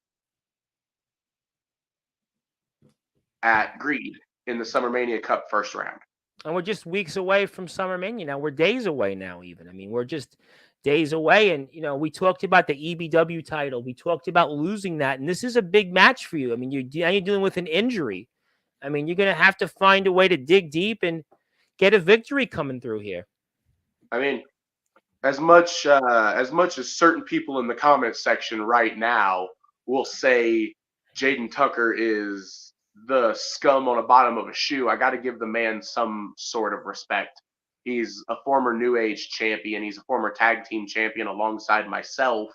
at Greed in the Summer Mania Cup first round. And we're just weeks away from Summer Mania now. We're days away now, even. I mean, we're just days away. And, we talked about the EBW title. We talked about losing that. And this is a big match for you. I mean, you're dealing with an injury. I mean, you're going to have to find a way to dig deep and get a victory coming through here. I mean, as much as certain people in the comments section right now will say Jaden Tucker is the scum on the bottom of a shoe, I got to give the man some sort of respect. He's a former New Age champion. He's a former tag team champion alongside myself.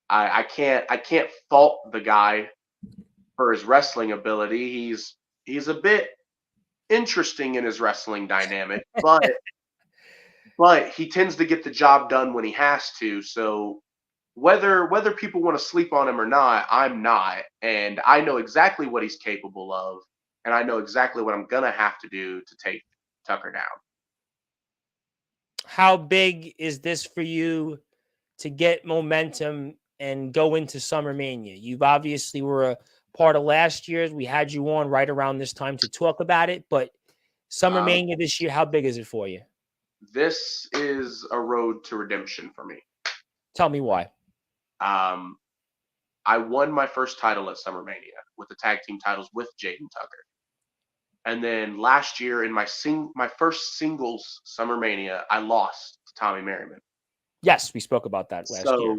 I can't fault the guy for his wrestling ability. He's a bit interesting in his wrestling dynamic, but he tends to get the job done when he has to. So whether people want to sleep on him or not, I'm not. And I know exactly what he's capable of, and I know exactly what I'm going to have to do to take Tucker down. How big is this for you to get momentum and go into Summer Mania? You've obviously were a part of last year's. We had you on right around this time to talk about it, but Summer Mania this year, how big is it for you? This is a road to redemption for me. Tell me why. I won my first title at Summer Mania with the tag team titles with Jaden Tucker. And then last year in my first singles Summer Mania, I lost to Tommy Merriman. Yes, we spoke about that last year. So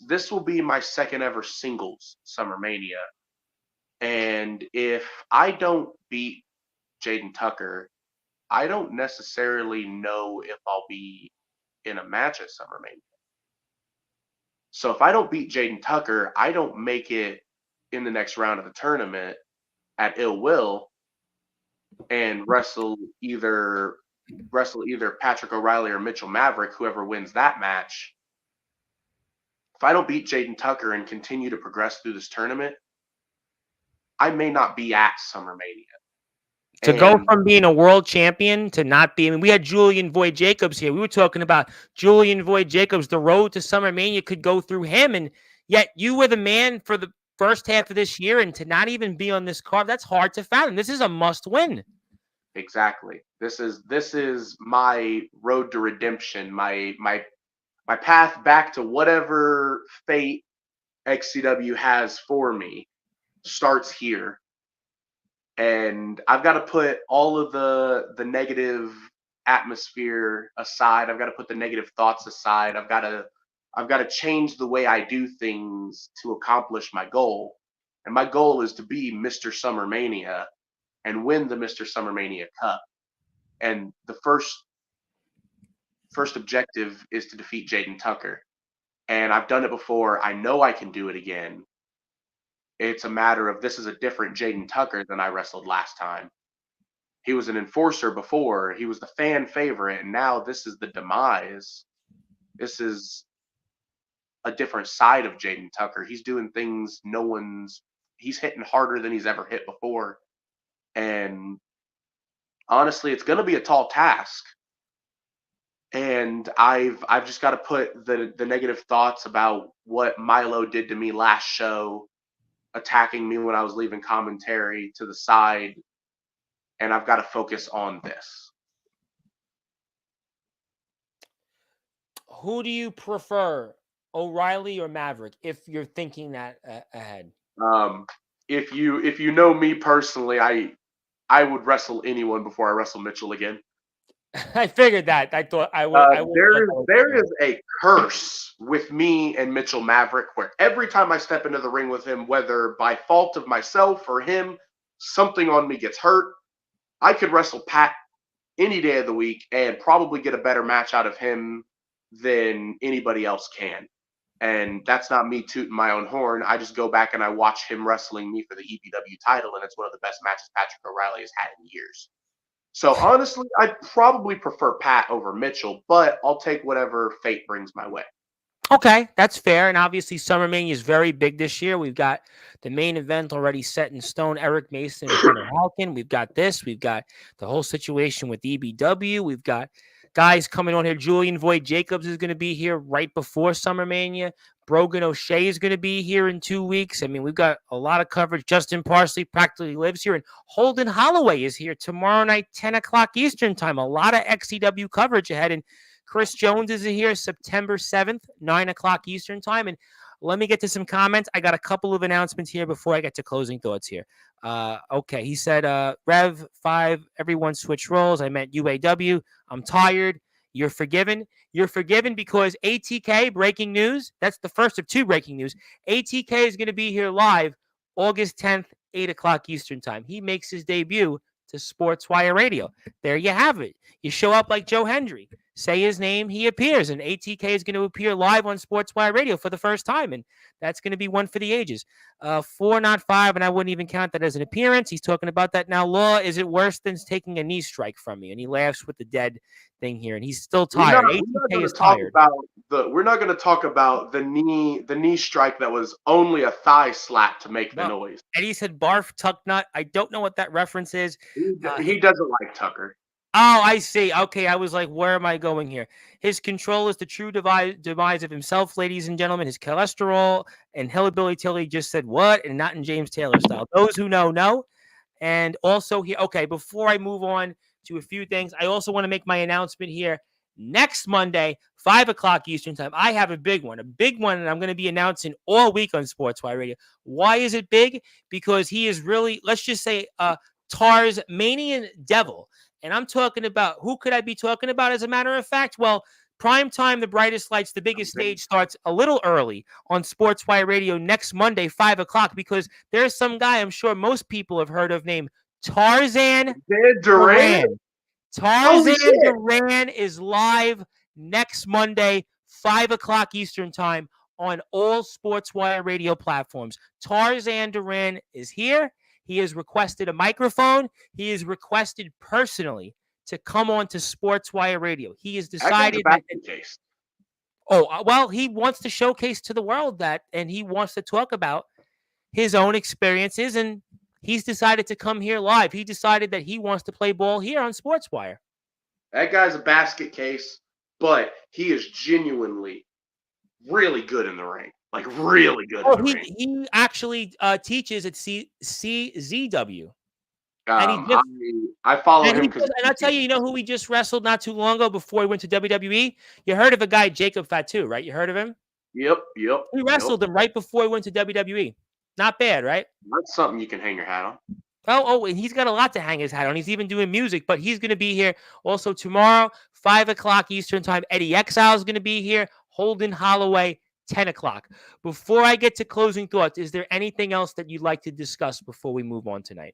this will be my second ever singles Summer Mania. And if I don't beat Jaden Tucker, I don't necessarily know if I'll be in a match at Summer Mania. So if I don't beat Jaden Tucker, I don't make it in the next round of the tournament at Ill Will and wrestle either Patrick O'Reilly or Mitchell Maverick, whoever wins that match. If I don't beat Jaden Tucker and continue to progress through this tournament, I may not be at Summer Mania. To go from being a world champion to not being, we had Julian Void Jacobs here. We were talking about Julian Void Jacobs. The road to Summer Mania could go through him. And yet you were the man for the first half of this year, and to not even be on this card, that's hard to fathom. This is a must win. Exactly. This is my road to redemption, my path back to whatever fate XCW has for me starts here. And I've got to put all of the negative atmosphere aside. I've got to put the negative thoughts aside. I've got to change the way I do things to accomplish my goal. And my goal is to be Mr. Summer Mania and win the Mr. Summer Mania Cup. And the first objective is to defeat Jaden Tucker. And I've done it before. I know I can do it again. It's a matter of this is a different Jaden Tucker than I wrestled last time. He was an enforcer before. He was the fan favorite. And now this is the demise. This is a different side of Jaden Tucker. He's doing things he's hitting harder than he's ever hit before. And honestly, it's going to be a tall task. And I've just got to put the negative thoughts about what Milo did to me last show, attacking me when I was leaving commentary, to the side, and I've got to focus on this. Who do you prefer O'Reilly or Maverick, if you're thinking that ahead. If you know me personally, I would wrestle anyone before I wrestle Mitchell again. I figured that. I thought I would. I would. There is a curse with me and Mitchell Maverick where every time I step into the ring with him, whether by fault of myself or him, something on me gets hurt. I could wrestle Pat any day of the week and probably get a better match out of him than anybody else can. And that's not me tooting my own horn. I just go back and I watch him wrestling me for the EPW title, and it's one of the best matches Patrick O'Reilly has had in years. So honestly, I'd probably prefer Pat over Mitchell, but I'll take whatever fate brings my way. Okay, that's fair. And obviously, Summer Mania is very big this year. We've got the main event already set in stone. Eric Mason and Hunter Halkin. We've got this. We've got the whole situation with EBW. We've got guys coming on here. Julian Voigt Jacobs is going to be here right before Summer Mania. Brogan O'Shea is going to be here in 2 weeks. I mean, we've got a lot of coverage. Justin Parsley practically lives here. And Holden Holloway is here tomorrow night, 10 o'clock Eastern time. A lot of XCW coverage ahead. And Chris Jones is here September 7th, 9 o'clock Eastern time. And let me get to some comments. I got a couple of announcements here before I get to closing thoughts here. Okay, he said, Rev 5, everyone switch roles. I meant UAW. I'm tired. You're forgiven. You're forgiven because ATK, breaking news. That's the first of 2 breaking news. ATK is going to be here live August 10th, 8 o'clock Eastern time. He makes his debut to Sportswire Radio. There you have it. You show up like Joe Hendry. Say his name, he appears, and ATK is going to appear live on Sportswire Radio for the first time, and that's going to be one for the ages. 4, not 5, and I wouldn't even count that as an appearance. He's talking about that now. Law, is it worse than taking a knee strike from me? And he laughs with the dead thing here, and he's still tired. ATK is tired. We're not going to talk about the knee strike that was only a thigh slap to make the noise. Eddie said barf tuck nut. I don't know what that reference is. He doesn't like Tucker. Oh, I see. Okay, I was like, where am I going here? His control is the true demise of himself, ladies and gentlemen. His cholesterol and Hillbilly Tilly just said what, and not in James Taylor style. Those who know. And also here, okay, before I move on to a few things, I also want to make my announcement here. Next Monday, 5 o'clock Eastern time, I have a big one, and I'm going to be announcing all week on Sportswire Radio. Why is it big? Because he is really, let's just say, Tarzmanian devil. And I'm talking about, who could I be talking about as a matter of fact? Well, prime time, the brightest lights, the biggest stage starts a little early on Sportswire Radio next Monday, 5 o'clock, because there's some guy I'm sure most people have heard of named Tarzan Duran. Tarzan Duran is live next Monday, 5 o'clock Eastern time on all Sportswire Radio platforms. Tarzan Duran is here. He has requested a microphone. He has requested personally to come on to Sportswire Radio. He has decided he wants to showcase to the world that, and he wants to talk about his own experiences, and he's decided to come here live. He decided that he wants to play ball here on Sportswire. That guy's a basket case, but he is genuinely really good in the ring. Like, really good. He actually teaches at CZW. I follow him. And I'll tell you, you know who he just wrestled not too long ago before he went to WWE? You heard of a guy, Jacob Fatu, right? You heard of him? Yep. He wrestled him right before he went to WWE. Not bad, right? That's something you can hang your hat on. And he's got a lot to hang his hat on. He's even doing music, but he's going to be here also tomorrow, 5 o'clock Eastern time. Eddie Exile is going to be here. Holden Holloway, 10 o'clock. Before I get to closing thoughts, is there anything else that you'd like to discuss before we move on tonight?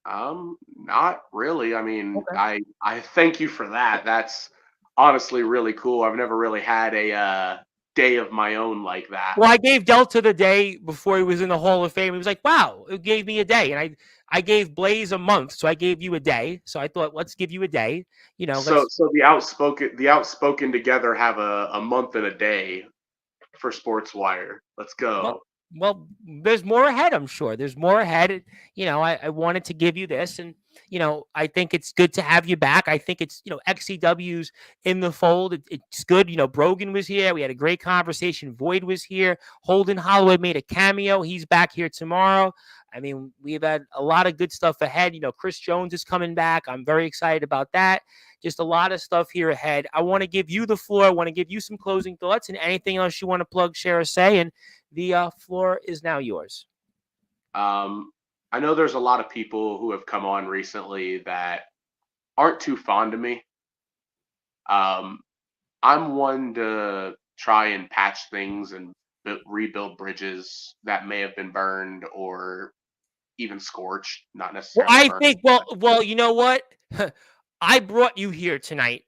Not really. I mean, okay. I thank you for that. That's honestly really cool. I've never really had a day of my own like that. Well, I gave Delta the day before he was in the Hall of Fame. He was like, wow, it gave me a day. And I gave Blaze a month, so I gave you a day. So I thought, let's give you a day. You know. So the outspoken together have a month and a day for Sportswire. Let's go. Well, there's more ahead, I'm sure. There's more ahead. You know, I wanted to give you this. And I think it's good to have you back. I think it's, XCW's in the fold. It's good. Brogan was here. We had a great conversation. Void was here. Holden Holloway made a cameo. He's back here tomorrow. I mean, we've had a lot of good stuff ahead. Chris Jones is coming back. I'm very excited about that. Just a lot of stuff here ahead. I want to give you the floor. I want to give you some closing thoughts and anything else you want to plug, share, or say. And the floor is now yours. I know there's a lot of people who have come on recently that aren't too fond of me. I'm one to try and patch things and rebuild bridges that may have been burned or even scorched, not necessarily I burned. think, well, you know what? I brought you here tonight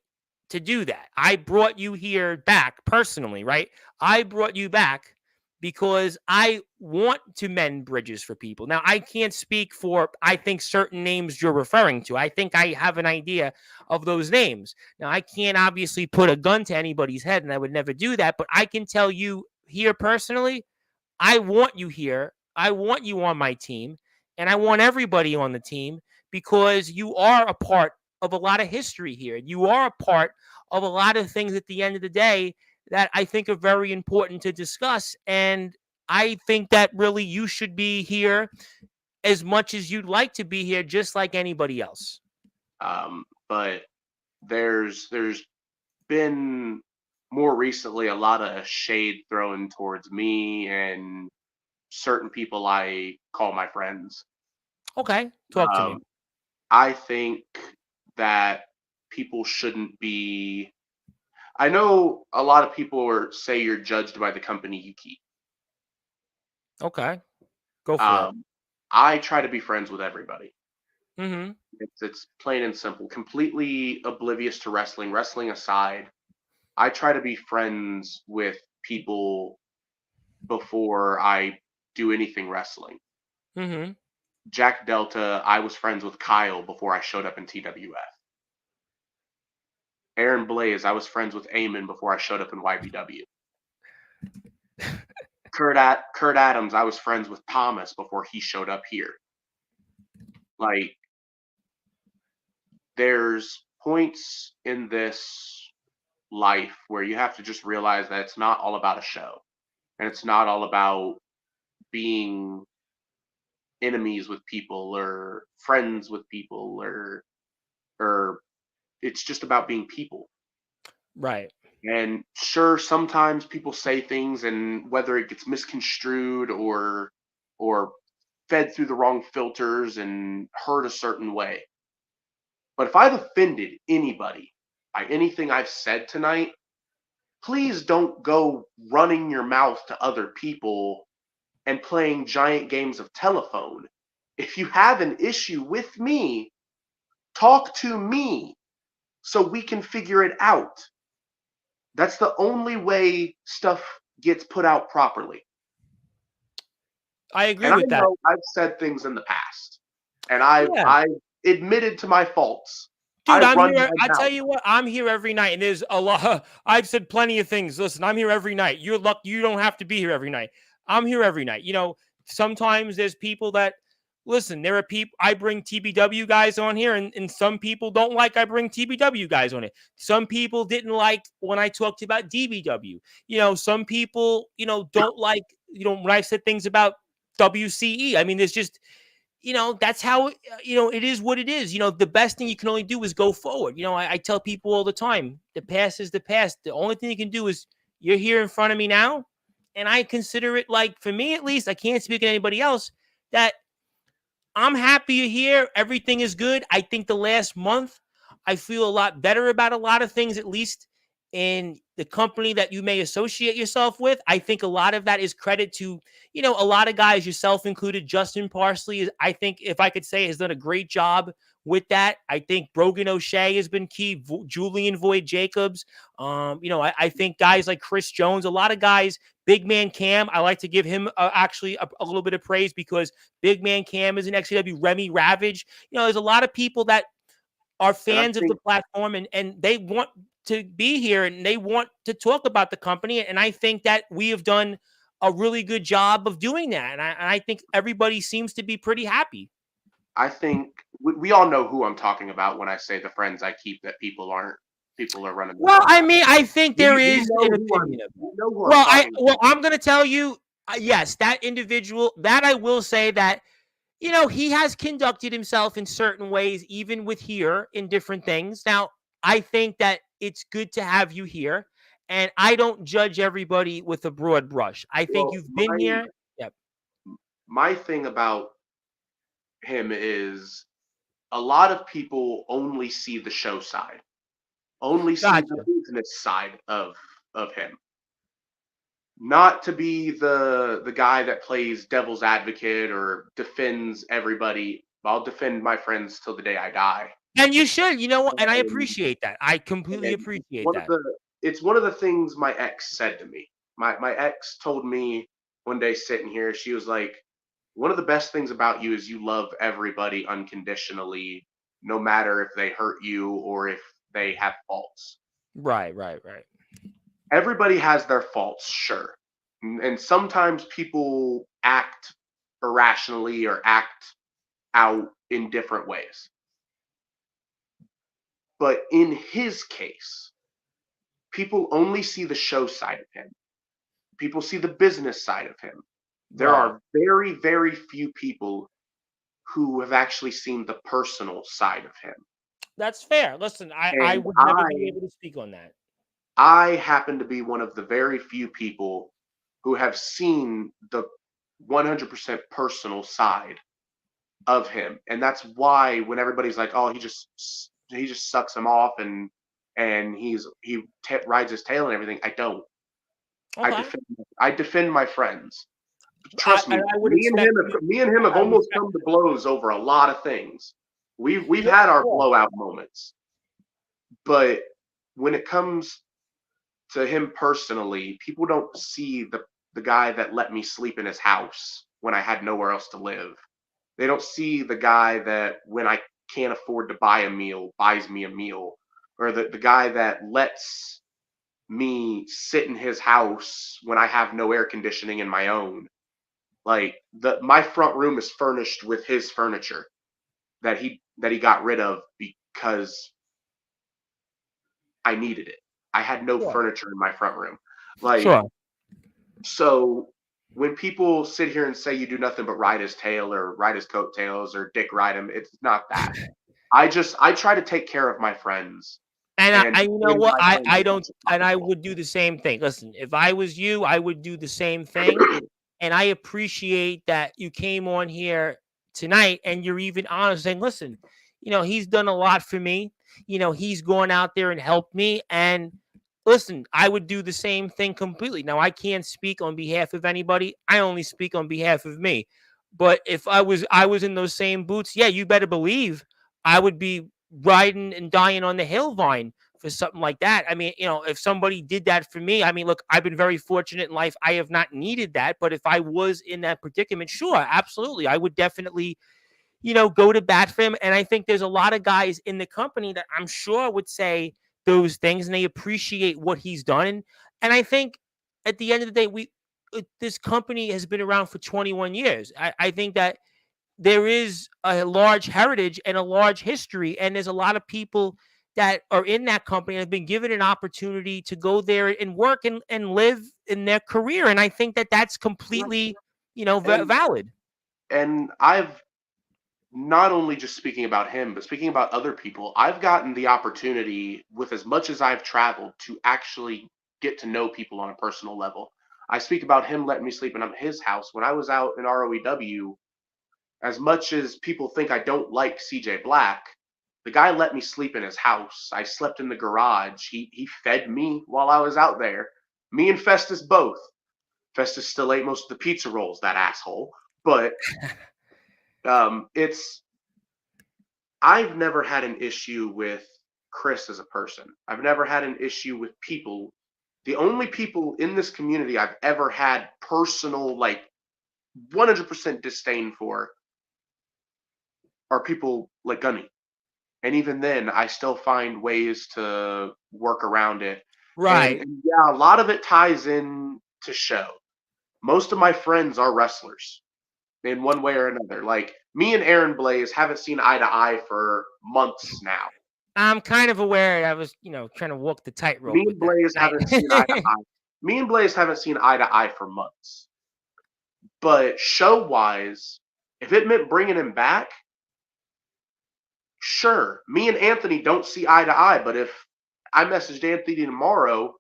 to do that. I brought you here back personally, right? I brought you back because I want to mend bridges for people. Now, I can't speak for, I think, certain names you're referring to. I think I have an idea of those names. Now, I can't obviously put a gun to anybody's head, and I would never do that, but I can tell you here personally, I want you here. I want you on my team, and I want everybody on the team because you are a part of a lot of history here. You are a part of a lot of things at the end of the day that I think are very important to discuss. And I think that really you should be here as much as you'd like to be here, just like anybody else. But there's been more recently a lot of shade thrown towards me and certain people I call my friends. Okay, talk to me. I think that people shouldn't be. I know a lot of people say you're judged by the company you keep. Okay, go for it. I try to be friends with everybody. Mm-hmm. It's plain and simple. Completely oblivious to wrestling. Wrestling aside, I try to be friends with people before I do anything wrestling. Mm-hmm. Jack Delta, I was friends with Kyle before I showed up in TWF. Aaron Blaze, I was friends with Eamon before I showed up in YBW. Kurt Adams, I was friends with Thomas before he showed up here. Like, there's points in this life where you have to just realize that it's not all about a show. And it's not all about being enemies with people or friends with people or it's just about being people. Right. And sure, sometimes people say things and whether it gets misconstrued or fed through the wrong filters and heard a certain way. But if I've offended anybody by anything I've said tonight, please don't go running your mouth to other people and playing giant games of telephone. If you have an issue with me, talk to me so we can figure it out. That's the only way stuff gets put out properly. I agree with that. I've said things in the past, and I've admitted to my faults. Dude, I'm here. I tell you what, I'm here every night, and there's a lot. I've said plenty of things. Listen, I'm here every night. You're lucky. You don't have to be here every night. I'm here every night. Sometimes there's people that listen. There are people. I bring TBW guys on here, and some people don't like I bring TBW guys on it. Some people didn't like when I talked about DBW. Some people, don't like, when I said things about WCE. I mean, there's just. That's how, it is what it is. The best thing you can only do is go forward. I tell people all the time, the past is the past. The only thing you can do is you're here in front of me now. And I consider it, like, for me, at least, I can't speak to anybody else, that I'm happy you're here. Everything is good. I think the last month, I feel a lot better about a lot of things, at least in the company that you may associate yourself with. I think a lot of that is credit to, a lot of guys, yourself included. Justin Parsley, I think, if I could say, has done a great job with that. I think Brogan O'Shea has been key. Julian Void Jacobs. I think guys like Chris Jones, a lot of guys, Big Man Cam, I like to give him actually a little bit of praise because Big Man Cam is an XCW. Remy Ravage. There's a lot of people that are fans of the platform and they want to be here and they want to talk about the company. And I think that we have done a really good job of doing that. And I think everybody seems to be pretty happy. I think we all know who I'm talking about when I say the friends I keep that people are running their Well, mouth I at. mean, I think there We is know an who opinion of that. I'm talking Well, about. I'm going to tell you, yes, that individual, that I will say that, he has conducted himself in certain ways, even with here in different things. Now, I think that it's good to have you here, and I don't judge everybody with a broad brush. I think Well, you've been here. Yep. my thing about him is a lot of people only see the show side, only see the Gotcha. business side of him. Not to be the guy that plays devil's advocate or defends everybody. I'll defend my friends till the day I die. And you should, and I And, appreciate that. I completely and appreciate one of that. the it's one of the things my ex said to me. My ex told me one day sitting here, she was like, one of the best things about you is you love everybody unconditionally, no matter if they hurt you or if they have faults. Right, right, right. Everybody has their faults, sure. And sometimes people act irrationally or act out in different ways. But in his case, people only see the show side of him. People see the business side of him. There Right. are very, very few people who have actually seen the personal side of him. That's fair. Listen, I And would never be able to speak on that. I happen to be one of the very few people who have seen the 100% personal side of him, and that's why when everybody's like, "Oh, he just sucks him off and rides his tail and everything," I don't. I Okay. defend I defend my friends. I Trust me, and I would expect you. me and him have I would almost expect. come to blows over a lot of things. We've Yeah, had our sure. blowout moments, but when it comes to him personally, people don't see the guy that let me sleep in his house when I had nowhere else to live. They don't see the guy that when I can't afford to buy a meal, buys me a meal, or the guy that lets me sit in his house when I have no air conditioning in my own. Like my front room is furnished with his furniture that he got rid of because I needed it. I had no Sure. furniture in my front room. Like, Sure. so when people sit here and say you do nothing but ride his tail or ride his coattails or dick ride him, it's not that. I try to take care of my friends And and you know defend what? my friends I as don't, much as and I possible. would do the same thing. Listen, if I was you, I would do the same thing. And I appreciate that you came on here tonight and you're even honest saying, listen, he's done a lot for me. He's gone out there and helped me. And listen, I would do the same thing completely. Now, I can't speak on behalf of anybody. I only speak on behalf of me. But if I was in those same boots, yeah, you better believe I would be riding and dying on the hill vine for something like that. I mean, if somebody did that for me, I mean, look, I've been very fortunate in life. I have not needed that. But if I was in that predicament, sure, absolutely. I would definitely, go to bat for him. And I think there's a lot of guys in the company that I'm sure would say those things and they appreciate what he's done. And I think at the end of the day, this company has been around for 21 years. I think that there is a large heritage and a large history, and there's a lot of people that are in that company and have been given an opportunity to go there and work and live in their career. And I think that that's completely, And valid. I've not only just speaking about him, but speaking about other people, I've gotten the opportunity with as much as I've traveled to actually get to know people on a personal level. I speak about him letting me sleep in his house. When I was out in ROEW, as much as people think I don't like CJ Black, the guy let me sleep in his house. I slept in the garage. He fed me while I was out there. Me and Festus both. Festus still ate most of the pizza rolls, that asshole. But it's I've never had an issue with Chris as a person. I've never had an issue with people. The only people in this community I've ever had personal, like 100% disdain for are people like Gunny. And even then, I still find ways to work around it. And, Right. and yeah, a lot of it ties in to show. Most of my friends are wrestlers. in one way or another. Like, me and Aaron Blaze haven't seen eye to eye for months now. I'm kind of aware. I was, trying to walk the tightrope Me with and that Blaze haven't seen eye to tonight. eye. Me and Blaze haven't seen eye to eye for months. But show wise, if it meant bringing him back, sure. Me and Anthony don't see eye to eye. But if I messaged Anthony tomorrow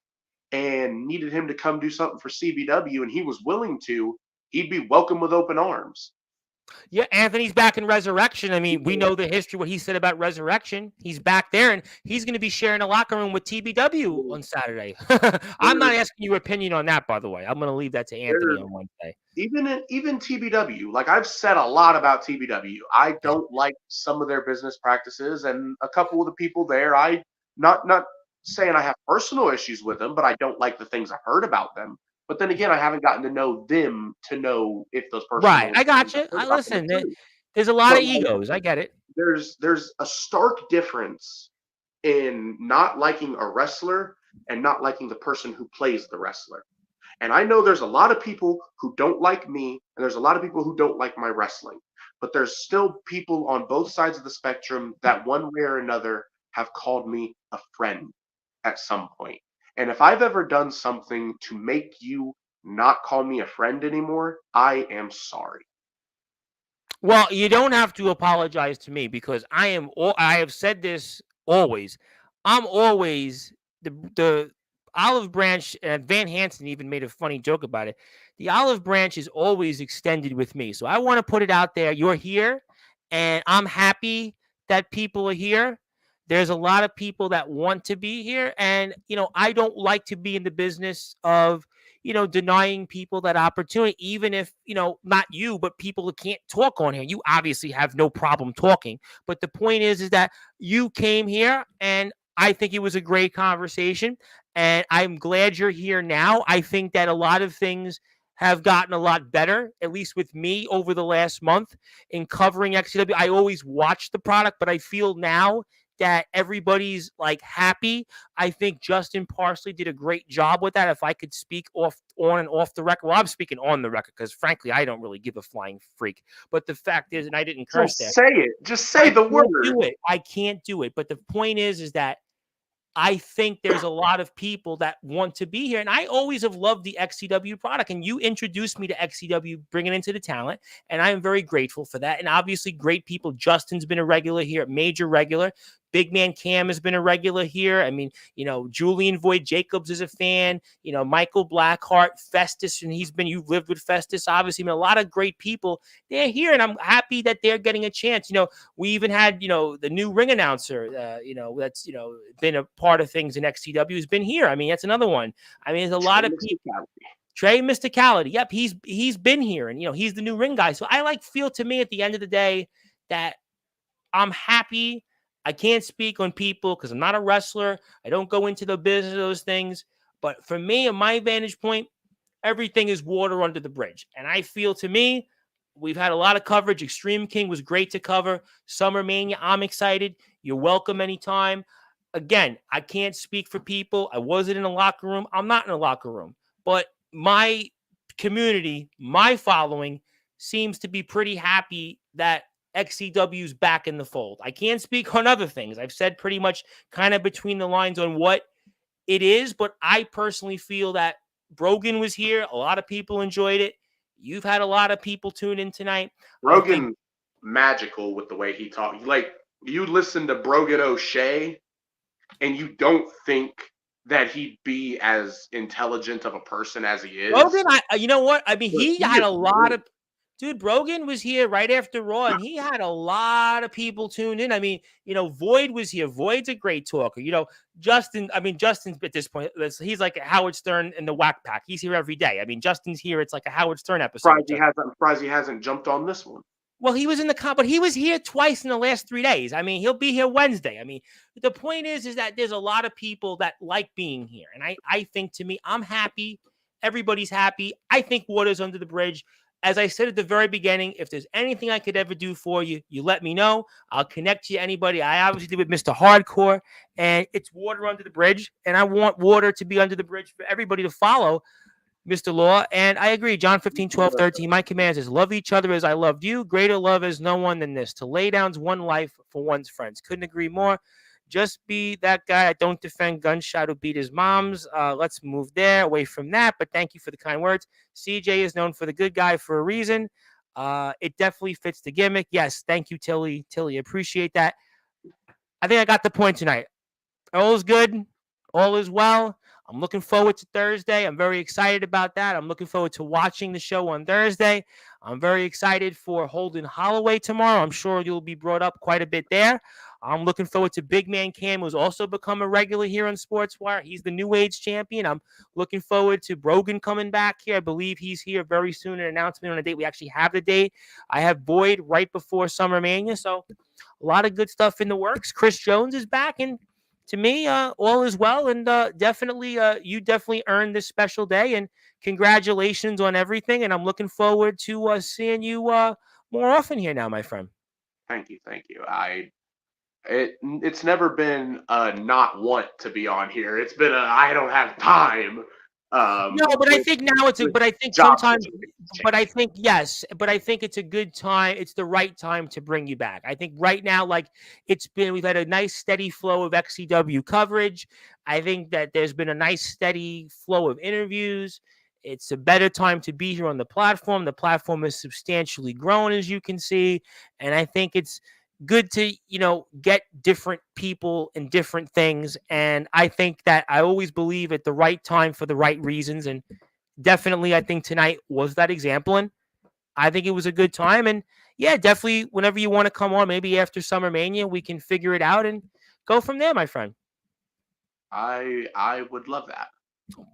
and needed him to come do something for CBW and he was willing to, he'd be welcome with open arms. Yeah, Anthony's back in Resurrection. I mean, we know the history, what he said about Resurrection. He's back there, and he's going to be sharing a locker room with TBW on Saturday. I'm not asking your opinion on that, by the way. I'm going to leave that to Anthony on Wednesday. Even TBW, like, I've said a lot about TBW. I don't like some of their business practices, and a couple of the people there, I not saying I have personal issues with them, but I don't like the things I've heard about them. But then again, I haven't gotten to know them to know if those personal Right, I got you. I listen. There's a lot of egos. I get it. There's a stark difference in not liking a wrestler and not liking the person who plays the wrestler. And I know there's a lot of people who don't like me, and there's a lot of people who don't like my wrestling. But there's still people on both sides of the spectrum that one way or another have called me a friend at some point. And if I've ever done something to make you not call me a friend anymore, I am sorry. Well, you don't have to apologize to me because I have said this always. I'm always the olive branch. Van Hansen even made a funny joke about it. The olive branch is always extended with me. So I want to put it out there. You're here, and I'm happy that people are here. There's a lot of people that want to be here. And, I don't like to be in the business of, denying people that opportunity, even if, not you, but people who can't talk on here. You obviously have no problem talking. But the point is that you came here, and I think it was a great conversation. And I'm glad you're here now. I think that a lot of things have gotten a lot better, at least with me over the last month in covering XCW. I always watch the product, but I feel now that everybody's like happy. I think Justin Parsley did a great job with that. If I could speak on and off the record, well, I'm speaking on the record because frankly, I don't really give a flying freak. But the fact is, and I didn't curse there. Just say it. Just say the word. I can't do it. But the point is that I think there's a lot of people that want to be here. And I always have loved the XCW product. And you introduced me to XCW, bringing into the talent. And I am very grateful for that. And obviously, great people. Justin's been a regular here, major regular. Big Man Cam has been a regular here. I mean, Julian Void Jacobs is a fan. Michael Blackheart, Festus, and you've lived with Festus, obviously. I mean, a lot of great people. They're here, and I'm happy that they're getting a chance. We even had, the new ring announcer, that's, been a part of things in XCW has been here. I mean, that's another one. I mean, there's a lot of people. Trey Mysticality. Yep, he's been here, and he's the new ring guy. So I feel to me at the end of the day that I'm happy. I can't speak on people because I'm not a wrestler. I don't go into the business of those things. But for me, in my vantage point, everything is water under the bridge. And I feel to me, we've had a lot of coverage. Extreme King was great to cover. Summer Mania, I'm excited. You're welcome anytime. Again, I can't speak for people. I wasn't in a locker room. I'm not in a locker room. But my community, my following seems to be pretty happy that XCW's back in the fold. I can't speak on other things. I've said pretty much kind of between the lines on what it is, but I personally feel that Brogan was here. A lot of people enjoyed it. You've had a lot of people tune in tonight. Brogan, magical with the way he talked. Like, you listen to Brogan O'Shea, and you don't think that he'd be as intelligent of a person as he is. Brogan, you know what? I mean, he had a lot of... Dude, Brogan was here right after Raw, and he had a lot of people tuned in. I mean, Void was here. Void's a great talker. Justin's at this point, he's like a Howard Stern in the Whack Pack. He's here every day. I mean, Justin's here. It's like a Howard Stern episode. Surprised he hasn't jumped on this one. Well, he was in the but he was here twice in the last 3 days. I mean, he'll be here Wednesday. I mean, the point is that there's a lot of people that like being here. And I think, to me, I'm happy. Everybody's happy. I think water's under the bridge. As I said at the very beginning, if there's anything I could ever do for you, you let me know. I'll connect you to anybody. I obviously did with Mr. Hardcore, and it's water under the bridge. And I want water to be under the bridge for everybody to follow. Mr. Law. And I agree. John 15:12-13. My commands is love each other as I loved you. Greater love is no one than this. To lay down one life for one's friends. Couldn't agree more. Just be that guy that don't defend gunshot who beat his moms. Let's move there, away from that. But thank you for the kind words. CJ is known for the good guy for a reason. It definitely fits the gimmick. Yes, thank you, Tilly. Tilly, appreciate that. I think I got the point tonight. All is good. All is well. I'm looking forward to Thursday. I'm very excited about that. I'm looking forward to watching the show on Thursday. I'm very excited for Holden Holloway tomorrow. I'm sure you'll be brought up quite a bit there. I'm looking forward to Big Man Cam, who's also become a regular here on Sportswire. He's the New Age champion. I'm looking forward to Brogan coming back here. I believe he's here very soon. An announcement on a date. We actually have the date. I have Boyd right before Summer Mania. So a lot of good stuff in the works. Chris Jones is back, and to me, all is well, and definitely, you definitely earned this special day, and congratulations on everything. And I'm looking forward to seeing you more often here now, my friend. Thank you, thank you. It's never been a not want to be on here. It's been a I don't have time. No, but I think now it's a. But I think sometimes. But I think yes. But I think it's a good time. It's the right time to bring you back. I think right now, like we've had a nice steady flow of XCW coverage. I think that there's been a nice steady flow of interviews. It's a better time to be here on the platform. The platform is substantially grown, as you can see, and I think it's good to get different people and different things. And I think that I always believe at the right time for the right reasons, and definitely I think tonight was that example, and I think it was a good time. And yeah, definitely whenever you want to come on, maybe after Summer Mania, we can figure it out and go from there, my friend. I would love that.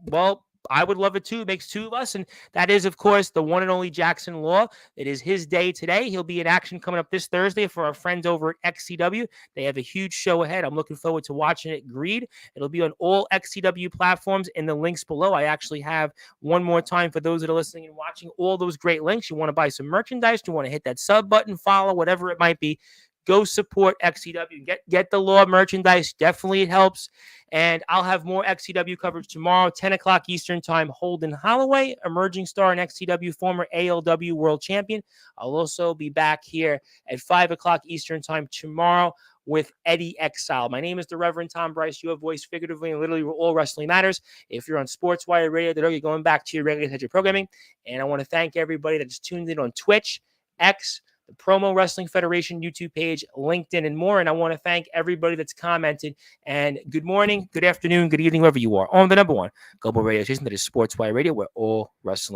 Well, I would love it too. It makes two of us. And that is, of course, the one and only Jaxsin Law. It is his day today. He'll be in action coming up this Thursday for our friends over at XCW. They have a huge show ahead. I'm looking forward to watching it. Greed. It'll be on all XCW platforms in the links below. I actually have one more time for those that are listening and watching all those great links. You want to buy some merchandise, you want to hit that sub button, follow, whatever it might be. Go support XCW. Get the Law merchandise. Definitely it helps. And I'll have more XCW coverage tomorrow, 10 o'clock Eastern time. Holden Holloway, emerging star in XCW, former ALW world champion. I'll also be back here at 5 o'clock Eastern time tomorrow with Eddie Exile. My name is the Reverend Tom Bryce. You have voice figuratively and literally all wrestling matters. If you're on Sportswire Radio, you're going back to your regular scheduled programming. And I want to thank everybody that's tuned in on Twitch, X, the Promo Wrestling Federation YouTube page, LinkedIn, and more. And I want to thank everybody that's commented. And good morning, good afternoon, good evening, wherever you are. On the number one global radio station that is Sportswire Radio, where all wrestling